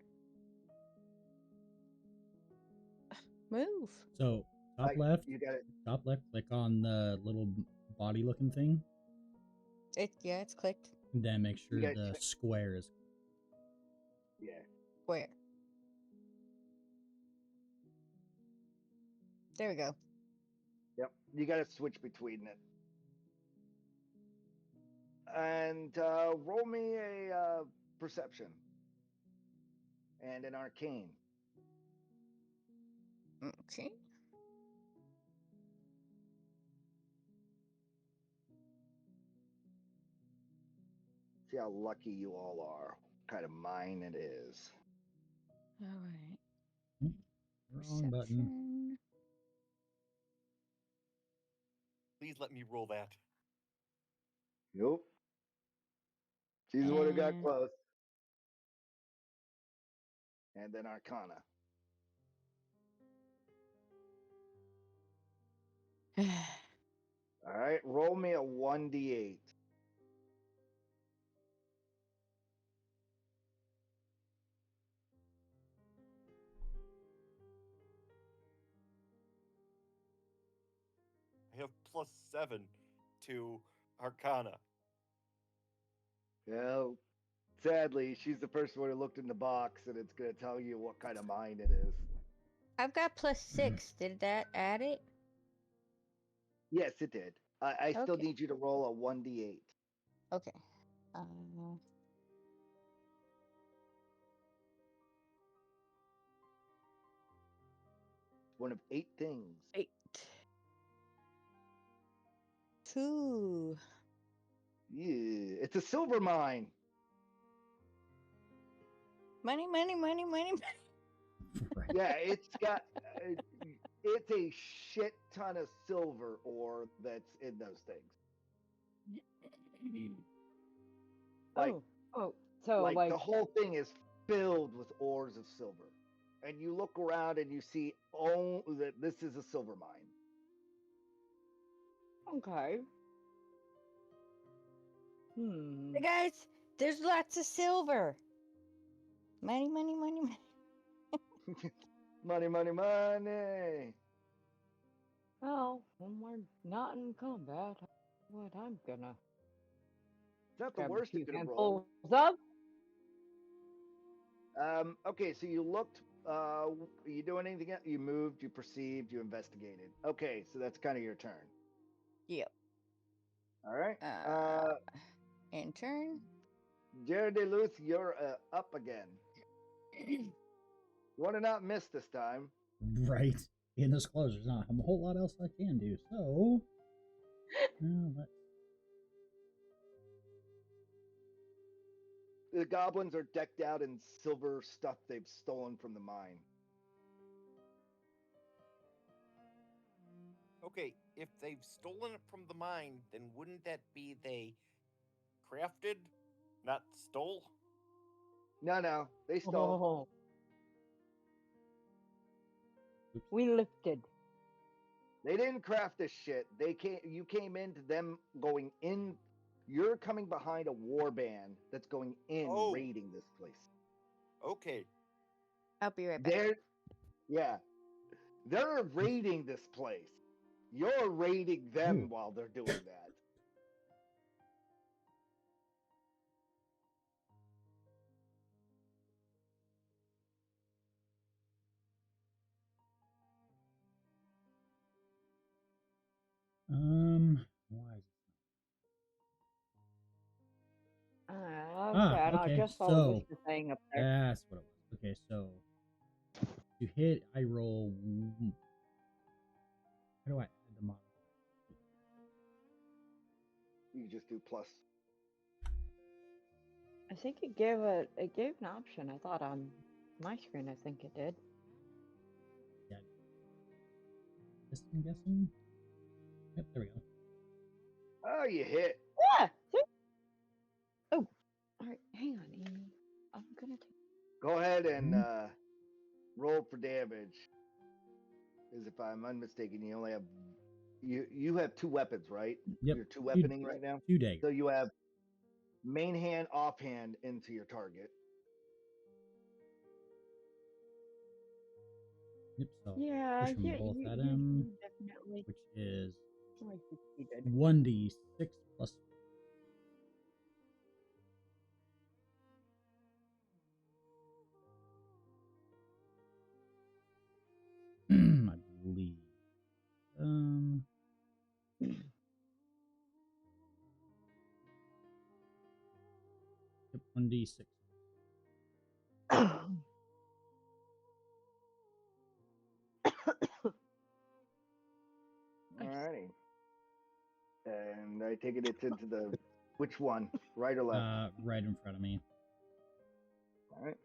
Speaker 6: Move.
Speaker 2: So top left,
Speaker 3: You got it.
Speaker 2: top left, click on the little body looking thing.
Speaker 6: It's clicked.
Speaker 2: Then make sure
Speaker 3: got
Speaker 2: the square is.
Speaker 3: Yeah.
Speaker 6: Where? There we go.
Speaker 3: Yep. You got to switch between it. And roll me a perception and an arcane.
Speaker 6: Okay.
Speaker 3: See how lucky you all are. What kind of mine it is.
Speaker 6: All right.
Speaker 2: Wrong button.
Speaker 6: Perception.
Speaker 7: Please let me roll that.
Speaker 3: Nope. She's the one who got close. And then Arcana. All right, roll me a 1d8.
Speaker 7: I have +7 to Arcana.
Speaker 3: Well, sadly, she's the first one who looked in the box, and it's going to tell you what kind of mine it is.
Speaker 6: I've got +6. Did that add it?
Speaker 3: Yes, it did. I still
Speaker 6: Okay.
Speaker 3: need you to roll a 1d8.
Speaker 6: Okay.
Speaker 3: One of 8 things.
Speaker 6: 8. 2.
Speaker 3: Yeah, it's a silver mine.
Speaker 6: Money, money, money, money, money.
Speaker 3: Yeah, it's got it's a shit ton of silver ore that's in those things. Like,
Speaker 1: So like
Speaker 3: the whole thing is filled with ores of silver, and you look around and you see that this is a silver mine.
Speaker 1: okay. Hmm.
Speaker 6: Hey guys, there's lots of silver. Money, money, money, money.
Speaker 3: Money, money, money.
Speaker 1: Well, when we're not in combat, what I'm gonna
Speaker 3: It's not the
Speaker 1: grab a
Speaker 3: worst
Speaker 1: few
Speaker 3: you could have rolled.
Speaker 1: handfuls up.
Speaker 3: Okay, so you looked. You doing anything else? You moved, you perceived, you investigated. Okay, so that's kind of your turn.
Speaker 6: Yep.
Speaker 3: All right.
Speaker 6: In turn.
Speaker 3: Jaer de Luth, you're up again. You want to not miss this time.
Speaker 2: Right. In this close, there's not a whole lot else I can do. So, let's...
Speaker 3: the goblins are decked out in silver stuff they've stolen from the mine.
Speaker 7: Okay, if they've stolen it from the mine, then wouldn't that be they crafted, not stole?
Speaker 3: No, they stole.
Speaker 1: Oh. We lifted.
Speaker 3: They didn't craft this shit. You came into them going in. You're coming behind a war band that's going in raiding this place.
Speaker 7: Okay.
Speaker 6: I'll be right back.
Speaker 3: They're raiding this place. You're raiding them while they're doing that.
Speaker 2: Why is
Speaker 1: Okay, I
Speaker 2: okay,
Speaker 1: just saw
Speaker 2: so
Speaker 1: what you're saying up there.
Speaker 2: that's what it was. Okay, so to hit, I roll. How do I add the modifier?
Speaker 3: You just do plus.
Speaker 1: I think it gave an option. I thought on my screen, I think it did.
Speaker 2: Yeah. This I'm guessing. Yep, there we go.
Speaker 3: Oh, you hit.
Speaker 1: Yeah. Oh, all right. Hang on, Amy. I'm gonna take.
Speaker 3: Go ahead and roll for damage. Because if I'm unmistaken, you only have you have 2 weapons, right?
Speaker 2: Yep.
Speaker 3: You're 2 weaponing right now.
Speaker 2: 2 daggers.
Speaker 3: So you have main hand, offhand into your target.
Speaker 2: Yep. So
Speaker 1: Yeah,
Speaker 2: push them
Speaker 1: yeah,
Speaker 2: both
Speaker 1: you
Speaker 2: at him,
Speaker 1: definitely.
Speaker 2: which is
Speaker 1: Like you did.
Speaker 2: 1d6 plus. I believe. Yep, 1d6.
Speaker 3: Alrighty. And I take it's into the which one? Right or left?
Speaker 2: Right in front of me.
Speaker 3: Alright.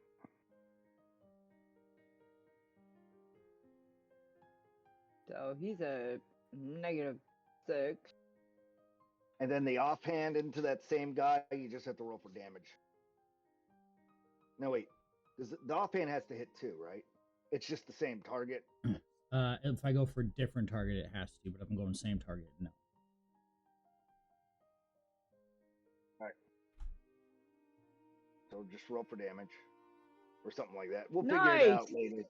Speaker 1: So he's a -6.
Speaker 3: And then the offhand into that same guy, you just have to roll for damage. No, wait. The offhand has to hit 2, right? It's just the same target.
Speaker 2: If I go for a different target, it has to, but if I'm going same target, no.
Speaker 3: Alright. So just roll for damage. Or something like that. We'll figure it out later.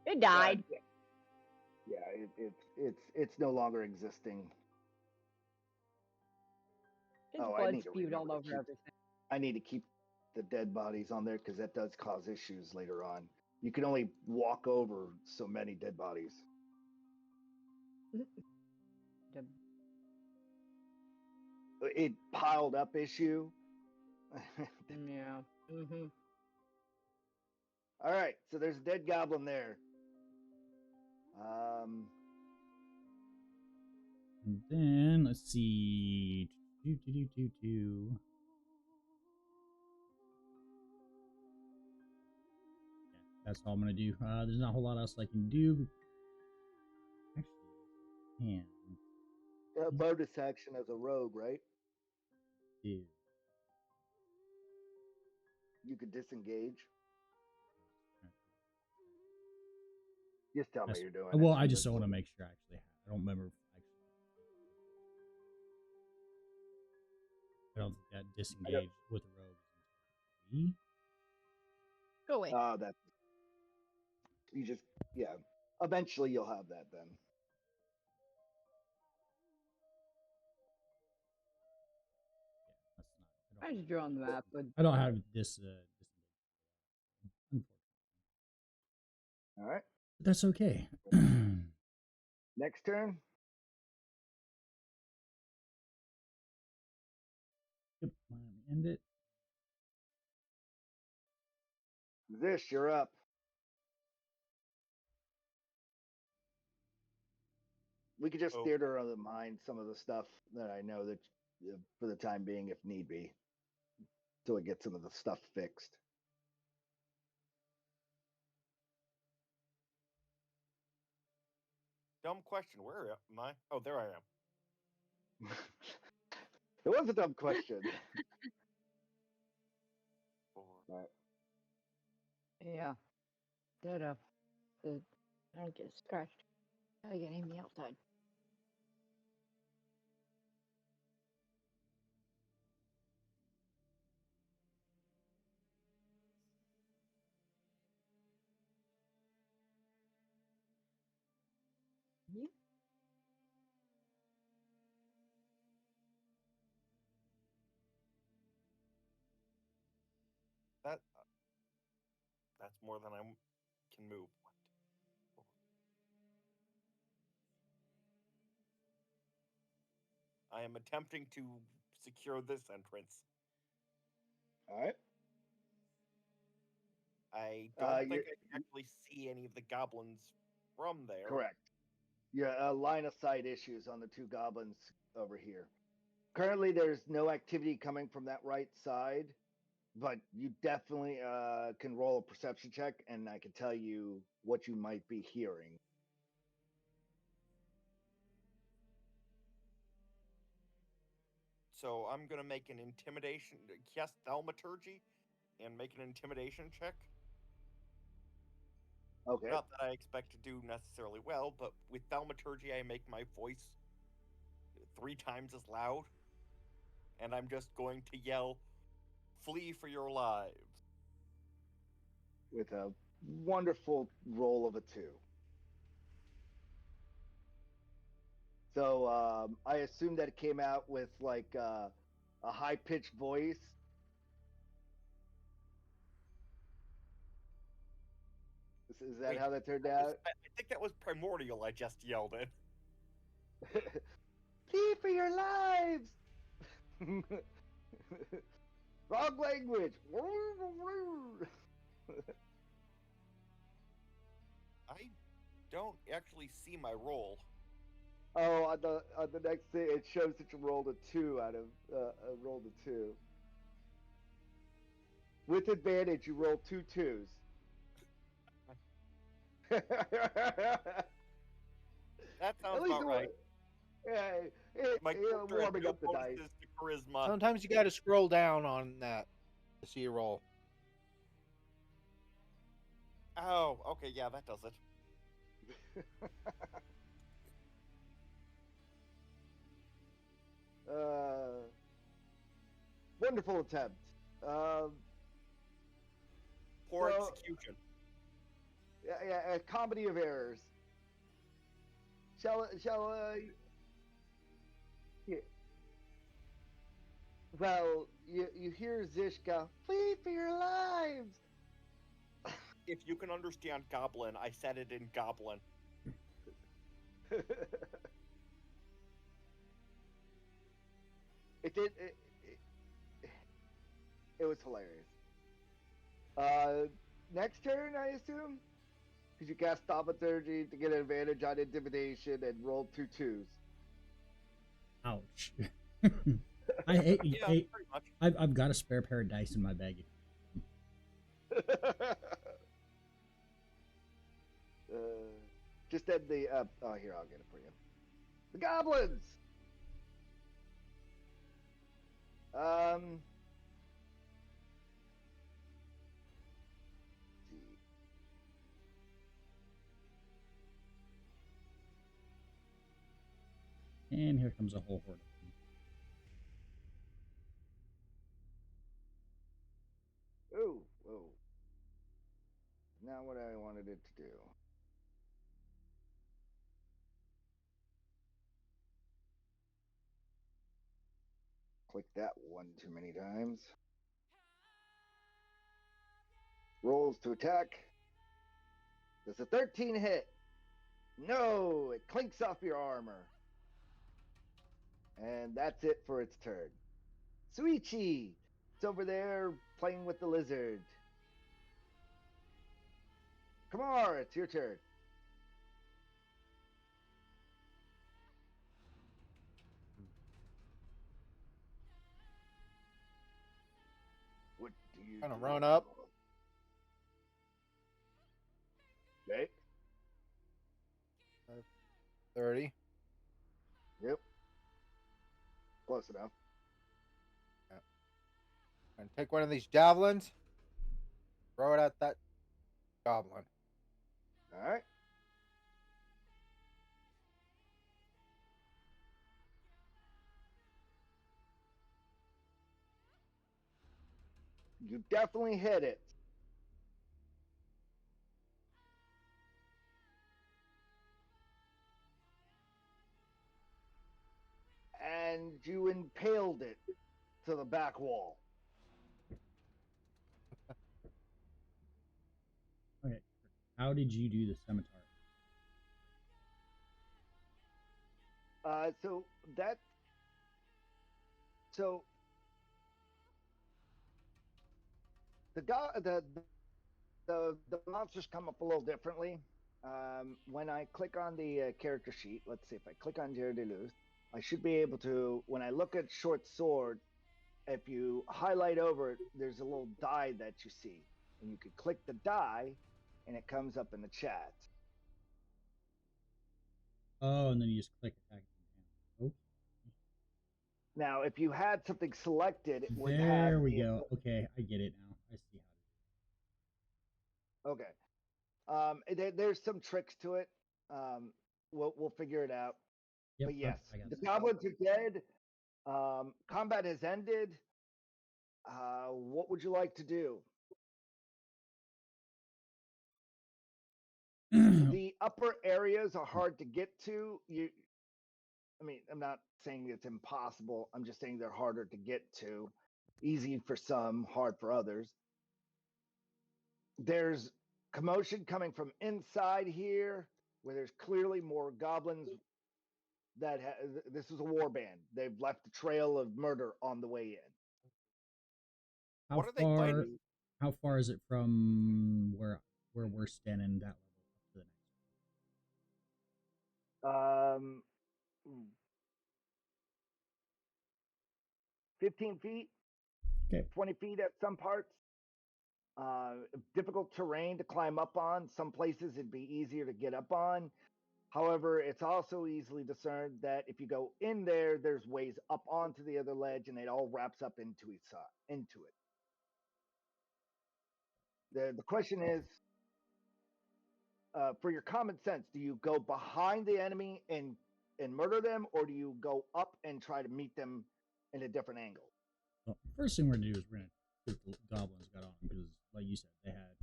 Speaker 1: It died.
Speaker 3: Yeah, it's no longer existing.
Speaker 1: His
Speaker 3: I
Speaker 1: blood
Speaker 3: need to
Speaker 1: spewed all
Speaker 3: remember to
Speaker 1: over
Speaker 3: keep-
Speaker 1: everything.
Speaker 3: I need to keep the dead bodies on there because that does cause issues later on. You can only walk over so many dead bodies. It piled up issue.
Speaker 1: Yeah. Mm-hmm.
Speaker 3: All right, so there's a dead goblin there.
Speaker 2: And then let's see. Yeah, that's all I'm gonna do. There's not a whole lot else I can do. Actually,
Speaker 3: Bonus action as a rogue, right?
Speaker 2: do.
Speaker 3: You could disengage. Just tell me you're doing it.
Speaker 2: Well, I just want to make sure. Actually, I don't remember. I don't think that disengage with a rogue.
Speaker 6: Go away.
Speaker 3: That you just Eventually, you'll have that then.
Speaker 1: I just drew on the map, but
Speaker 2: I don't have this. Unfortunately.
Speaker 3: All right.
Speaker 2: But that's okay.
Speaker 3: Next turn.
Speaker 2: Yep, let me end it.
Speaker 3: Zish, you're up. We could just theater of the mind some of the stuff that I know that for the time being, if need be. till I get some of the stuff fixed.
Speaker 7: Dumb question. Where am I? Oh, there I am.
Speaker 3: It was a dumb question. All right.
Speaker 1: Yeah. That the I don't get scratched. Gotta get Amy outside. You?
Speaker 7: That's more than I can move. I am attempting to secure this entrance.
Speaker 3: All right.
Speaker 7: I don't think
Speaker 3: you're-
Speaker 7: I can actually see any of the goblins from there.
Speaker 3: Correct. Yeah, line of sight issues on the two goblins over here. Currently, there's no activity coming from that right side, but you definitely can roll a perception check, and I can tell you what you might be hearing.
Speaker 7: So I'm gonna make an intimidation, cast thaumaturgy, and make an intimidation check.
Speaker 3: Okay.
Speaker 7: Not that I expect to do necessarily well, but with thaumaturgy, I make my voice 3 times as loud, and I'm just going to yell, "Flee for your lives!"
Speaker 3: With a wonderful roll of a 2. So I assume that it came out with like a high pitched voice. Is that
Speaker 7: Wait,
Speaker 3: how that turned
Speaker 7: I
Speaker 3: out?
Speaker 7: think that was primordial. I just yelled it.
Speaker 3: Flee for your lives! Wrong language.
Speaker 7: I don't actually see my roll.
Speaker 3: Oh, on the next thing, it shows that you rolled a 2 out of rolled a 2. With advantage, you roll 2 2s.
Speaker 7: That sounds about right. My character has
Speaker 3: warming
Speaker 7: no
Speaker 3: up the dice.
Speaker 7: bonuses to charisma.
Speaker 5: Sometimes you got to scroll down on that to see your roll.
Speaker 7: Oh, okay, yeah, that does it.
Speaker 3: Wonderful attempt.
Speaker 7: Poor
Speaker 3: so-
Speaker 7: execution.
Speaker 3: Yeah, a comedy of errors. Shall yeah. Well, you hear Zish go, "Flee for your lives!"
Speaker 7: If you can understand goblin, I said it in goblin.
Speaker 3: It did. It was hilarious. Next turn, I assume, because you cast thaumaturgy to get an advantage on intimidation and rolled 2 2s.
Speaker 2: Ouch. I hate.
Speaker 7: Yeah, pretty much.
Speaker 2: I've got a spare pair of dice in my bag.
Speaker 3: Just at the here, I'll get it for you. The goblins. See.
Speaker 2: And here comes a whole horde of them.
Speaker 3: Oh, whoa. Not what I wanted it to do. Click that one too many times. Rolls to attack. Does a 13 hit? No, it clinks off your armor. And that's it for its turn. Suichi! It's over there playing with the lizard. Kamarz, it's your turn.
Speaker 5: Gonna run up.
Speaker 3: Okay.
Speaker 5: 30.
Speaker 3: Yep. Close enough.
Speaker 5: And take one of these javelins. Throw it at that goblin.
Speaker 3: All right. You definitely hit it. And you impaled it to the back wall.
Speaker 2: Okay. How did you do the scimitar?
Speaker 3: So the monsters come up a little differently. When I click on the character sheet, let's see if I click on Jaer de Luz, I should be able to. When I look at short sword, if you highlight over it, there's a little die that you see, and you could click the die, and it comes up in the chat.
Speaker 2: Oh, and then you just click attack. Oh.
Speaker 3: Now, if you had something selected, it would have.
Speaker 2: There we go. Okay, I get it now. I see how to do it.
Speaker 3: Okay. There's some tricks to it. We'll figure it out.
Speaker 2: Yep,
Speaker 3: But yes,
Speaker 2: I got
Speaker 3: the
Speaker 2: it.
Speaker 3: goblins are dead. Combat has ended. What would you like to do? The upper areas are hard to get to. I'm not saying it's impossible. I'm just saying they're harder to get to. Easy for some, hard for others. There's commotion coming from inside here, where there's clearly more goblins. This is a war band. They've left a trail of murder on the way in.
Speaker 7: What are they fighting?
Speaker 2: How far is it from where we're standing that level up to the next?
Speaker 3: 15 feet.
Speaker 2: Okay.
Speaker 3: 20 feet at some parts. Difficult terrain to climb up on. Some places it'd be easier to get up on. However, it's also easily discerned that if you go in there, there's ways up onto the other ledge, and it all wraps up into it. The question is, for your common sense, do you go behind the enemy and murder them, or do you go up and try to meet them in a different angle?
Speaker 2: Well, first thing we're gonna do is we're gonna see what the goblins got on because, like you said, they had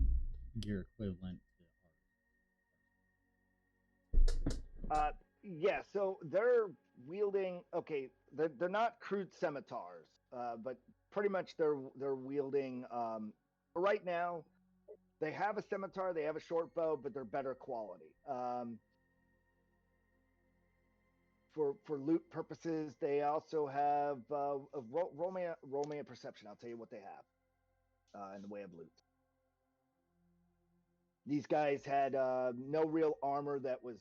Speaker 2: gear equivalent to ours.
Speaker 3: Yeah, so they're wielding. Okay, they're not crude scimitars, but pretty much they're wielding. Right now, they have a scimitar, they have a short bow, but they're better quality. For loot purposes, they also have roll me a perception. I'll tell you what they have in the way of loot. These guys had no real armor that was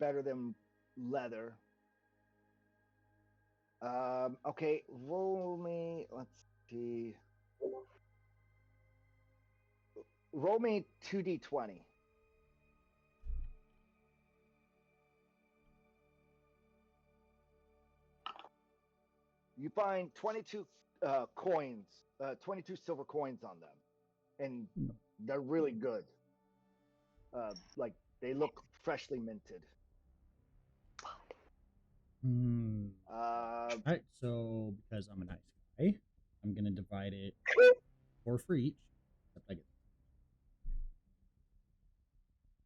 Speaker 3: better than leather. Okay, roll me. Let's see. Roll me 2d20. You find 22 coins, 22 silver coins on them, and they're really good. Like they look freshly minted.
Speaker 2: All right, so because I'm a nice guy, I'm gonna divide it 4 for each.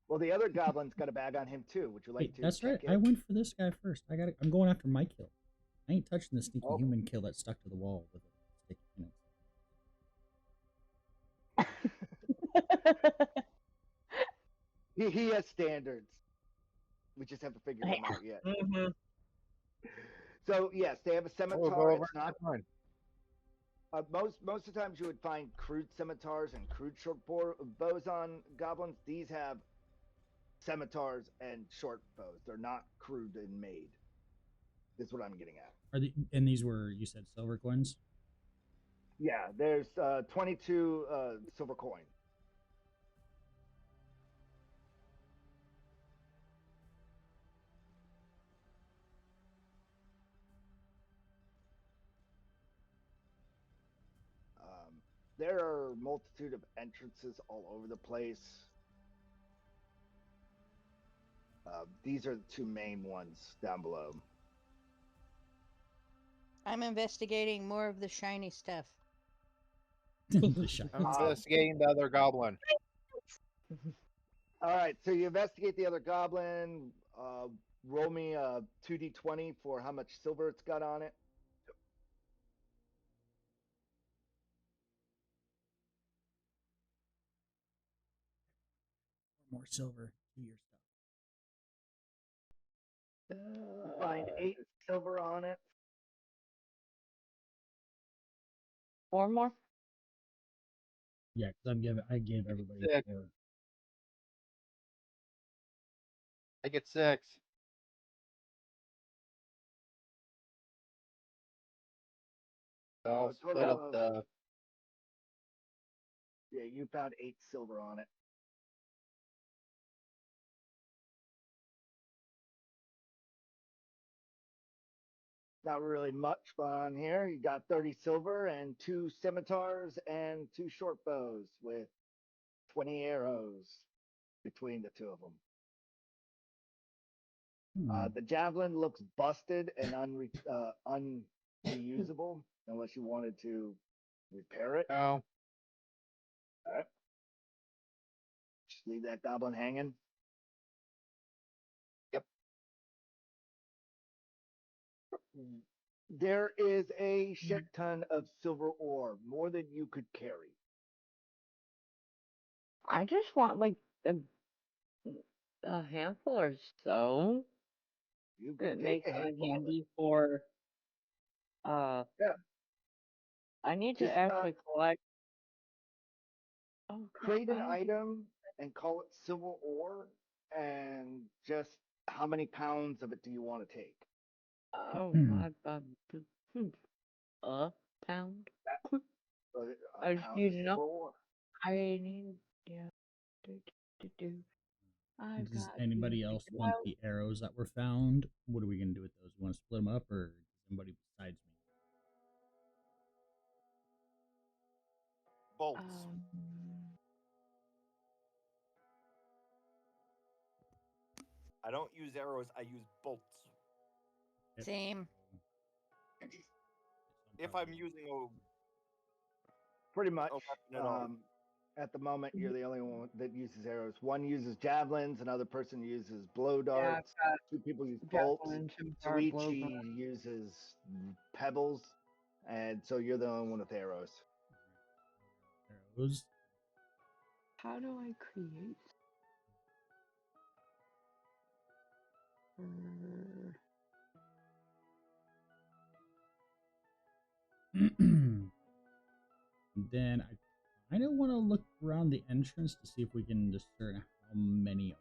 Speaker 3: Well, the other goblin's got a bag on him too. Would you like to?
Speaker 2: That's right.
Speaker 3: It?
Speaker 2: I went for this guy first. I'm going after my kill. I ain't touching the sneaky human kill that's stuck to the wall with a stick in it.
Speaker 3: He has standards. We just have to figure them out yet.
Speaker 1: Mm-hmm.
Speaker 3: So yes, they have a scimitar. It's not fun. Most of the times you would find crude scimitars and crude short bows on goblins. These have scimitars and short bows. They're not crude and made. Is what I'm getting at.
Speaker 2: And these were, you said, silver coins?
Speaker 3: Yeah, there's 22 silver coins. There are a multitude of entrances all over the place. These are the two main ones down below.
Speaker 6: I'm investigating more of the shiny stuff.
Speaker 2: The shiny
Speaker 5: I'm
Speaker 2: stuff.
Speaker 5: investigating the other goblin.
Speaker 3: All right, so you investigate the other goblin. Roll me a 2d20 for how much silver it's got on it.
Speaker 2: More silver to your stuff.
Speaker 3: Find 8 silver on it.
Speaker 1: 4 more?
Speaker 2: Yeah, because I gave everybody
Speaker 5: Six.
Speaker 2: 4.
Speaker 5: I get 6. I'll split up the.
Speaker 3: Yeah, you found 8 silver on it. Not really much on here. You got 30 silver and 2 scimitars and 2 short bows with 20 arrows between the two of them. The javelin looks busted and unusable unless you wanted to repair it.
Speaker 5: No.
Speaker 3: All right. Just leave that goblin hanging.
Speaker 5: Yep.
Speaker 3: There is a shit ton of silver ore, more than you could carry.
Speaker 1: I just want like a handful or so.
Speaker 3: You
Speaker 1: It
Speaker 3: can
Speaker 1: makes
Speaker 3: take a
Speaker 1: it
Speaker 3: handful of it.
Speaker 1: handy for.
Speaker 3: Yeah.
Speaker 1: I need
Speaker 3: Just,
Speaker 1: to actually collect. Oh,
Speaker 3: Create an
Speaker 1: I-
Speaker 3: item and call it silver ore, and just how many pounds of it do you want to take?
Speaker 1: Oh, a pound.
Speaker 3: A
Speaker 1: I just
Speaker 3: pound
Speaker 1: need
Speaker 3: of
Speaker 1: to
Speaker 3: silver
Speaker 1: know.
Speaker 3: ore.
Speaker 1: I need. Yeah. I've
Speaker 2: Does
Speaker 1: got.
Speaker 2: anybody else want the arrows that were found? What are we gonna do with those? You want to split them up, or somebody besides me?
Speaker 7: Bolts. I don't use arrows, I use bolts.
Speaker 6: Same.
Speaker 7: If I'm using a
Speaker 3: Pretty much.
Speaker 7: weapon at all.
Speaker 3: At the moment, you're the only one that uses arrows. One uses javelins, another person uses blow darts. 2 people use bolts. Suichi uses pebbles, and so you're the only one with arrows.
Speaker 2: Arrows.
Speaker 1: How do I create?
Speaker 2: Then I kind of want to look around the entrance to see if we can discern how many.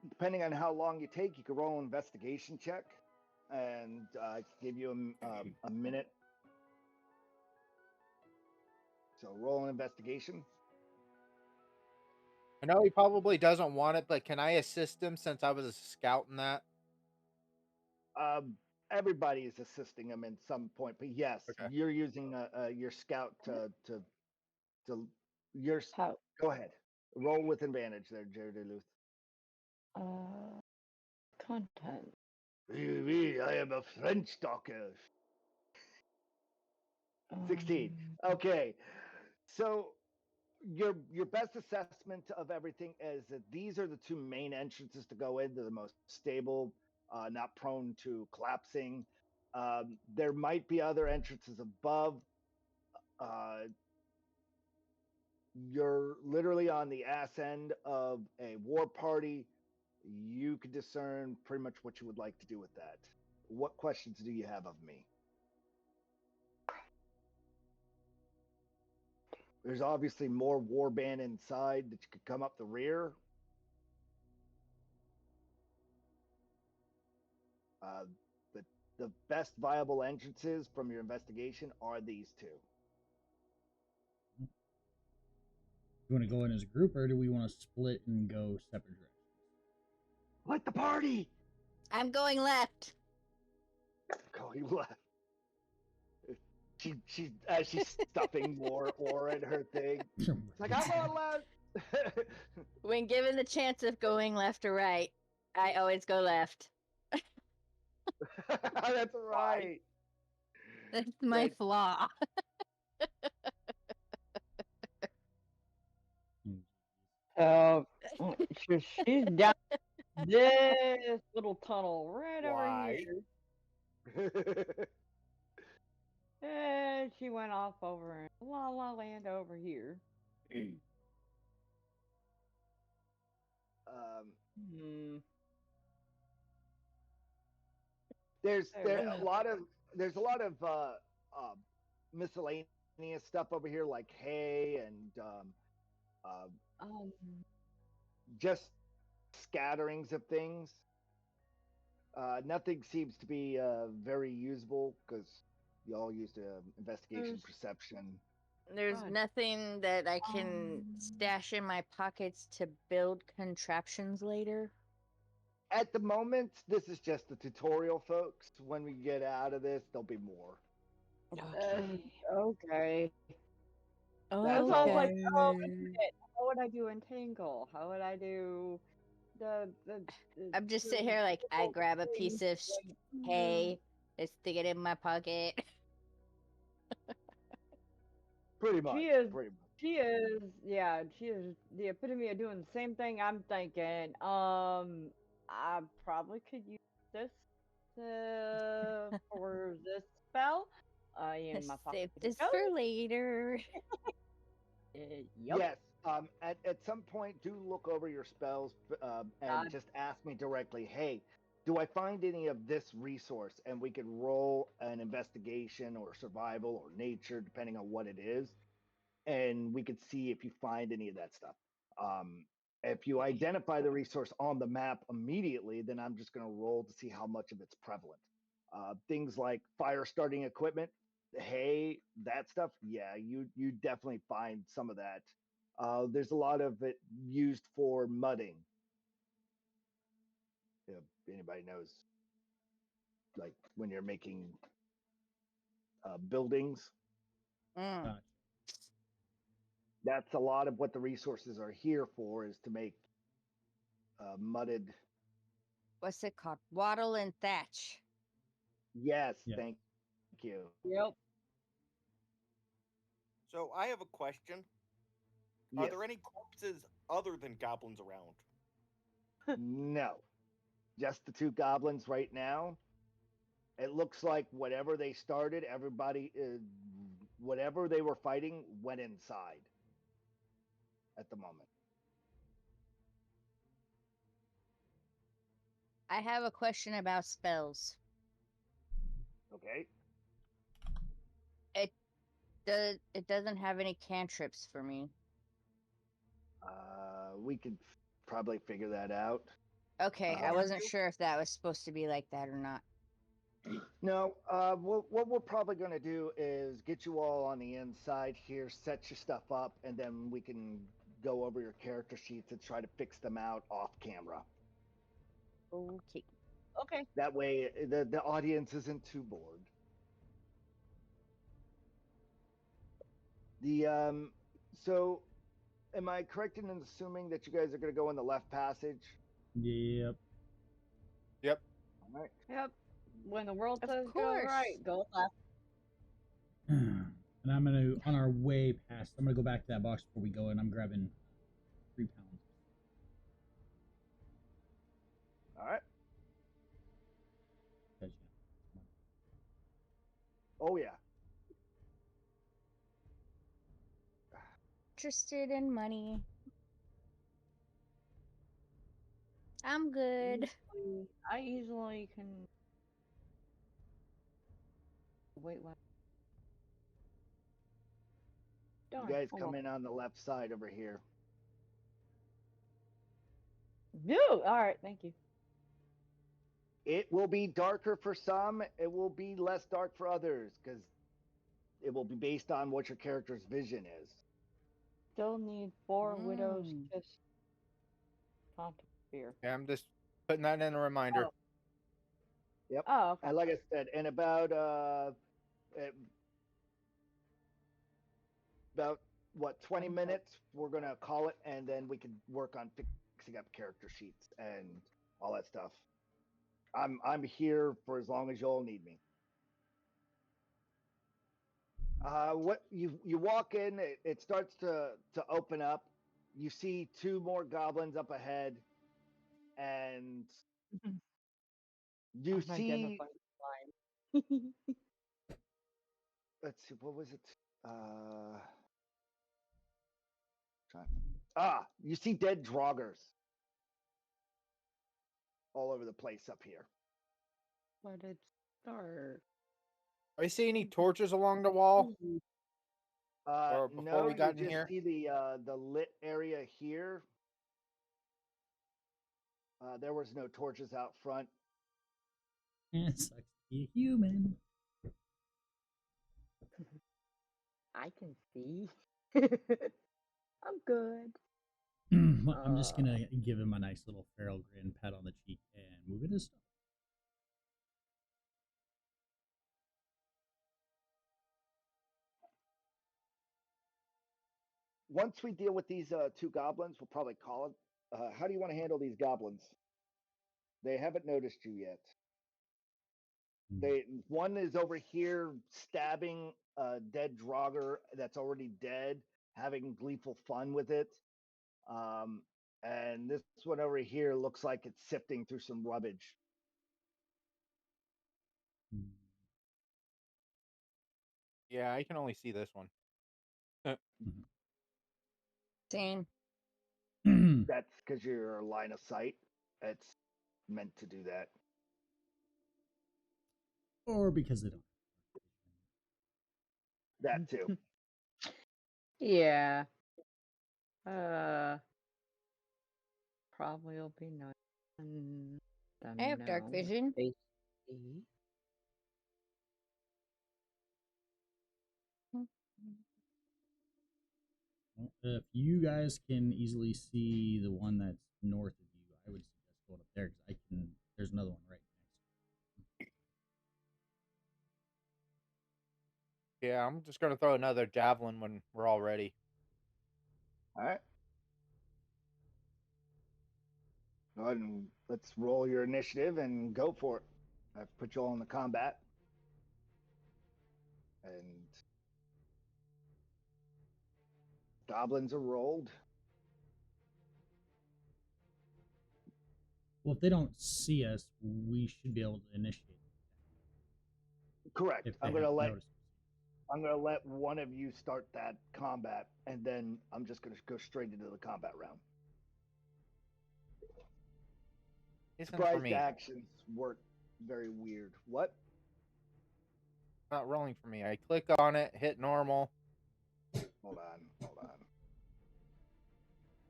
Speaker 3: Depending on how long you take, you can roll an investigation check, and I give you a minute. So roll an investigation.
Speaker 5: I know he probably doesn't want it, but can I assist him since I was a scout in that?
Speaker 3: Everybody is assisting him in some point, but yes,
Speaker 5: Okay.
Speaker 3: you're using your scout to your.
Speaker 1: How?
Speaker 3: Go ahead. Roll with advantage there, Jaer de Luth.
Speaker 1: Content.
Speaker 3: I am a French talker. 16. Okay. So your best assessment of everything is that these are the 2 main entrances to go in. They're the most stable, not prone to collapsing. There might be other entrances above. You're literally on the ass end of a war party. You can discern pretty much what you would like to do with that. What questions do you have of me? There's obviously more warband inside that you could come up the rear. the best viable entrances from your investigation are these two.
Speaker 2: You want to go in as a group, or do we want to split and go separate directions?
Speaker 3: Like the party!
Speaker 6: I'm going left.
Speaker 3: Going left. She's stuffing more ore in her thing. It's like, I'm on left!
Speaker 6: When given the chance of going left or right, I always go left.
Speaker 3: That's right.
Speaker 6: That's my
Speaker 3: Like,
Speaker 6: flaw.
Speaker 1: So she's down this little tunnel right over
Speaker 7: Why?
Speaker 1: here. And she went off over in La La Land over here. Hmm.
Speaker 3: There's
Speaker 1: There
Speaker 3: a lot of miscellaneous stuff over here, like hay and
Speaker 1: Um,
Speaker 3: just scatterings of things. Nothing seems to be very usable because you all used investigation, perception.
Speaker 6: There's
Speaker 1: God.
Speaker 6: nothing that I can stash in my pockets to build contraptions later.
Speaker 3: At the moment, this is just the tutorial, folks. When we get out of this, there'll be more.
Speaker 1: Okay.
Speaker 6: Oh,
Speaker 1: That's all I was like, oh,
Speaker 6: okay.
Speaker 1: wait a minute. How would I do Entangle? How would I do the
Speaker 6: I'm just sitting here like, I grab a piece of hay, I stick it in my pocket.
Speaker 3: Pretty much.
Speaker 1: She is
Speaker 3: Pretty much.
Speaker 1: she is the epitome of doing the same thing I'm thinking. I probably could use this for this spell. In my pocket.
Speaker 6: Save this for later.
Speaker 1: Yep.
Speaker 3: Yes. At some point, do look over your spells and just ask me directly. Hey, do I find any of this resource? And we could roll an investigation or survival or nature, depending on what it is, and we could see if you find any of that stuff. If you identify the resource on the map immediately, then I'm just going to roll to see how much of it's prevalent. Things like fire starting equipment, hay, that stuff. Yeah, you definitely find some of that. There's a lot of it used for mudding. If anybody knows, like when you're making buildings,
Speaker 6: Mm.
Speaker 3: that's a lot of what the resources are here for, is to make mudded.
Speaker 6: What's it called? Wattle and thatch.
Speaker 3: Yes,
Speaker 2: Yeah.
Speaker 3: thank you.
Speaker 1: Yep.
Speaker 7: So I have a question. Are
Speaker 3: Yes.
Speaker 7: there any corpses other than goblins around?
Speaker 3: No, just the two goblins right now. It looks like whatever they started, everybody, whatever they were fighting, went inside at the moment.
Speaker 6: I have a question about spells.
Speaker 3: Okay.
Speaker 6: It doesn't have any cantrips for me.
Speaker 3: We could probably figure that out.
Speaker 6: Okay, I wasn't sure if that was supposed to be like that or not.
Speaker 3: No, what we're probably going to do is get you all on the inside here, set your stuff up, and then we can go over your character sheets and try to fix them out off camera.
Speaker 6: Okay.
Speaker 1: Okay.
Speaker 3: That way, the audience isn't too bored. So, am I correct in assuming that you guys are going to go in the left passage?
Speaker 2: Yep.
Speaker 5: Yep.
Speaker 3: All right.
Speaker 1: Yep. When the world
Speaker 6: Of
Speaker 1: says go
Speaker 6: course.
Speaker 1: right, go left.
Speaker 2: And I'm gonna, on our way past, I'm gonna go back to that box before we go, and I'm grabbing 3 pounds.
Speaker 3: All right.
Speaker 2: 'Cause,
Speaker 3: Oh yeah.
Speaker 6: Interested in money. I'm good.
Speaker 1: I easily can. Wait, what?
Speaker 3: You guys come in on the left side over here.
Speaker 1: No, all right, thank you.
Speaker 3: It will be darker for some. It will be less dark for others because it will be based on what your character's vision is.
Speaker 1: Still need 4 widows
Speaker 6: Mm.
Speaker 1: to fear.
Speaker 5: Yeah, I'm just putting that in a reminder.
Speaker 3: Oh. Yep.
Speaker 1: Oh, okay.
Speaker 3: And like I said, in about what 20 minutes, we're gonna call it, and then we can work on fixing up character sheets and all that stuff. I'm here for as long as y'all need me. What you walk in, it starts to open up. You see 2 more goblins up ahead, and you
Speaker 1: I'm
Speaker 3: see.
Speaker 1: identifying mine.
Speaker 3: Let's see, what was it? You see dead draugrs all over the place up here.
Speaker 1: But it's dark.
Speaker 5: Are you seeing any torches along the wall? Or before
Speaker 3: No,
Speaker 5: we got
Speaker 3: you
Speaker 5: in
Speaker 3: just
Speaker 5: here?
Speaker 3: see the lit area here. There was no torches out front.
Speaker 2: It sucks to be a human.
Speaker 1: I can see. I'm good.
Speaker 2: Well, I'm just gonna give him a nice little feral grin, pat on the cheek, and move it aside.
Speaker 3: Once we deal with these 2 goblins, we'll probably call it. How do you want to handle these goblins? They haven't noticed you yet. One is over here stabbing a dead draugr that's already dead, having gleeful fun with it. And this one over here looks like it's sifting through some rubbish.
Speaker 5: Yeah, I can only see this one.
Speaker 6: Same.
Speaker 3: That's because you're line of sight. It's meant to do that.
Speaker 2: Or because they don't.
Speaker 3: That too.
Speaker 1: Yeah. Probably will be nice.
Speaker 6: I have dark vision.
Speaker 2: If you guys can easily see the one that's north of you, I would suggest going up there because I can. There's another one right next.
Speaker 5: Yeah, I'm just gonna throw another javelin when we're all ready.
Speaker 3: All right. Go ahead and let's roll your initiative and go for it. I've put you all in the combat. And goblins are rolled.
Speaker 2: Well, if they don't see us, we should be able to initiate.
Speaker 3: Correct.
Speaker 2: If
Speaker 3: I'm
Speaker 2: they
Speaker 3: gonna
Speaker 2: have
Speaker 3: let one of you start that combat, and then I'm just gonna go straight into the combat round. Surprised actions work very weird. What?
Speaker 5: Not rolling for me. I click on it, hit normal.
Speaker 3: Hold on. For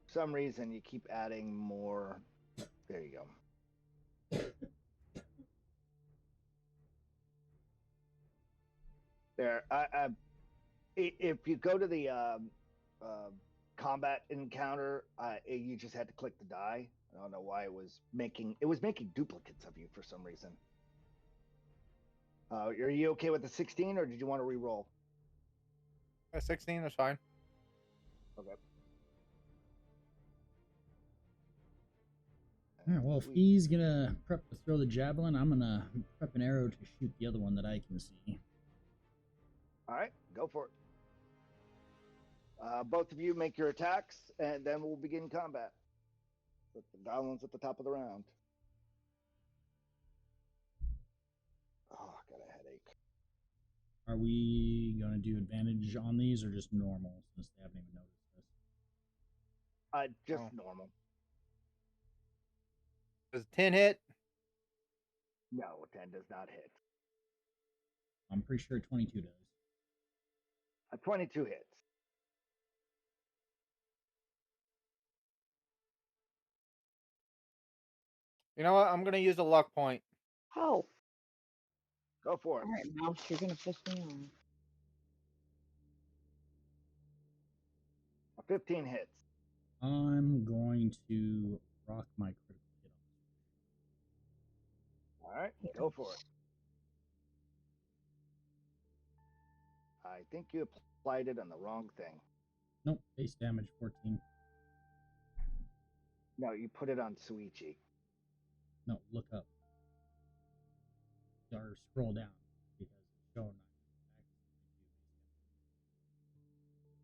Speaker 3: some reason, you keep adding more. There you go. There. If you go to the combat encounter, you just had to click the die. I don't know why it was making duplicates of you for some reason. Are you okay with the 16, or did you want to re-roll?
Speaker 5: 16 is fine.
Speaker 3: Okay.
Speaker 2: All right, well, if he's gonna prep to throw the javelin, I'm gonna prep an arrow to shoot the other one that I can see.
Speaker 3: All right, go for it. Both of you make your attacks, and then we'll begin combat. With the goblins at the top of the round. Oh, I got a headache.
Speaker 2: Are we gonna do advantage on these or just normal since they haven't even noticed this?
Speaker 3: Just normal.
Speaker 5: Does 10 hit?
Speaker 3: No, 10 does not hit.
Speaker 2: I'm pretty sure 22 does.
Speaker 3: 22 hits.
Speaker 5: You know what? I'm gonna use a luck point.
Speaker 1: Oh,
Speaker 3: Go for it.
Speaker 1: all right, Mouse, you're gonna piss me off.
Speaker 3: 15 hits.
Speaker 2: I'm going to rock my critical hit on.
Speaker 3: All right, go for it. I think you applied it on the wrong thing.
Speaker 2: Nope, base damage 14.
Speaker 3: No, you put it on Suichi.
Speaker 2: No, look up. Or scroll down because it's showing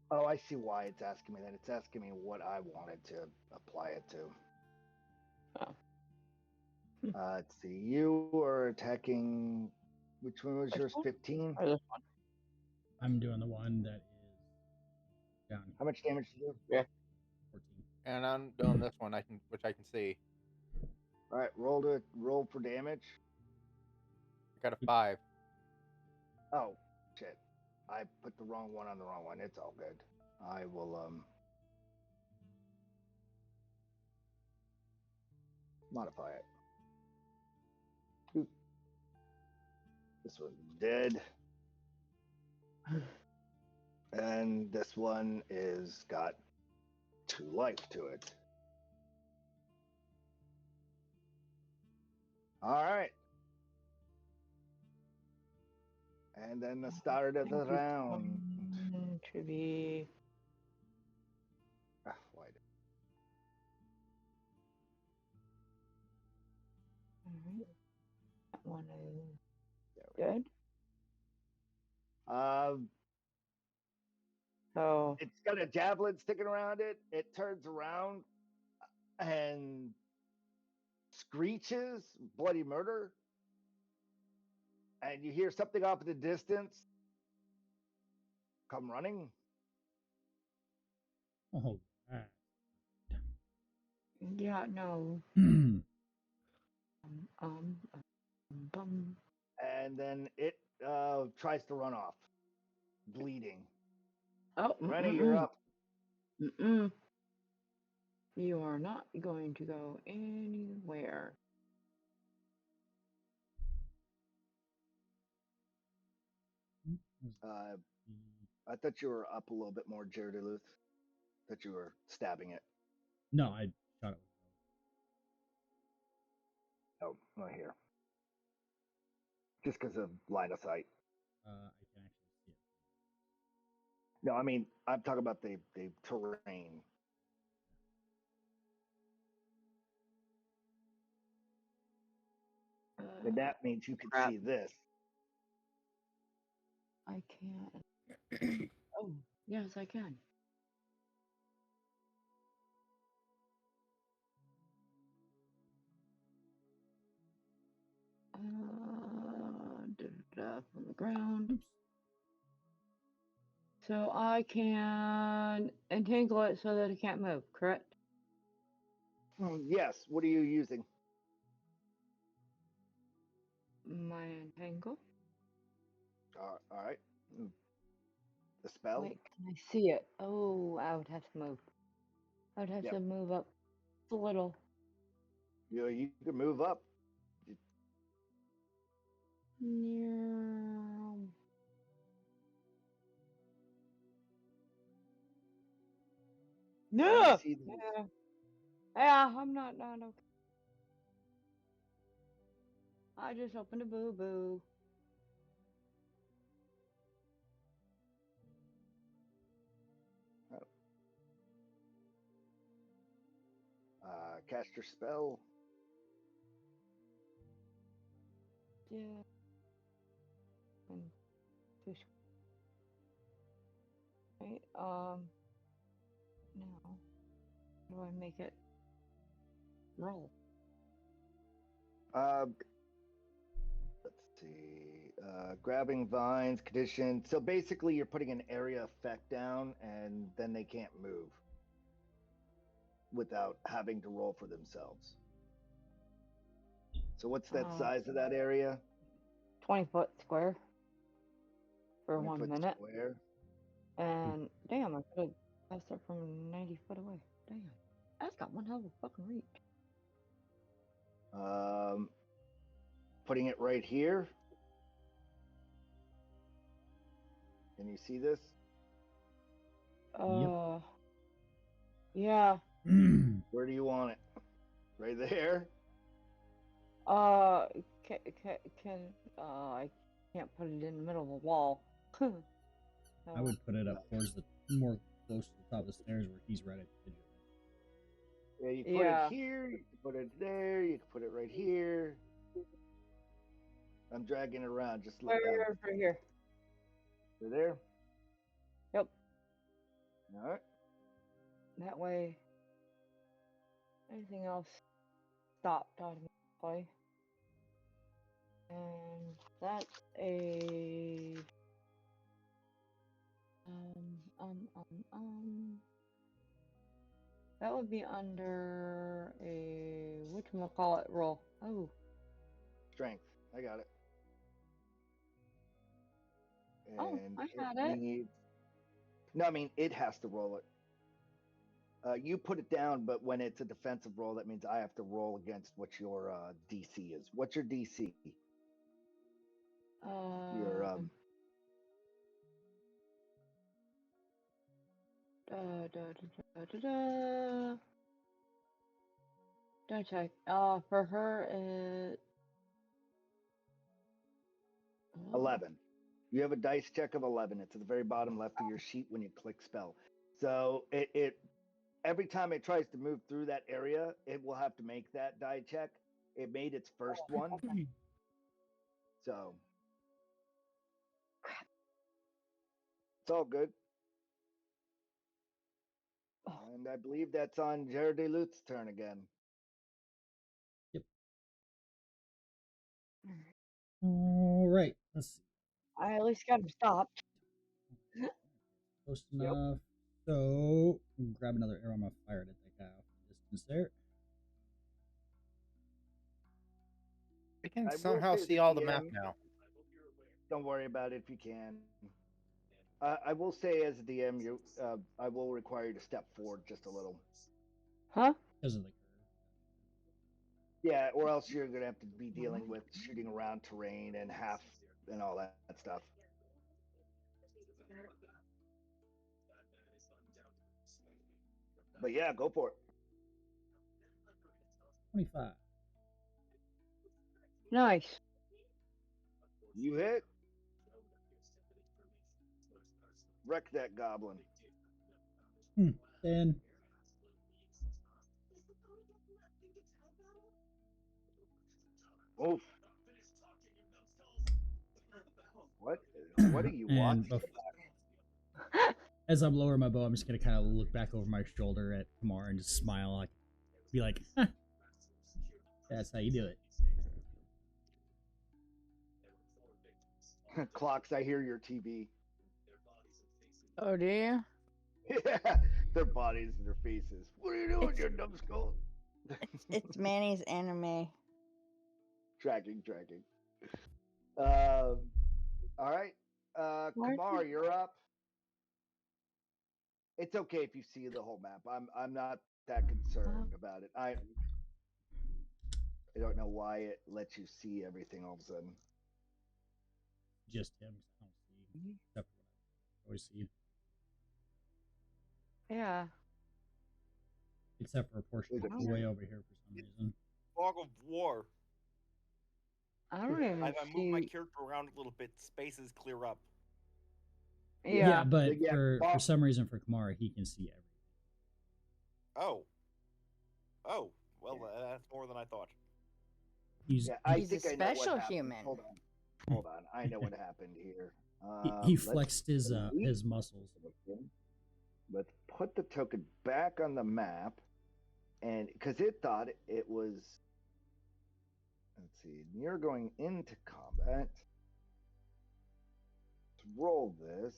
Speaker 3: Oh, I see why it's asking me that. It's asking me what I wanted to apply it to.
Speaker 1: Oh.
Speaker 3: Let's see. You are attacking. Which one was
Speaker 1: Which
Speaker 3: yours?
Speaker 1: one?
Speaker 3: 15?
Speaker 1: Or this one?
Speaker 2: I'm doing the one that is down
Speaker 3: How much damage did you do?
Speaker 1: Yeah.
Speaker 2: 14.
Speaker 5: And I'm doing this one, which I can see.
Speaker 3: All right, roll for damage.
Speaker 5: I got a 5.
Speaker 3: Oh, shit. I put the wrong one on the wrong one. It's all good. I will modify it. Oop. This one's dead. And this one is got 2 life to it. All right. And then the start of the round.
Speaker 1: To be.
Speaker 3: Why
Speaker 1: Alright. That one is good. So
Speaker 3: it's got a javelin sticking around it. It turns around and screeches bloody murder. And you hear something off in the distance come running.
Speaker 2: Oh, right.
Speaker 1: yeah, no. Bum.
Speaker 3: And then it tries to run off, bleeding.
Speaker 1: Oh,
Speaker 3: Renni, you're up.
Speaker 1: You are not going to go anywhere.
Speaker 3: I thought you were up a little bit more, Jaer Duluth. That you were stabbing it.
Speaker 2: No, I shot it.
Speaker 3: Oh, not here. Just because of line of sight.
Speaker 2: I can actually see it.
Speaker 3: No, I mean, I'm talking about the terrain. And that means you can
Speaker 1: crap.
Speaker 3: see this.
Speaker 1: I can't. Oh, yes, I can. From the ground.
Speaker 2: Oops.
Speaker 1: So I can entangle it so that it can't move, correct?
Speaker 3: Yes. What are you using?
Speaker 1: My entangle.
Speaker 3: All right. The spell.
Speaker 1: Wait, can I see it? Oh, I would have to move. I would have to move up a little.
Speaker 3: You can move up.
Speaker 1: No.
Speaker 3: See
Speaker 1: Yeah, I'm not okay. I just opened a boo-boo.
Speaker 3: Cast your spell.
Speaker 1: Yeah. And just right. Now, how do I make it roll?
Speaker 3: Let's see. Grabbing vines, condition. So basically, you're putting an area effect down, and then they can't move without having to roll for themselves. So what's that size of that area?
Speaker 1: 20-foot square for 1
Speaker 3: 20-foot
Speaker 1: minute.
Speaker 3: square.
Speaker 1: And damn, I could have passed it from 90 foot away. Damn, that's got one hell of a fucking reach.
Speaker 3: putting it right here. Can you see this?
Speaker 1: Yeah.
Speaker 3: Where do you want it? Right there?
Speaker 1: Can I can't put it in the middle of the wall.
Speaker 2: I would put it up towards the more close to the top of the stairs where he's right at the edge.
Speaker 3: Yeah, you put it here, you can put it there, you can put it right here. I'm dragging it around, just
Speaker 1: right here.
Speaker 3: Right there?
Speaker 1: Yep.
Speaker 3: All right.
Speaker 1: That way, anything else stopped automatically. And that's a that would be under a whatchamacallit roll. Oh.
Speaker 3: Strength. I got it. And
Speaker 1: I got it.
Speaker 3: needs... No, I mean it has to roll it. You put it down, but when it's a defensive roll, that means I have to roll against what your DC is. What's your DC? Your
Speaker 1: Don't check. For her it
Speaker 3: 11. You have a dice check of 11. It's at the very bottom left of your sheet when you click spell. So it every time it tries to move through that area, it will have to make that die check. It made its first one. So it's all good. And I believe that's on Jaer de Lute's turn again.
Speaker 2: Yep. All right. Let's see.
Speaker 1: I at least got him stopped.
Speaker 2: Close enough. So grab another arrow. I'm gonna fire it at that guy off the distance there.
Speaker 5: I can somehow see all the map now.
Speaker 3: Don't worry about it if you can. I will say as a DM, I will require you to step forward just a little.
Speaker 1: Huh?
Speaker 2: Because of the curve.
Speaker 3: Yeah, or else you're gonna have to be dealing with shooting around terrain and half and all that stuff. But yeah, go for it.
Speaker 2: 25.
Speaker 1: Nice.
Speaker 3: You hit. Wreck that goblin.
Speaker 2: 10.
Speaker 3: Oof. What are you watching?
Speaker 2: As I'm lowering my bow, I'm just gonna kind of look back over my shoulder at Kamar and just smile, like, be like, huh, "That's how you do it."
Speaker 3: Clox, I hear your TV.
Speaker 6: Oh, do you?
Speaker 3: Yeah, their bodies and their faces. What are you doing, you numbskull?
Speaker 6: It's Manny's anime.
Speaker 3: Tracking. All right. Kamar, you're up. It's okay if you see the whole map. I'm not that concerned about it. I don't know why it lets you see everything all of a sudden.
Speaker 2: Just him. I don't see. Except for what I always see.
Speaker 1: Yeah.
Speaker 2: Except for a portion way over here for some reason.
Speaker 7: Fog of war.
Speaker 1: I don't even
Speaker 7: As I
Speaker 1: see.
Speaker 7: move my character around a little bit, spaces clear up.
Speaker 2: Yeah, but for some reason for Kamara, he can see everything.
Speaker 7: Oh. Well, that's more than I thought.
Speaker 2: He's
Speaker 6: a special human.
Speaker 3: Hold on. I know what happened here.
Speaker 2: he flexed his muscles.
Speaker 3: Let's put the token back on the map, and because it thought it was. Let's see. You're going into combat. Let's roll this.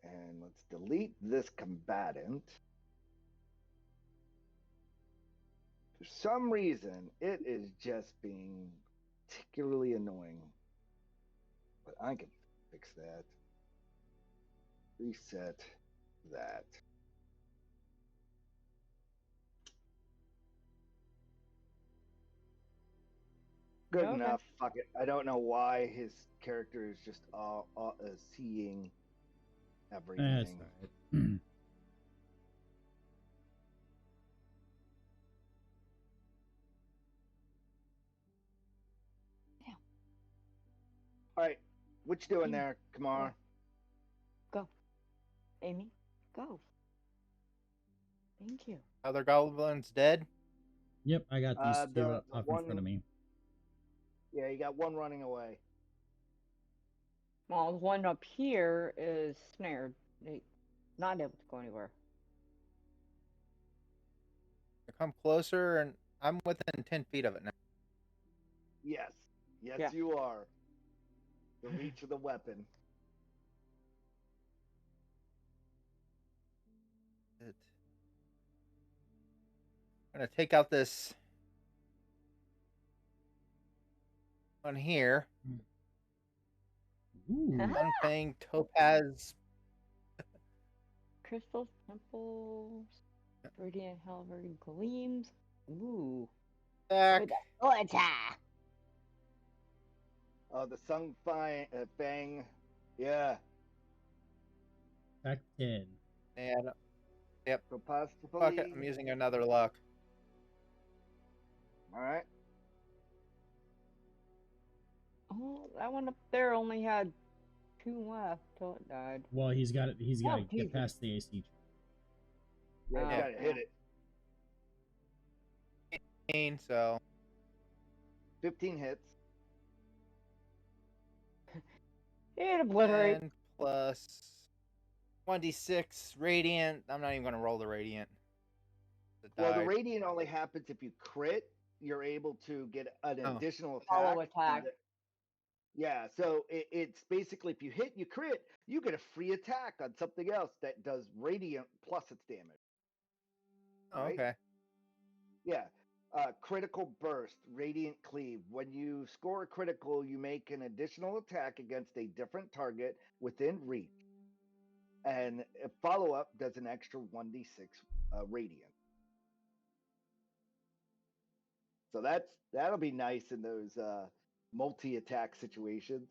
Speaker 3: And let's delete this combatant. For some reason, it is just being particularly annoying. But I can fix that. Reset that. Good
Speaker 1: Okay.
Speaker 3: enough. Fuck it. I don't know why his character is just seeing everything.
Speaker 2: That's alright.
Speaker 3: All right, what you doing there, Kamar?
Speaker 1: Go. Amy, go. Thank you.
Speaker 5: Other goblins dead?
Speaker 2: Yep, I got these two
Speaker 3: The
Speaker 2: up in
Speaker 3: one-
Speaker 2: front of me.
Speaker 3: Yeah, you got one running away.
Speaker 1: Well, the one up here is snared. Not able to go anywhere.
Speaker 5: Come closer, and I'm within 10 feet of it now.
Speaker 3: Yes. Yes,
Speaker 1: Yeah.
Speaker 3: you are. The reach of the weapon.
Speaker 5: I'm gonna take out this one here.
Speaker 2: Ooh.
Speaker 5: Unfanged topaz.
Speaker 1: Crystals, temples, radiant hell, radiant gleams. Ooh.
Speaker 5: Back.
Speaker 1: Oh, attack!
Speaker 3: The Sung Fang. Yeah.
Speaker 2: Back 10.
Speaker 5: And yep.
Speaker 3: So possibly.
Speaker 5: Fuck it. I'm using another luck.
Speaker 3: All right.
Speaker 1: Oh, that one up there only had 2 left till it died.
Speaker 2: Well, he's got it. He's got to
Speaker 1: Jesus.
Speaker 2: get past the AC.
Speaker 3: Yeah, you
Speaker 1: Oh,
Speaker 3: gotta hit it.
Speaker 5: So
Speaker 3: 15 hits.
Speaker 1: It obliterate.
Speaker 5: 10 plus 1d6 radiant. I'm not even gonna roll the radiant.
Speaker 3: Well, the radiant only happens if you crit. You're able to get an additional attack.
Speaker 1: Follow attack.
Speaker 3: Yeah, so it's basically if you hit, you crit, you get a free attack on something else that does radiant plus its damage. Right?
Speaker 5: Okay.
Speaker 3: Yeah. Critical burst, radiant cleave. When you score a critical, you make an additional attack against a different target within reach. And a follow-up does an extra 1d6 radiant. So that'll be nice in those multi-attack situations.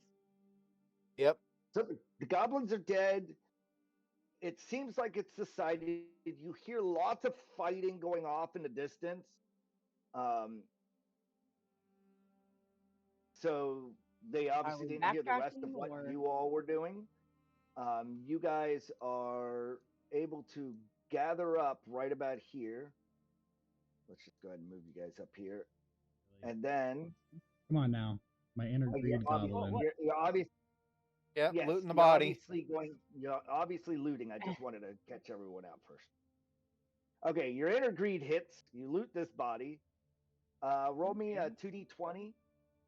Speaker 5: Yep.
Speaker 3: So the goblins are dead. It seems like it's decided. You hear lots of fighting going off in the distance. So they obviously didn't hear the rest of what you all were doing. You guys are able to gather up right about here. Let's just go ahead and move you guys up here. And then...
Speaker 2: Come on now. My inner greed goblin.
Speaker 3: You're obviously...
Speaker 5: Yep,
Speaker 3: yes,
Speaker 5: looting the body.
Speaker 3: You're obviously looting. I just wanted to catch everyone out first. Okay, your inner greed hits. You loot this body. Roll me a 2d20.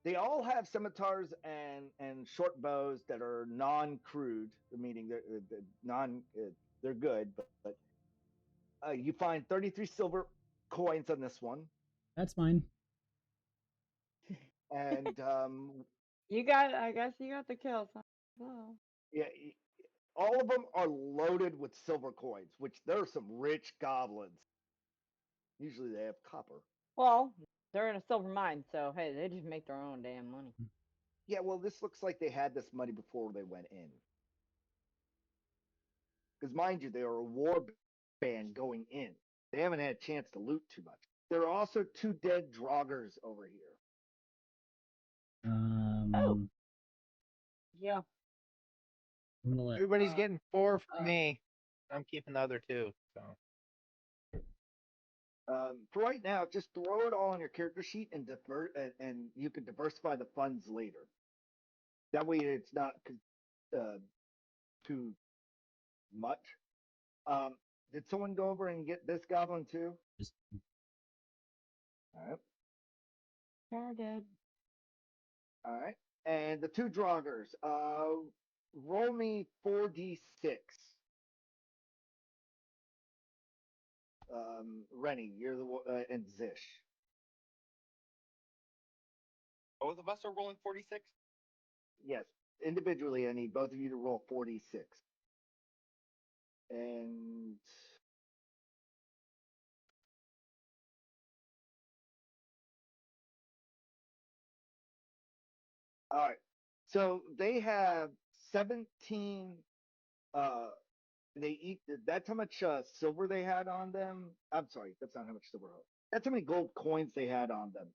Speaker 3: They all have scimitars and short bows that are non-crude, meaning they're good, but you find 33 silver coins on this one.
Speaker 2: That's mine.
Speaker 3: And
Speaker 1: I guess you got the kills. Well.
Speaker 3: Yeah, all of them are loaded with silver coins, which they're some rich goblins. Usually they have copper.
Speaker 1: Well, they're in a silver mine, so hey, they just make their own damn money.
Speaker 3: Yeah, well, this looks like they had this money before they went in. Because mind you, they are a war band going in. They haven't had a chance to loot too much. There are also 2 dead draugrs over here.
Speaker 1: Yeah.
Speaker 2: I'm gonna let...
Speaker 5: Everybody's getting 4 from me. I'm keeping the other 2. So.
Speaker 3: For right now, just throw it all on your character sheet and and you can diversify the funds later. That way, it's not too much. Did someone go over and get this goblin too? All right.
Speaker 1: Sure did.
Speaker 3: All right. And the 2 draugrs. Roll me 4d6. Renni, you're the and Zish.
Speaker 7: Both of us are rolling 46?
Speaker 3: Yes, individually, I need both of you to roll 4d6. And All right. So they have 17. They eat. That's how much silver they had on them. I'm sorry, that's not how much silver. That's how many gold coins they had on them.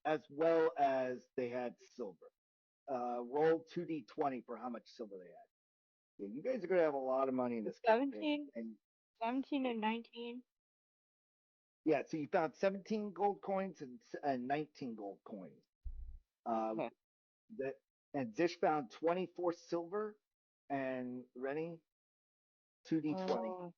Speaker 3: As well as they had silver. Roll 2d20 for how much silver they had. Yeah, you guys are gonna have a lot of money in this campaign.
Speaker 1: 17 and 19.
Speaker 3: Yeah, so you found 17 gold coins and 19 gold coins.
Speaker 1: Okay.
Speaker 3: That and Zish found 24 silver, and Renni 2d20.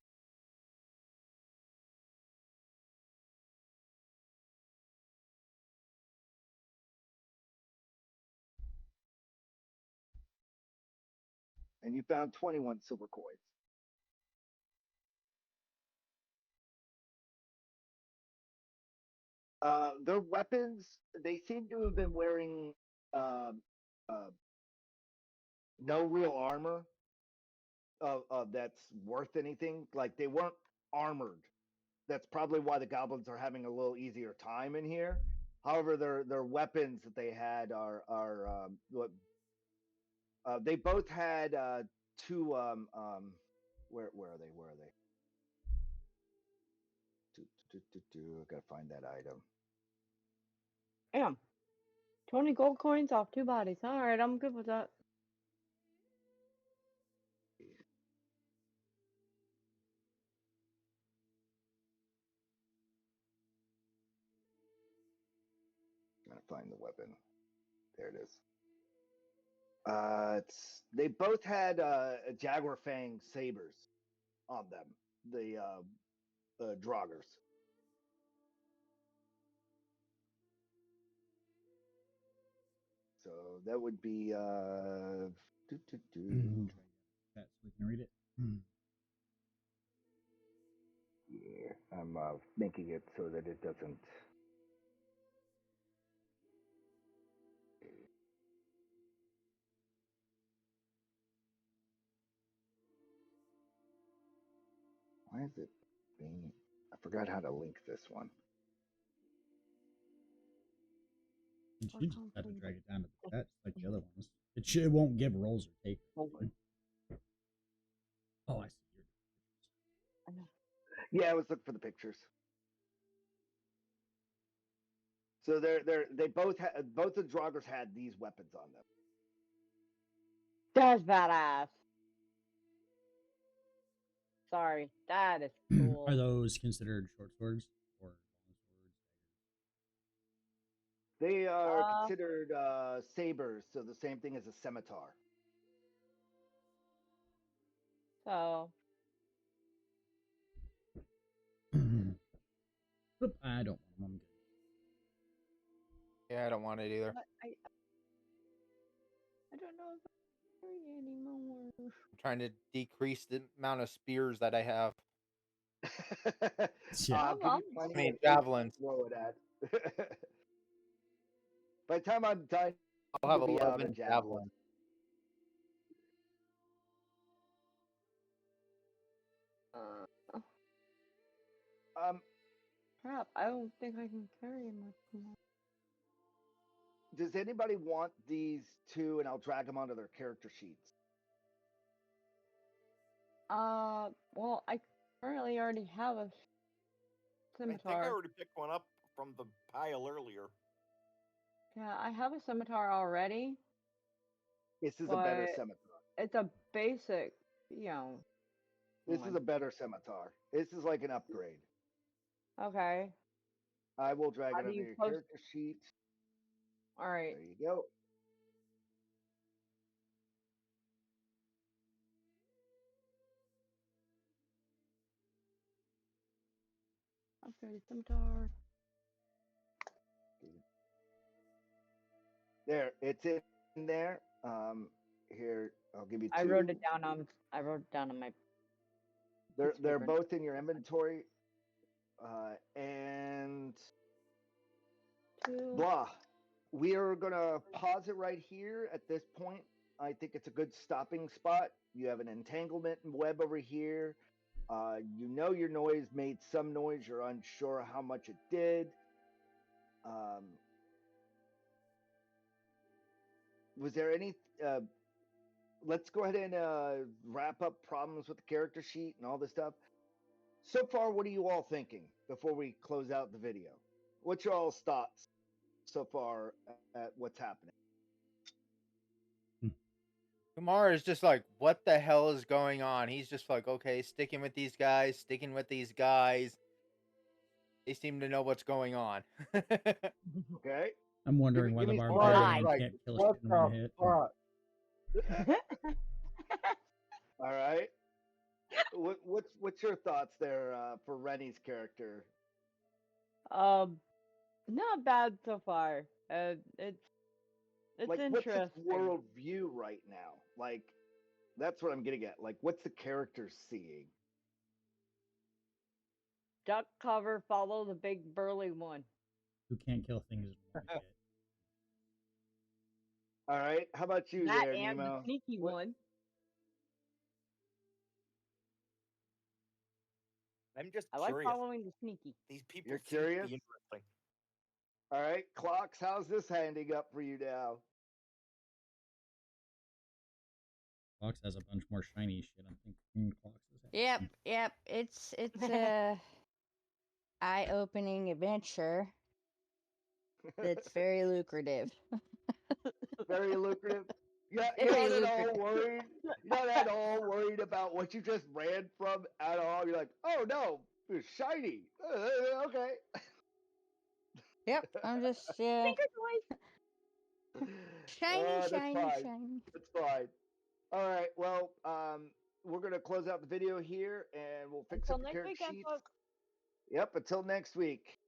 Speaker 3: And you found 21 silver coins. Their weapons, they seem to have been wearing um, no real armor that's worth anything. Like they weren't armored. That's probably why the goblins are having a little easier time in here. However, their weapons that they had are what they both had two where are they? Where are they? I gotta find that item.
Speaker 1: Damn. 20 gold coins off 2 bodies. Alright, I'm good with that.
Speaker 3: Gotta find the weapon. There it is. They both had jaguar fang sabers on them. The Draugrs. So that would be
Speaker 2: That so we can read it.
Speaker 3: Yeah, I'm making it so that it doesn't. Why is it being? I forgot how to link this one.
Speaker 2: You just have to drag it down to the stats like the other ones. It won't give rolls or take. Oh, I see.
Speaker 3: Yeah, I was looking for the pictures. So they both both the Draugrs had these weapons on them.
Speaker 1: That's badass. Sorry, that is cool.
Speaker 2: Are those considered short swords or long swords?
Speaker 3: They are considered sabers, so the same thing as a scimitar.
Speaker 1: So.
Speaker 2: Oop, I don't want them. I'm good.
Speaker 5: Yeah, I don't want it either.
Speaker 1: I don't know if I'm free anymore.
Speaker 5: I'm trying to decrease the amount of spears that I have.
Speaker 3: I'll give you plenty
Speaker 5: I mean,
Speaker 3: of
Speaker 5: javelins.
Speaker 3: throw it at. By the time I'm done,
Speaker 5: I'll have
Speaker 3: you'll be out
Speaker 5: 11
Speaker 3: of javelins.
Speaker 1: Crap, I don't think I can carry much more.
Speaker 3: Does anybody want these two, and I'll drag them onto their character sheets?
Speaker 1: Well, I currently already have a scimitar.
Speaker 7: I think I already picked one up from the pile earlier.
Speaker 1: Yeah, I have a scimitar already.
Speaker 3: This is a better scimitar.
Speaker 1: It's a basic,
Speaker 3: This is a better scimitar. This is like an upgrade.
Speaker 1: Okay.
Speaker 3: I will drag it on your character sheet.
Speaker 1: All right.
Speaker 3: There you go.
Speaker 1: Upgraded scimitar.
Speaker 3: There, it's in there. Here, I'll give you two.
Speaker 1: I wrote it down on my.
Speaker 3: They're both in your inventory. And blah. We are gonna pause it right here at this point. I think it's a good stopping spot. You have an entanglement web over here. You know your noise made some noise. You're unsure how much it did. was there any? Let's go ahead and wrap up problems with the character sheet and all this stuff. So far, what are you all thinking before we close out the video? What's your all's thoughts so far at what's happening?
Speaker 5: Kumar is just like, what the hell is going on? He's just like, okay, sticking with these guys. They seem to know what's going on.
Speaker 3: Okay.
Speaker 2: I'm wondering
Speaker 3: me-
Speaker 2: why
Speaker 3: give
Speaker 2: the
Speaker 3: me some
Speaker 2: Barbarian
Speaker 5: like,
Speaker 2: can't kill
Speaker 5: what
Speaker 2: shit in one
Speaker 5: the
Speaker 2: hit.
Speaker 5: fuck?
Speaker 3: All right. What's your thoughts there for Rennie's character?
Speaker 1: Not bad so far. It's
Speaker 3: Like,
Speaker 1: interesting.
Speaker 3: what's his world view right now? Like, that's what I'm getting at. Like, what's the character seeing?
Speaker 1: Duck cover, follow the big burly one.
Speaker 2: Who can't kill things in one hit.
Speaker 3: All right. How about you
Speaker 1: That
Speaker 3: there,
Speaker 1: and
Speaker 3: Nemo?
Speaker 1: the sneaky one.
Speaker 7: I'm just
Speaker 1: I like
Speaker 7: curious.
Speaker 1: following the sneaky.
Speaker 7: These people
Speaker 3: You're
Speaker 7: seem to
Speaker 3: curious?
Speaker 7: be interesting.
Speaker 3: All right. Clox, how's this handing up for you now?
Speaker 2: Clox has a bunch more shiny shit. I'm thinking Clox is
Speaker 6: Yep, yep. It's a eye-opening adventure that's very lucrative.
Speaker 3: Very lucrative. You're
Speaker 6: Very
Speaker 3: not at all
Speaker 6: lucrative.
Speaker 3: worried. You're not at all worried about what you just ran from at all. You're like, oh no, it's shiny. Okay.
Speaker 6: Yep, I'm just shiny,
Speaker 3: That's
Speaker 6: shiny,
Speaker 3: fine.
Speaker 6: shiny.
Speaker 3: That's fine. All right. Well, we're gonna close out the video here, and we'll fix
Speaker 1: Until
Speaker 3: up the
Speaker 1: next
Speaker 3: character
Speaker 1: weekend,
Speaker 3: sheets.
Speaker 1: folks.
Speaker 3: Yep. Until next week.